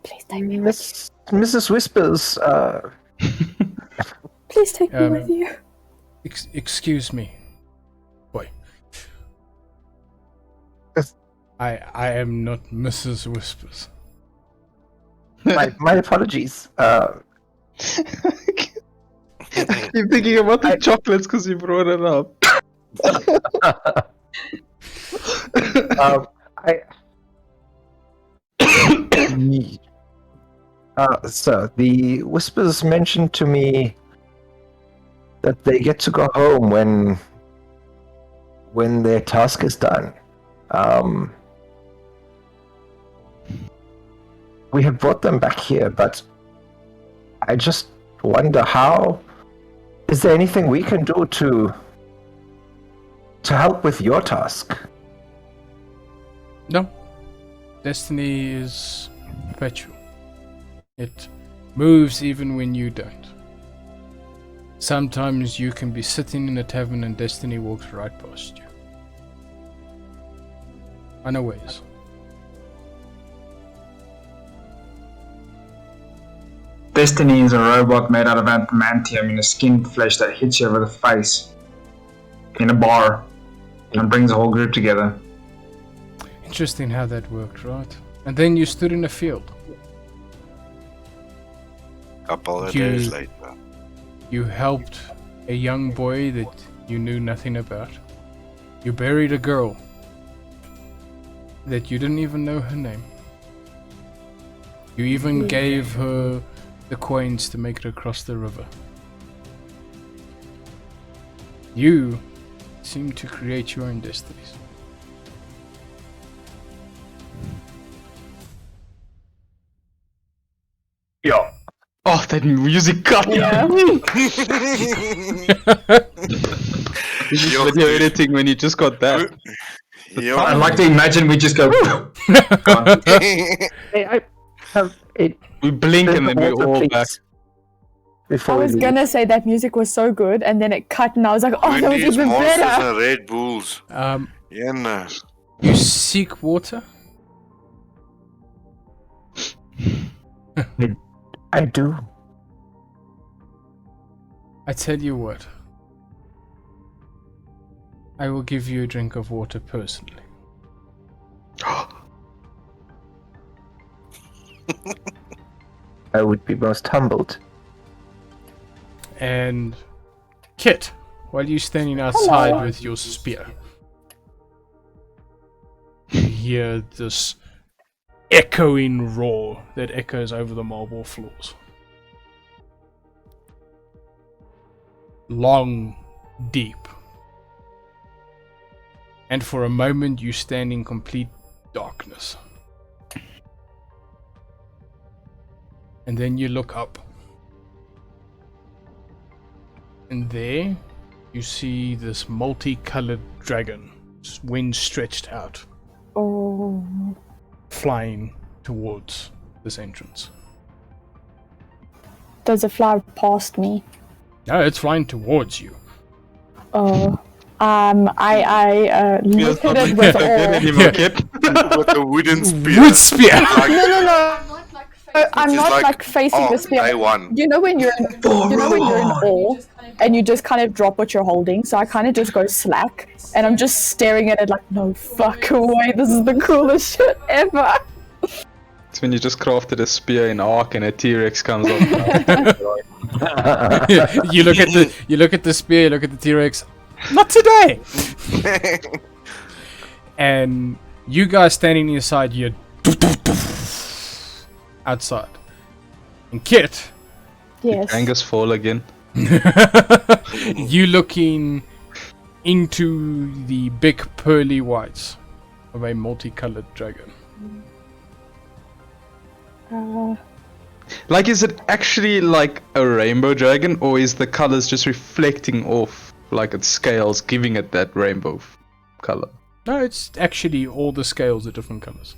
Please take me with Mrs. Whispers, Please take me with you. Excuse me, boy. Yes. I am not Mrs. Whispers. my apologies. Keep thinking about the chocolates because you brought it up. So the Whispers mentioned to me that they get to go home when their task is done. We have brought them back here, but I just wonder how. Is there anything we can do to help with your task? No. Destiny is perpetual. It moves even when you don't. Sometimes you can be sitting in a tavern and Destiny walks right past you. Unawares. Destiny is a robot made out of adamantium in a skin flesh that hits you over the face in a bar and brings the whole group together. Interesting how that worked, right? And then you stood in a field. Couple of You- days later. You helped a young boy that you knew nothing about. You buried a girl that you didn't even know her name. You even gave her the coins to make it across the river. You seem to create your own destinies. Yeah. Oh, that music cut. Yeah. This is video editing when you just got that. I'd like to imagine we just go. Hey, I have a We blink and then we water, all please, back. before I we was leave. gonna say that music was so good, and then it cut, and I was like, oh, that was Wendy's even Monsters better. and Red Bulls. Yeah, no. You seek water? I do. I tell you what. I will give you a drink of water personally. I would be most humbled. And Kit, while you're standing outside Hello. with your spear, you hear this echoing roar that echoes over the marble floors. Long, deep. And for a moment you stand in complete darkness. And then you look up. And there you see this multicolored dragon, wings stretched out, Oh, flying towards this entrance. does it fly past me? No, it's flying towards you. Oh, I look at it with awe. With a wooden spear. Wood spear! Like, No. I'm She's not like, like facing oh, the spear. I won. You know when you're in awe and you just kind of drop what you're holding. So I kind of just go slack, and I'm just staring at it like, no fuck away. This is the coolest shit ever. It's when you just crafted a spear in Ark and a T-Rex comes up. you look at the spear, you look at the T-Rex. Not today. And you guys standing inside, you're outside. And Kit, Yes. Angus fall again. you looking into the big pearly whites of a multicolored dragon. Like, is it actually like a rainbow dragon, or is the colors just reflecting off like its scales, giving it that rainbow color? No, it's actually all the scales are different colors.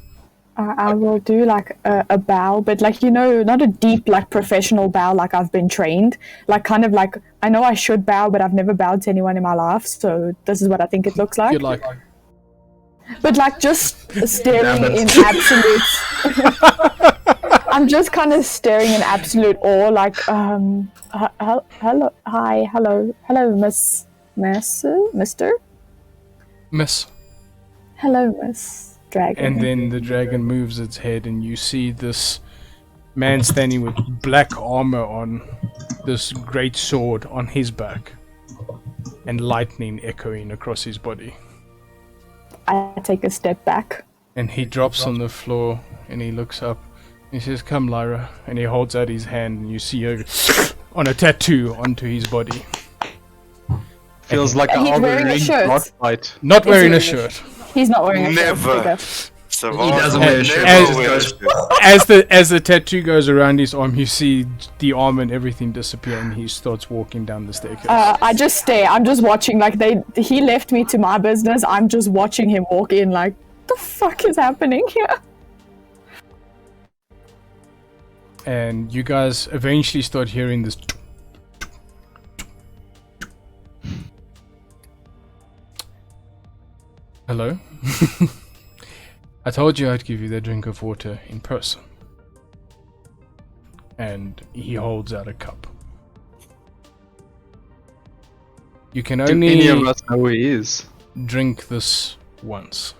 I will do like a bow, but like, you know, not a deep like professional bow like I've been trained. Like kind of like, I know I should bow, but I've never bowed to anyone in my life, so this is what I think it looks like. You're like, But like just staring in absolute. I'm just kind of staring in absolute awe, like hello, hi, hello, Mister, Miss. hello, Miss Dragon. And then the dragon moves its head, and you see this man standing with black armor on, this great sword on his back, and lightning echoing across his body. I take a step back. And he drops on the floor, and he looks up. He says, "Come, Lyra," and he holds out his hand, and you see on a tattoo onto his body. Feels like And an he's wearing a Ring shirt. boss fight. Not wearing a he- shirt. He's not wearing a shirt. Never. There you go. Savage He doesn't wear a shirt. never As- wears a shirt. As the tattoo goes around his arm, you see the arm and everything disappear, and he starts walking down the staircase. I just stare. I'm just watching. Like he left me to my business. I'm just watching him walk in. Like, the fuck is happening here? And you guys eventually start hearing this. Hello? I told you I'd give you that drink of water in person. And he holds out a cup. You can Do only any of us know who he is? drink this once.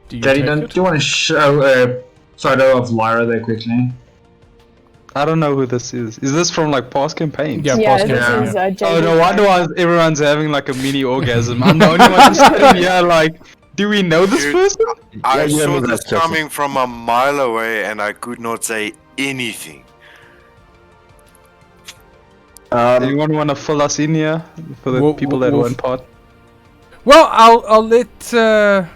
Do you Daddy, take do it? you want to show a photo of Lyra there quickly? I don't know who this is. Is this from like past campaigns? Yeah, Yeah, past this campaign, is yeah. Oh JD. no wonder why everyone's having like a mini orgasm. I'm the only one sitting here like, do we know this Dude, person? I Yeah, saw no, this that's coming from a mile away and I could not say anything. Anyone want to fill us in here for the people that weren't part? Well, I'll let. Yeah,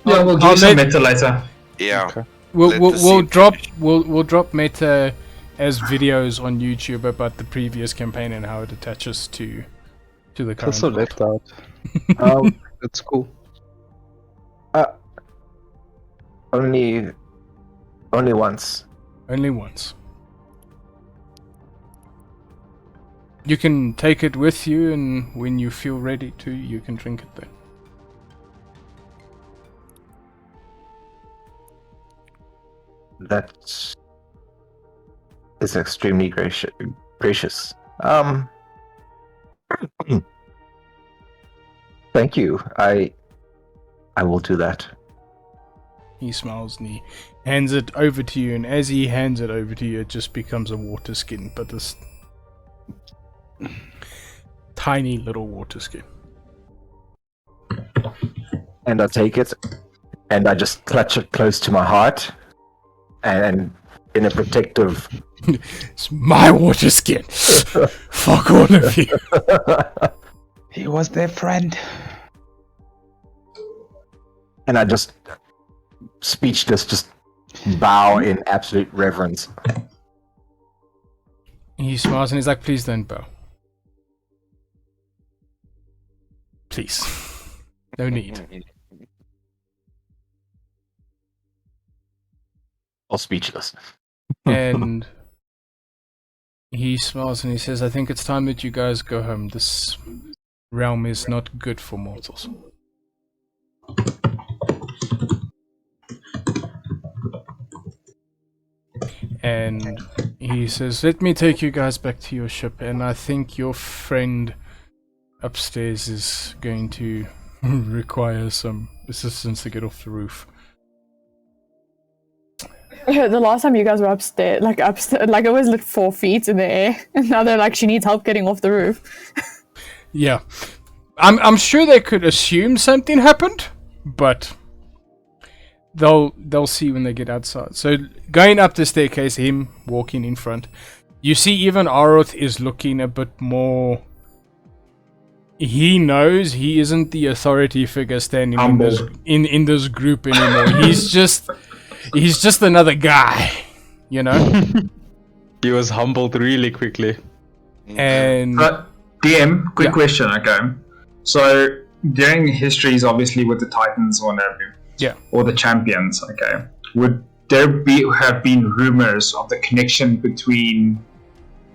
we'll I'll do some let- meta later. Yeah. Okay. We'll Let we'll, the we'll scene drop finish. we'll drop meta as videos on YouTube about the previous campaign and how it attaches to the current. Also plot. left out. Um, That's cool. only once. Only once. You can take it with you, and when you feel ready to, you can drink it there. That is extremely gracious. Thank you. I will do that. He smiles and he hands it over to you, and as he hands it over to you, it just becomes a water skin, but this tiny little water skin. And I take it, and I just clutch it close to my heart, and in a protective. It's my water skin. Fuck all of you. He was their friend. And I just, speechless, just bow in absolute reverence. He smiles and he's like, please don't bow. Please. No need. All speechless. And he smiles and he says, I think it's time that you guys go home. This realm is not good for mortals. And he says, let me take you guys back to your ship, and I think your friend upstairs is going to require some assistance to get off the roof. The last time you guys were upstairs, like it was like 4 feet in the air, and now they're like, she needs help getting off the roof. Yeah. I'm sure they could assume something happened, but they'll see when they get outside. So going up the staircase, him walking in front, you see even Aroth is looking a bit more. He knows he isn't the authority figure standing in this group anymore. He's just another guy, you know. He was humbled really quickly. And But DM, quick Yeah. question, okay? So during histories, obviously with the Titans or whatever, Yeah. or the champions, okay, would there have been rumors of the connection between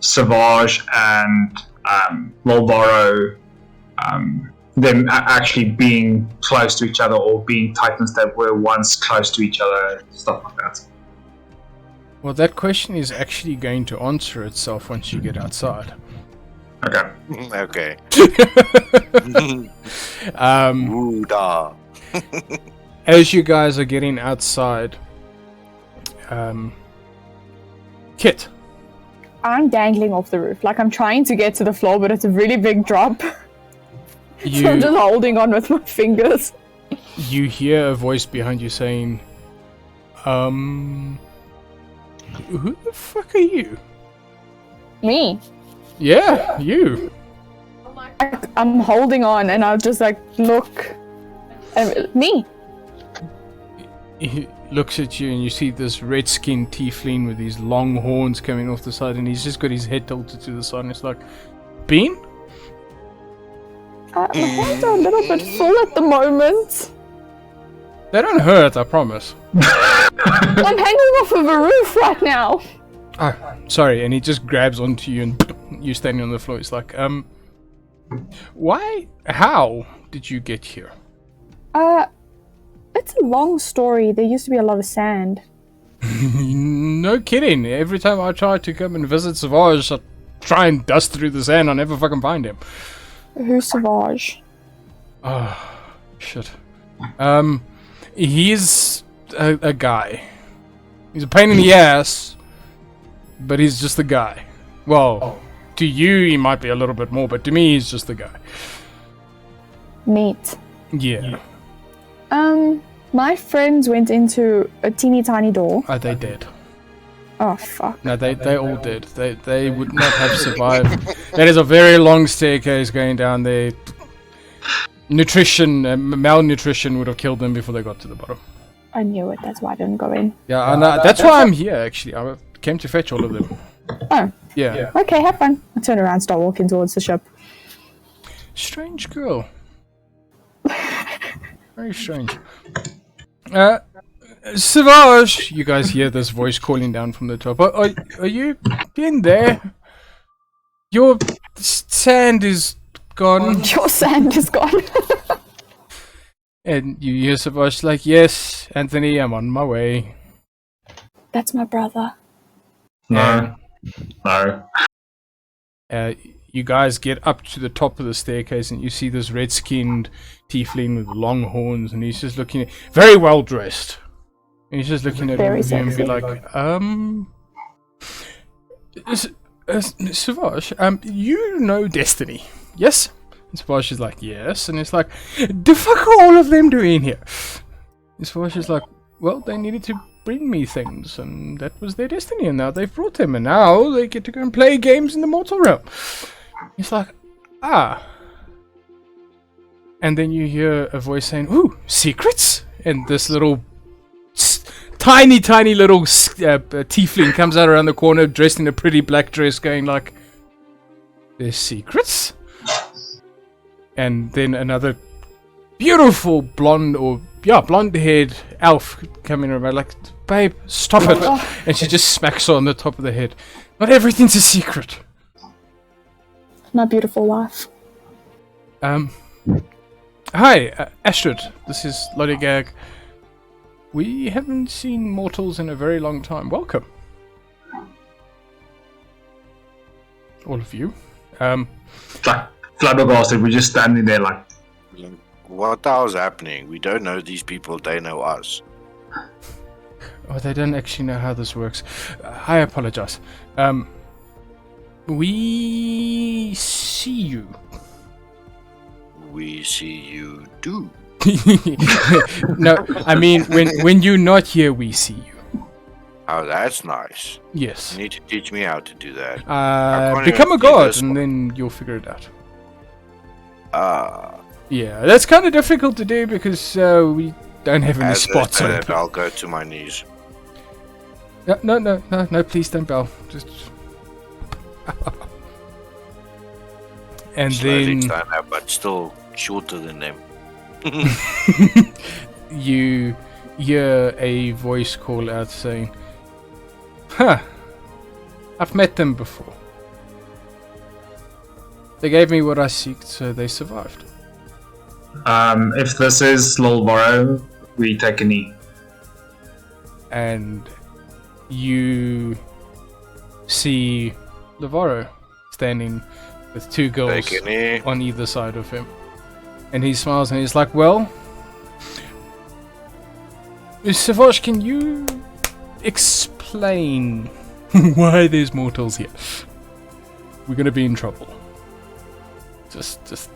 Savage and Volvaro, them actually being close to each other, or being Titans that were once close to each other, stuff like that? well, that question is actually going to answer itself once you get outside. Okay. Okay. Um, Ooh-da. as you guys are getting outside, Kit, I'm dangling off the roof. Like, I'm trying to get to the floor, but it's a really big drop. So I'm you just holding on with my fingers. you hear a voice behind you saying, who the fuck are you? Me. Yeah, you. I'm holding on, and I'll just like look. Me. He looks at you and you see this red-skinned tiefling with these long horns coming off the side, and he's just got his head tilted to the side, and it's like, Bean? My hands are a little bit full at the moment. They don't hurt, I promise. I'm hanging off of a roof right now. Oh, sorry, and he just grabs onto you and you're standing on the floor. It's like, how did you get here? It's a long story. There used to be a lot of sand. No kidding. Every time I try to come and visit Savage, I try and dust through the sand. I never fucking find him. Who's Savage? Oh, shit. He's a guy. He's a pain in the ass, but he's just a guy. Well, to you he might be a little bit more, but to me he's just a guy. Neat. Yeah. My friends went into a teeny tiny door. Are they dead? Oh fuck. No, they all did. They would not have survived. That is a very long staircase going down there. Malnutrition would have killed them before they got to the bottom. I knew it. That's why I didn't go in. Yeah, and that's why I'm here. Actually, I came to fetch all of them. Oh. Yeah. Okay, have fun. I turn around, start walking towards the ship. Strange girl. Very strange. Savage! You guys hear this voice calling down from the top. Are you in there? Your sand is gone. Your sand is gone. And you hear Savage like, yes, Anthony, I'm on my way. That's my brother. No. No. You guys get up to the top of the staircase and you see this red-skinned tiefling with long horns, and he's just looking very well dressed. And he's just looking at Very you and be sexy. like, Savage, you know Destiny, yes? And Savage is like, yes. And it's like, the fuck are all of them doing here? And Savage is like, well, they needed to bring me things, and that was their destiny, and now they've brought them, and now they get to go and play games in the mortal realm. It's like, ah. And then you hear a voice saying, ooh, secrets? And this little tiny little tiefling comes out around the corner dressed in a pretty black dress going like, there's secrets? And then another beautiful blonde-haired elf coming around like, babe, stop it. And she just smacks her on the top of the head. Not everything's a secret. My beautiful wife. Hi, Astrid. This is Lollygag. We haven't seen mortals in a very long time. Welcome. All of you. Like flabbergasted, we're just standing there like, What the hell's happening? We don't know these people, they know us. Oh, they don't actually know how this works. I apologize. We see you. We see you do. No, I mean, when you're not here, we see you. Oh, that's nice. Yes. You need to teach me how to do that. can't Become a even see god, this and one. then you'll figure it out. Ah, Yeah, that's kind of difficult to do because we don't have any as I spots said, open. I'll go to my knees. No, please don't bow. Just. And Slowly then climb up, but still shorter than them. you hear a voice call out saying, huh, I've met them before. They gave me what I seeked, so they survived. if this is Lolboro, we take a knee. And you see Lavaro standing with two girls Take a knee. on either side of him. And he smiles and he's like, well, Savage, can you explain why there's mortals here? We're gonna be in trouble. Just.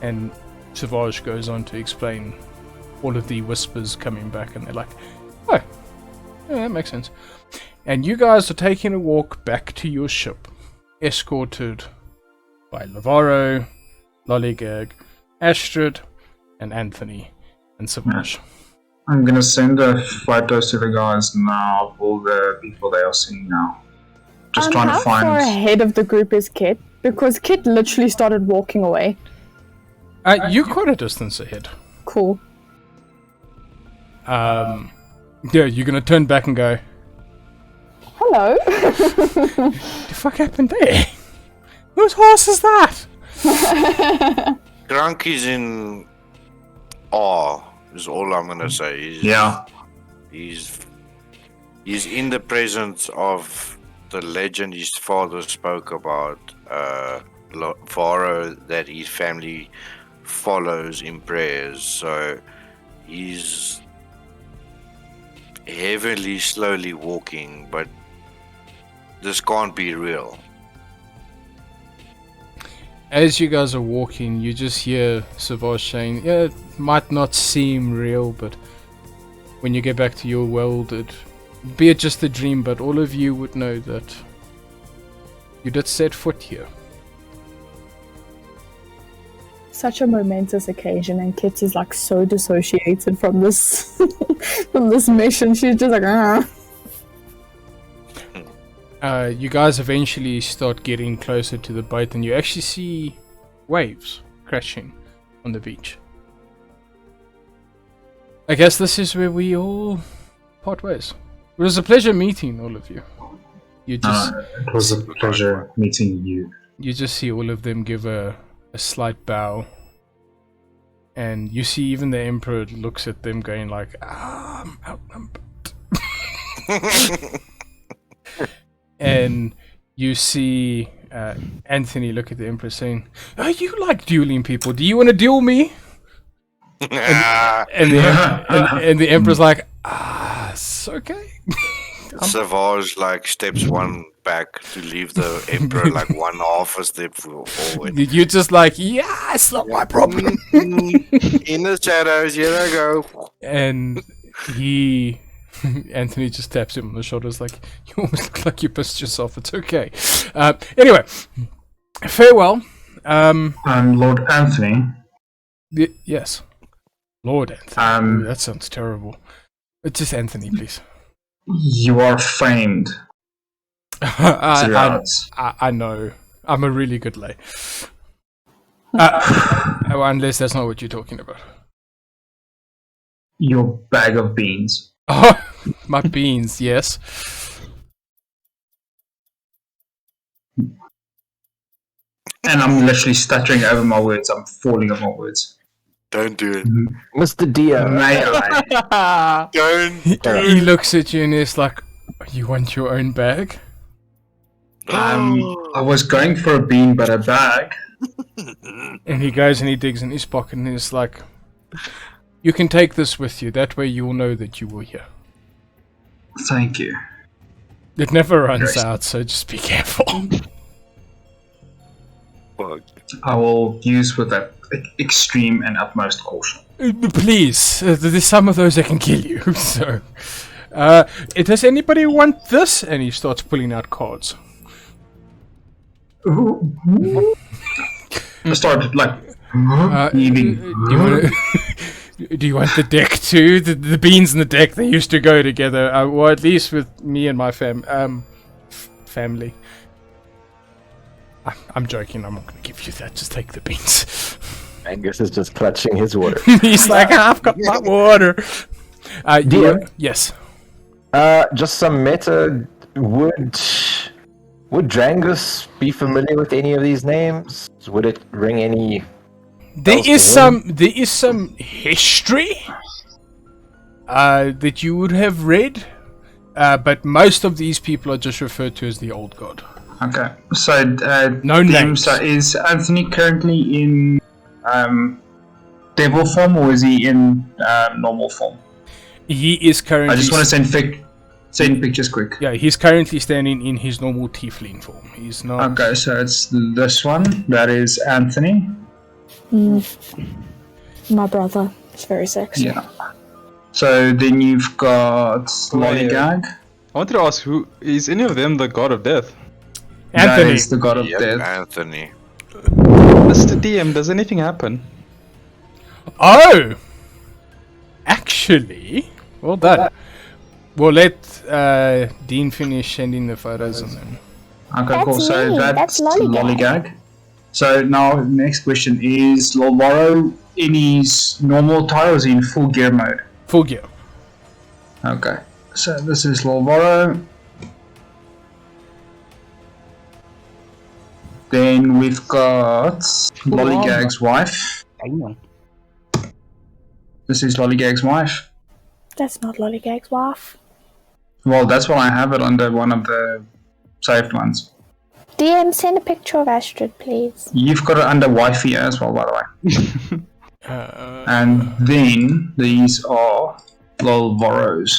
And Savage goes on to explain all of the whispers coming back, and they're like, oh, yeah, that makes sense. And you guys are taking a walk back to your ship, escorted by Lavaro, Lollygag, Astrid, and Anthony, and Savage. I'm gonna send photos to the guys now of all the people they are seeing now. Just trying to How far find. ahead of the group is Kit? Because Kit literally started walking away. You're quite a distance ahead. Cool. Yeah, you're gonna turn back and go, Hello. the fuck happened there? Whose horse is that? Drunk is in awe, is all I'm gonna say. He's in the presence of the legend his father spoke about, Varo, that his family follows in prayers. So he's heavily, slowly walking, but This can't be real. As you guys are walking, you just hear Savage saying, "Yeah, it might not seem real, but when you get back to your world, be it just a dream, but all of you would know that you did set foot here." Such a momentous occasion, and Kit is like so dissociated from this from this mission. She's just like, ah. You guys eventually start getting closer to the boat, and you actually see waves crashing on the beach. I guess this is where we all part ways. It was a pleasure meeting all of you. You just It was a pleasure meeting you. you just see all of them give a slight bow, and you see even the Emperor looks at them going like, I'm outnumbered. And you see Anthony look at the Emperor saying, "Oh, you like dueling people. Do you want to duel me?" And the Emperor's like, it's okay. Savage like steps one back to leave the Emperor like one half a step forward. You're just like, yeah, it's not my problem. In the shadows, here I go. And Anthony just taps him on the shoulders like, you almost look like you pissed yourself. It's okay. Anyway, farewell. Lord Anthony. Yes. Lord Anthony. Ooh, that sounds terrible. It's just Anthony, please. You are famed. I know. I'm a really good lay. Unless that's not what you're talking about. Your bag of beans. Oh, my beans, yes. And I'm literally stuttering over my words. I'm falling on my words. Don't do it. Mr. DM. May I? Don't. He looks at you and is like, you want your own bag? I was going for a bean, but a bag. And he goes and he digs in his pocket and he's like, you can take this with you. That way you will know that you were here. Thank you. It never runs out, so just be careful. Fuck. I will use with that extreme and utmost caution. Please, there's some of those that can kill you. So, does anybody want this? And he starts pulling out cards. I started like do you want the deck too? The beans and the deck, they used to go together. Or at least with me and my family. I'm joking. I'm not going to give you that. Just take the beans. Angus is just clutching his water. He's like, I've got my water. Yes. Just some meta. Would Drangus be familiar with any of these names? Would it ring any? There is some history that you would have read, but most of these people are just referred to as the Old God. okay. So No names. So is Anthony currently in devil form, or is he in normal form? He is currently. I just want to send pictures quick. Yeah, he's currently standing in his normal tiefling form. He's not. Okay, so it's this one. That is Anthony. My brother. It's very sexy. Yeah. So then you've got Lollygag. I wanted to ask, who is any of them the god of death? That Anthony. is the god of Yep, death. Anthony. Mr. DM, does anything happen? Oh! Actually, well done. We'll let Dean finish sending the photos and then. Okay, That's cool. So me. that's That's Lollygag. Lollygag. So now, next question is Lolboro in his normal tie, or is he in full gear mode? Full gear. Okay. So this is Lolboro. Then we've got Lollygag's wife. This is Lollygag's wife. That's not Lollygag's wife. Well, that's why I have it under one of the saved ones. DM, send a picture of Astrid, please. You've got it under wifey as well, by the way. And then these are Lolboros.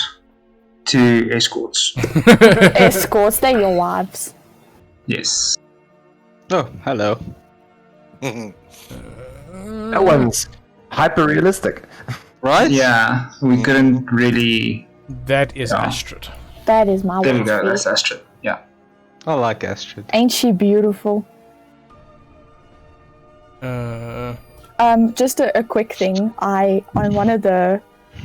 to escorts. Escorts, they're your wives. Yes. Oh, hello. That one's hyper realistic. Right? Yeah, we couldn't really. That is Yeah. Astrid. That is my There we go. wife. That's Astrid. Yeah. I like Astrid. Ain't she beautiful? Just a quick thing. I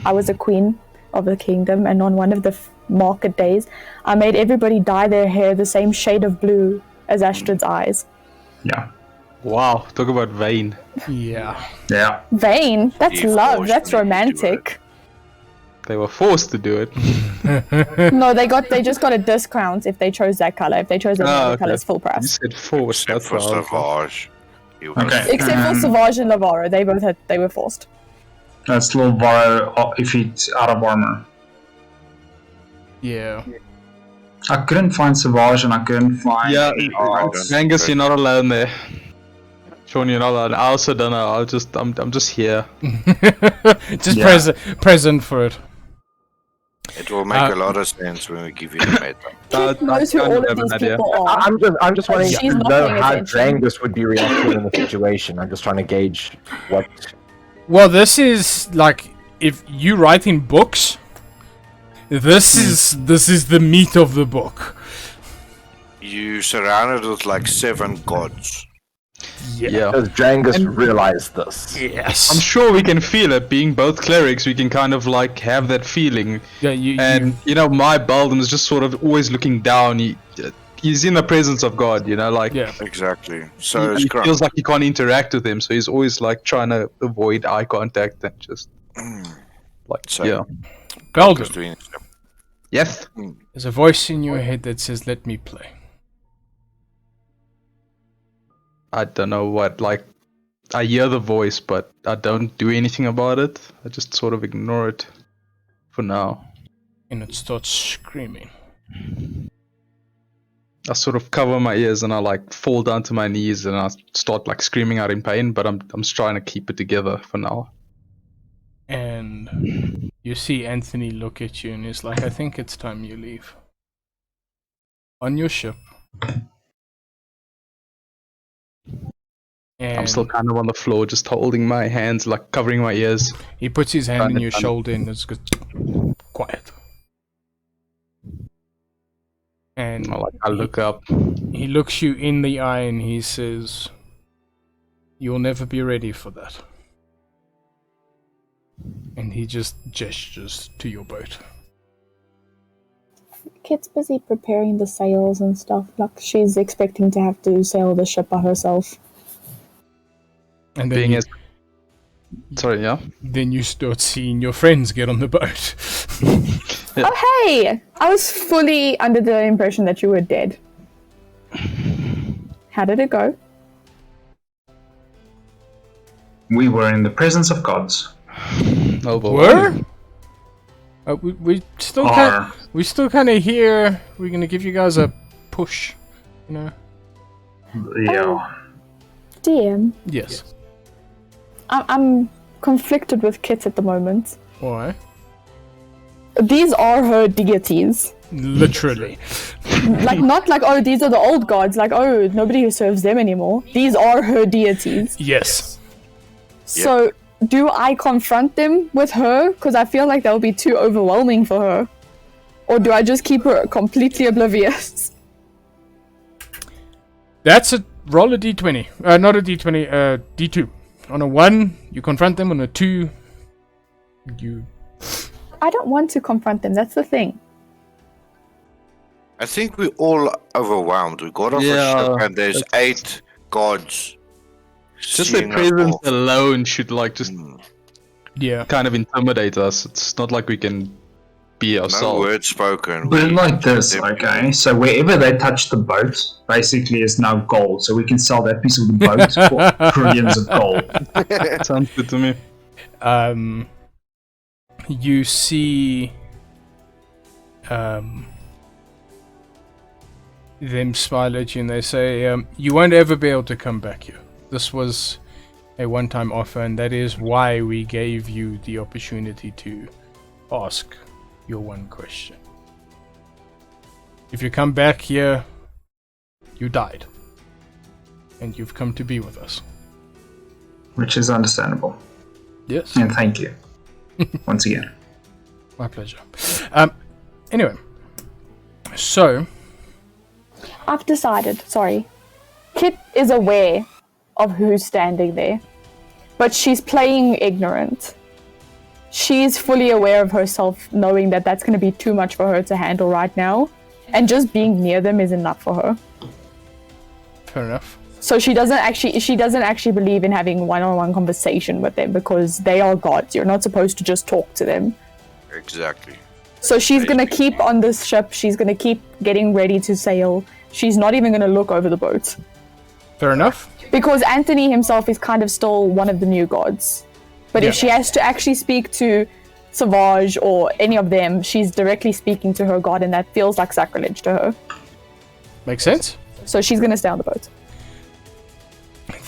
was a queen of the kingdom, and on one of the market days, I made everybody dye their hair the same shade of blue as Astrid's eyes. Yeah. Wow, talk about vain. Yeah. Yeah. Vain? That's You love. forced That's me to do romantic. They were forced to do it. No, they just got a discount if they chose that color. If they chose any other okay. color, it's full You price. said forced. Except That's for why I was like, Savage. You Okay. Except for Savage and Lavaro, they were forced. That's little Varo if it's out of armor. Yeah. I couldn't find Savage and I couldn't find. Yeah, don't- Angus, you're not alone there. Sean, you're not alone. I also don't know. I'm just here. Just Yeah. present for it. It will make a lot of sense when we give you the meta. Kit knows who kind all of of have an these idea. people are. I'm just wanting she's to not know paying how attention. Drangus would be reacting in the situation. I'm just trying to gauge what. Well, this is like if you write in books. This is the meat of the book. You surrounded with like 7 gods. Yeah. Does Drangus realize this? Yes. I'm sure we can feel it. Being both clerics, we can kind of like have that feeling. Yeah, you And you know, my Baldum is just sort of always looking down. He's in the presence of God. You know, like yeah. Exactly. So he it's Crunk. feels like he can't interact with him, so he's always like trying to avoid eye contact and just like So- yeah. Baldur, doing Yes. there's a voice in your head that says, "Let me play." I don't know what, like, I hear the voice, but I don't do anything about it. I just sort of ignore it for now. And it starts screaming. I sort of cover my ears and I like fall down to my knees and I start like screaming out in pain, but I'm just trying to keep it together for now. And you see Anthony look at you and he's like, "I think it's time you leave." On your ship. And I'm still kind of on the floor, just holding my hands, like covering my ears. he puts his hand Trying on to your find it. shoulder and it's just quiet. And I look up. he looks you in the eye and he says, "You'll never be ready for that." And he just gestures to your boat. Kit's busy preparing the sails and stuff. Like, she's expecting to have to sail the ship by herself. And then Being you, as sorry, yeah. then you start seeing your friends get on the boat. Oh, hey! I was fully under the impression that you were dead. How did it go? We were in the presence of gods. Oh, boy. Were? We still Are. kind of here. We're gonna give you guys a push, you know. Yeah. DM, Yes. I'm conflicted with Kit at the moment. Why? These are her deities. Literally. Like, not like, oh, these are the old gods. Like, oh, nobody who serves them anymore. These are her deities. Yes. So, do I confront them with her? Because I feel like that would be too overwhelming for her. Or do I just keep her completely oblivious? That's a roll a d20. Not a d20. D2. On a 1, you confront them. On a 2, you. I don't want to confront them. That's the thing. I think we're all overwhelmed. We got off a Yeah, ship and there's 8 gods. Just their seeing us presence all. alone should like just Yeah. kind of intimidate us. It's not like we can be No ourselves. word spoken. Put it We- like this, they- okay? So wherever they touch the boat, basically is now gold. So we can sell that piece of the boat for trillions of gold. Sounds good to me. You see them smile at you and they say, "You won't ever be able to come back here. This was a one-time offer, and that is why we gave you the opportunity to ask your one question." If you come back here, you died. And you've come to be with us. Which is understandable. Yes. And thank you. Once again. My pleasure. Anyway. So, I've decided, sorry. Kit is aware of who's standing there, but she's playing ignorant. She's fully aware of herself, knowing that that's going to be too much for her to handle right now, and just being near them is enough for her. fair enough. So she doesn't actually believe in having one-on-one conversation with them because they are gods. You're not supposed to just talk to them. Exactly. So she's going to keep on this ship. She's going to keep getting ready to sail. She's not even going to look over the boat. Fair enough. Because Anthony himself is kind of still one of the new gods. But if she has to actually speak to Savage or any of them, she's directly speaking to her god, and that feels like sacrilege to her. Makes sense. So she's going to stay on the boat.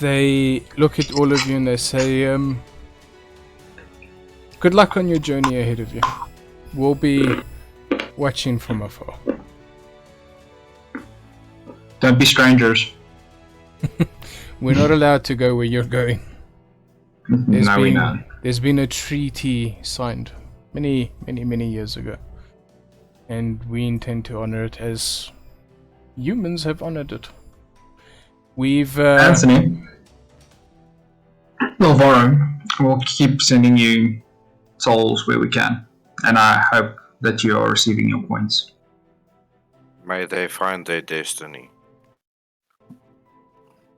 They look at all of you and they say, good luck on your journey ahead of you. We'll be watching from afar. Don't be strangers. We're not allowed to go where you're going. No, we know. There's been a treaty signed many years ago. And we intend to honor it as humans have honored it. We've... Anthony, Alvaro, we'll keep sending you souls where we can. And I hope that you are receiving your points. May they find their destiny.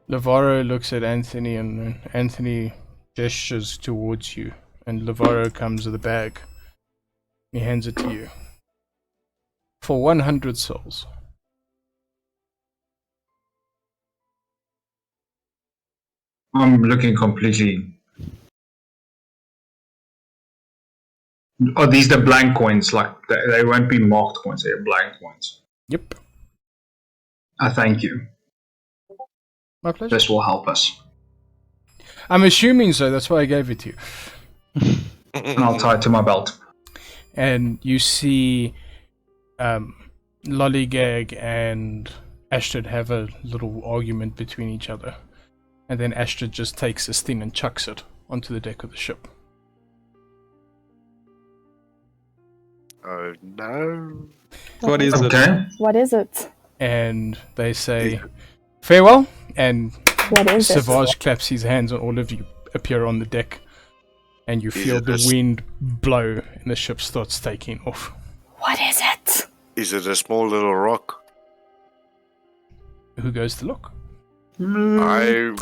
Lavaro looks at Anthony and Anthony gestures towards you. And Lavaro comes with a bag. He hands it to you. For 100 souls. I'm looking completely... Are these the blank coins? Like, they won't be marked coins, they're blank coins. Yep. I thank you. My pleasure. This will help us. I'm assuming so, that's why I gave it to you. And I'll tie it to my belt. And you see Lollygag and Astrid have a little argument between each other. And then Astrid just takes this thing and chucks it onto the deck of the ship. Oh no. What is it? Okay. What is it? And they say, farewell, and What is it? Savage claps his hands and all of you appear on the deck. And you feel the wind blow and the ship starts taking off. What is it? Is it a small little rock? Who goes to look? I.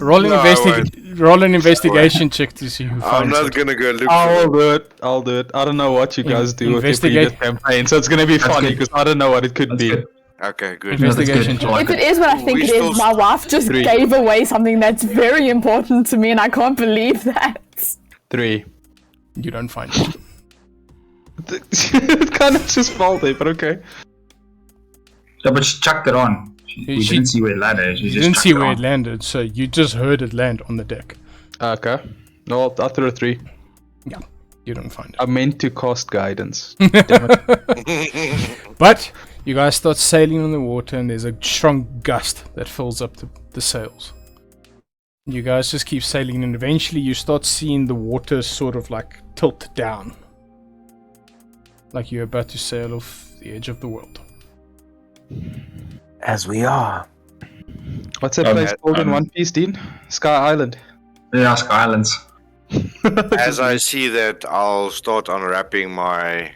Roll an, No, roll an investigation check to see who I'm finds not it. gonna go look I'll for it. do it. I'll do it. I don't know what you guys do with your previous investigate. campaign, so it's gonna be funny good. because I don't know what it could That's be. good. Okay, good. Investigation That's good. check. I like If it is what I think We it still is, my wife just 3. gave away something that's very important to me, and I can't believe that. 3. You don't find it. It kind of just fell there, but okay. Yeah, but she chucked it on. We She- didn't see where it landed. She You just didn't chucked see it where on. it landed, so you just heard it land on the deck. Okay. No, I threw a 3. Yeah, you don't find it. I meant to cast guidance. But you guys start sailing on the water, and there's a strong gust that fills up the sails. You guys just keep sailing, and eventually you start seeing the water sort of like tilt down. Like you're about to sail off the edge of the world. As we are. What's that place called in One Piece, Dean? Sky Island. Yeah, Sky Islands. As I see that, I'll start unwrapping my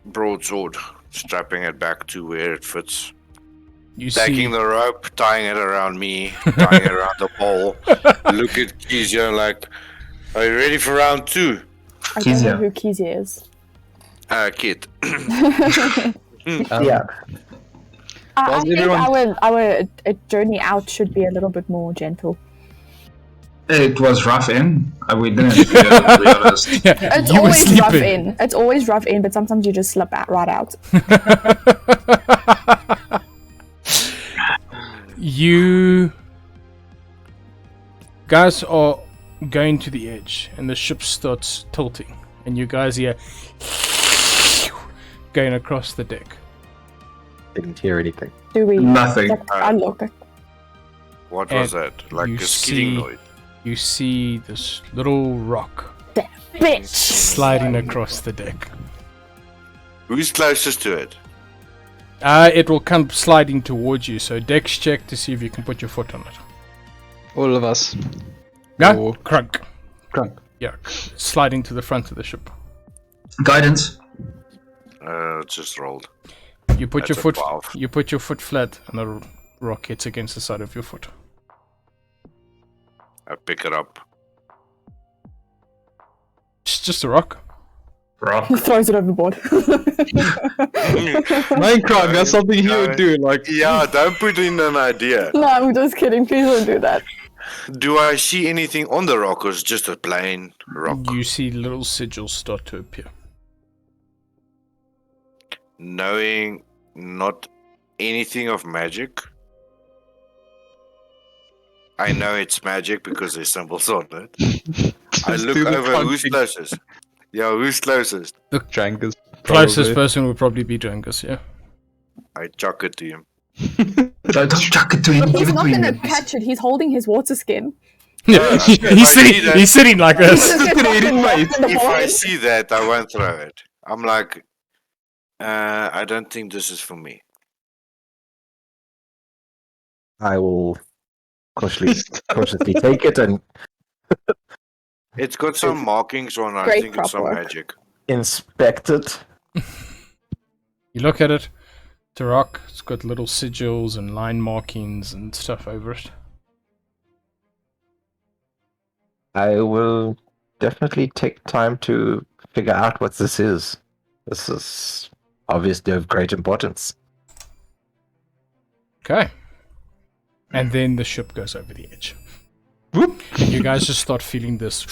broadsword, strapping it back to where it fits. You Taking see, the rope, tying it around me, tying it around the pole. Look at Kizia and like, are you ready for round 2? I don't know Kezia. who Kezia is. Kid. Yeah. I Was think everyone- our journey out should be a little bit more gentle. It was rough in. We didn't do it, to be honest. yeah, It's you were always rough sleeping. in. It's always rough in, but sometimes you just slip out right out. You guys are going to the edge, and the ship starts tilting, and you guys hear going across the deck? Didn't hear anything. Do we? Nothing. I look. What And was that? Like you a skidding see- noise. You see this little rock Bitch. sliding across the deck. Who's closest to it? It will come sliding towards you, so dex check to see if you can put your foot on it. All of us. Yeah? Oh. Crunk. Crunk. Yeah, sliding to the front of the ship. Guidance. Just rolled. You put That's your a foot. 12. You put your foot flat, and the rock hits against the side of your foot. I pick it up. It's just a rock. Rock. He throws it overboard. Minecraft, that's something he would do. Like, Yeah, don't put in an idea. No, I'm just kidding. Please don't do that. Do I see anything on the rock or is it just a plain rock? You see little sigils start to appear. Knowing not anything of magic. I know it's magic because there's symbols on it. I just look do the over who's punching. closest. Yeah, who's closest? Drangus. Closest probably. person would probably be Drangus, yeah. I chuck it to him. Don't chuck it to him. Give He's it not to him. gonna catch it. He's holding his water skin. He's sitting like this. If I see that, I won't throw it. I'm like, I don't think this is for me. I will cautiously take it and It's got some markings on. I Great think it's some prop work. magic. inspect it. You look at it. It's a rock. It's got little sigils and line markings and stuff over it. I will definitely take time to figure out what this is. This is obviously of great importance. Okay. And then the ship goes over the edge. Whoop. And you guys just start feeling this.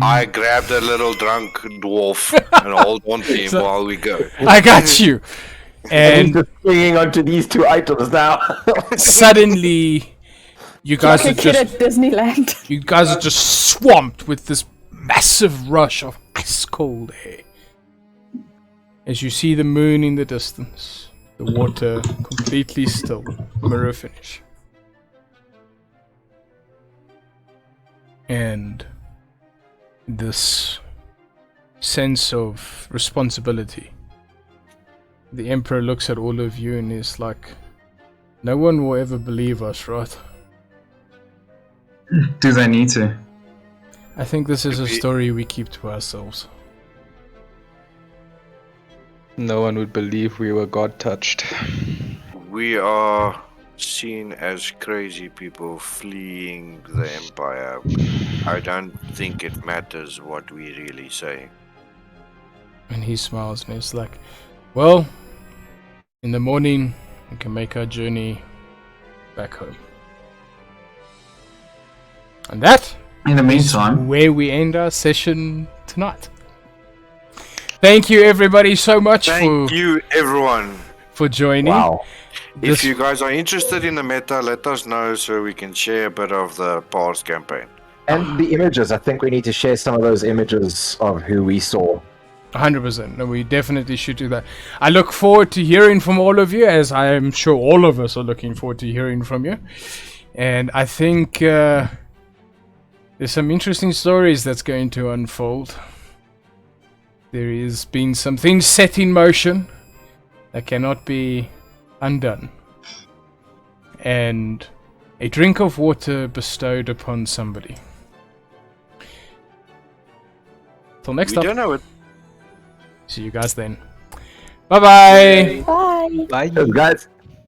I grabbed a little drunk dwarf and hold on to him So- while we go. I got you. And And just clinging onto these two items now. suddenly, you guys Like are a kid at just Disneyland. you guys are just swamped with this massive rush of ice cold air. As you see the moon in the distance, the water completely still, mirror finish. And this sense of responsibility. The Emperor looks at all of you and is like, no one will ever believe us, right? Do they need to? I think this is a story we keep to ourselves. No one would believe we were God touched. We are seen as crazy people fleeing the Empire. I don't think it matters what we really say. And he smiles and is like, well, in the morning we can make our journey back home. And that In the is meantime, where we end our session tonight. Thank you everybody so much Thank you, everyone. for joining. Wow. This- If you guys are interested in the meta, let us know so we can share a bit of the past campaign. And the images, I think we need to share some of those images of who we saw. 100%. No, we definitely should do that. I look forward to hearing from all of you, as I am sure all of us are looking forward to hearing from you. And I think there's some interesting stories that's going to unfold. There has been some things set in motion that cannot be undone. And a drink of water bestowed upon somebody. Till next We time. don't know it. See you guys then. Bye bye. Bye. Bye. Guys.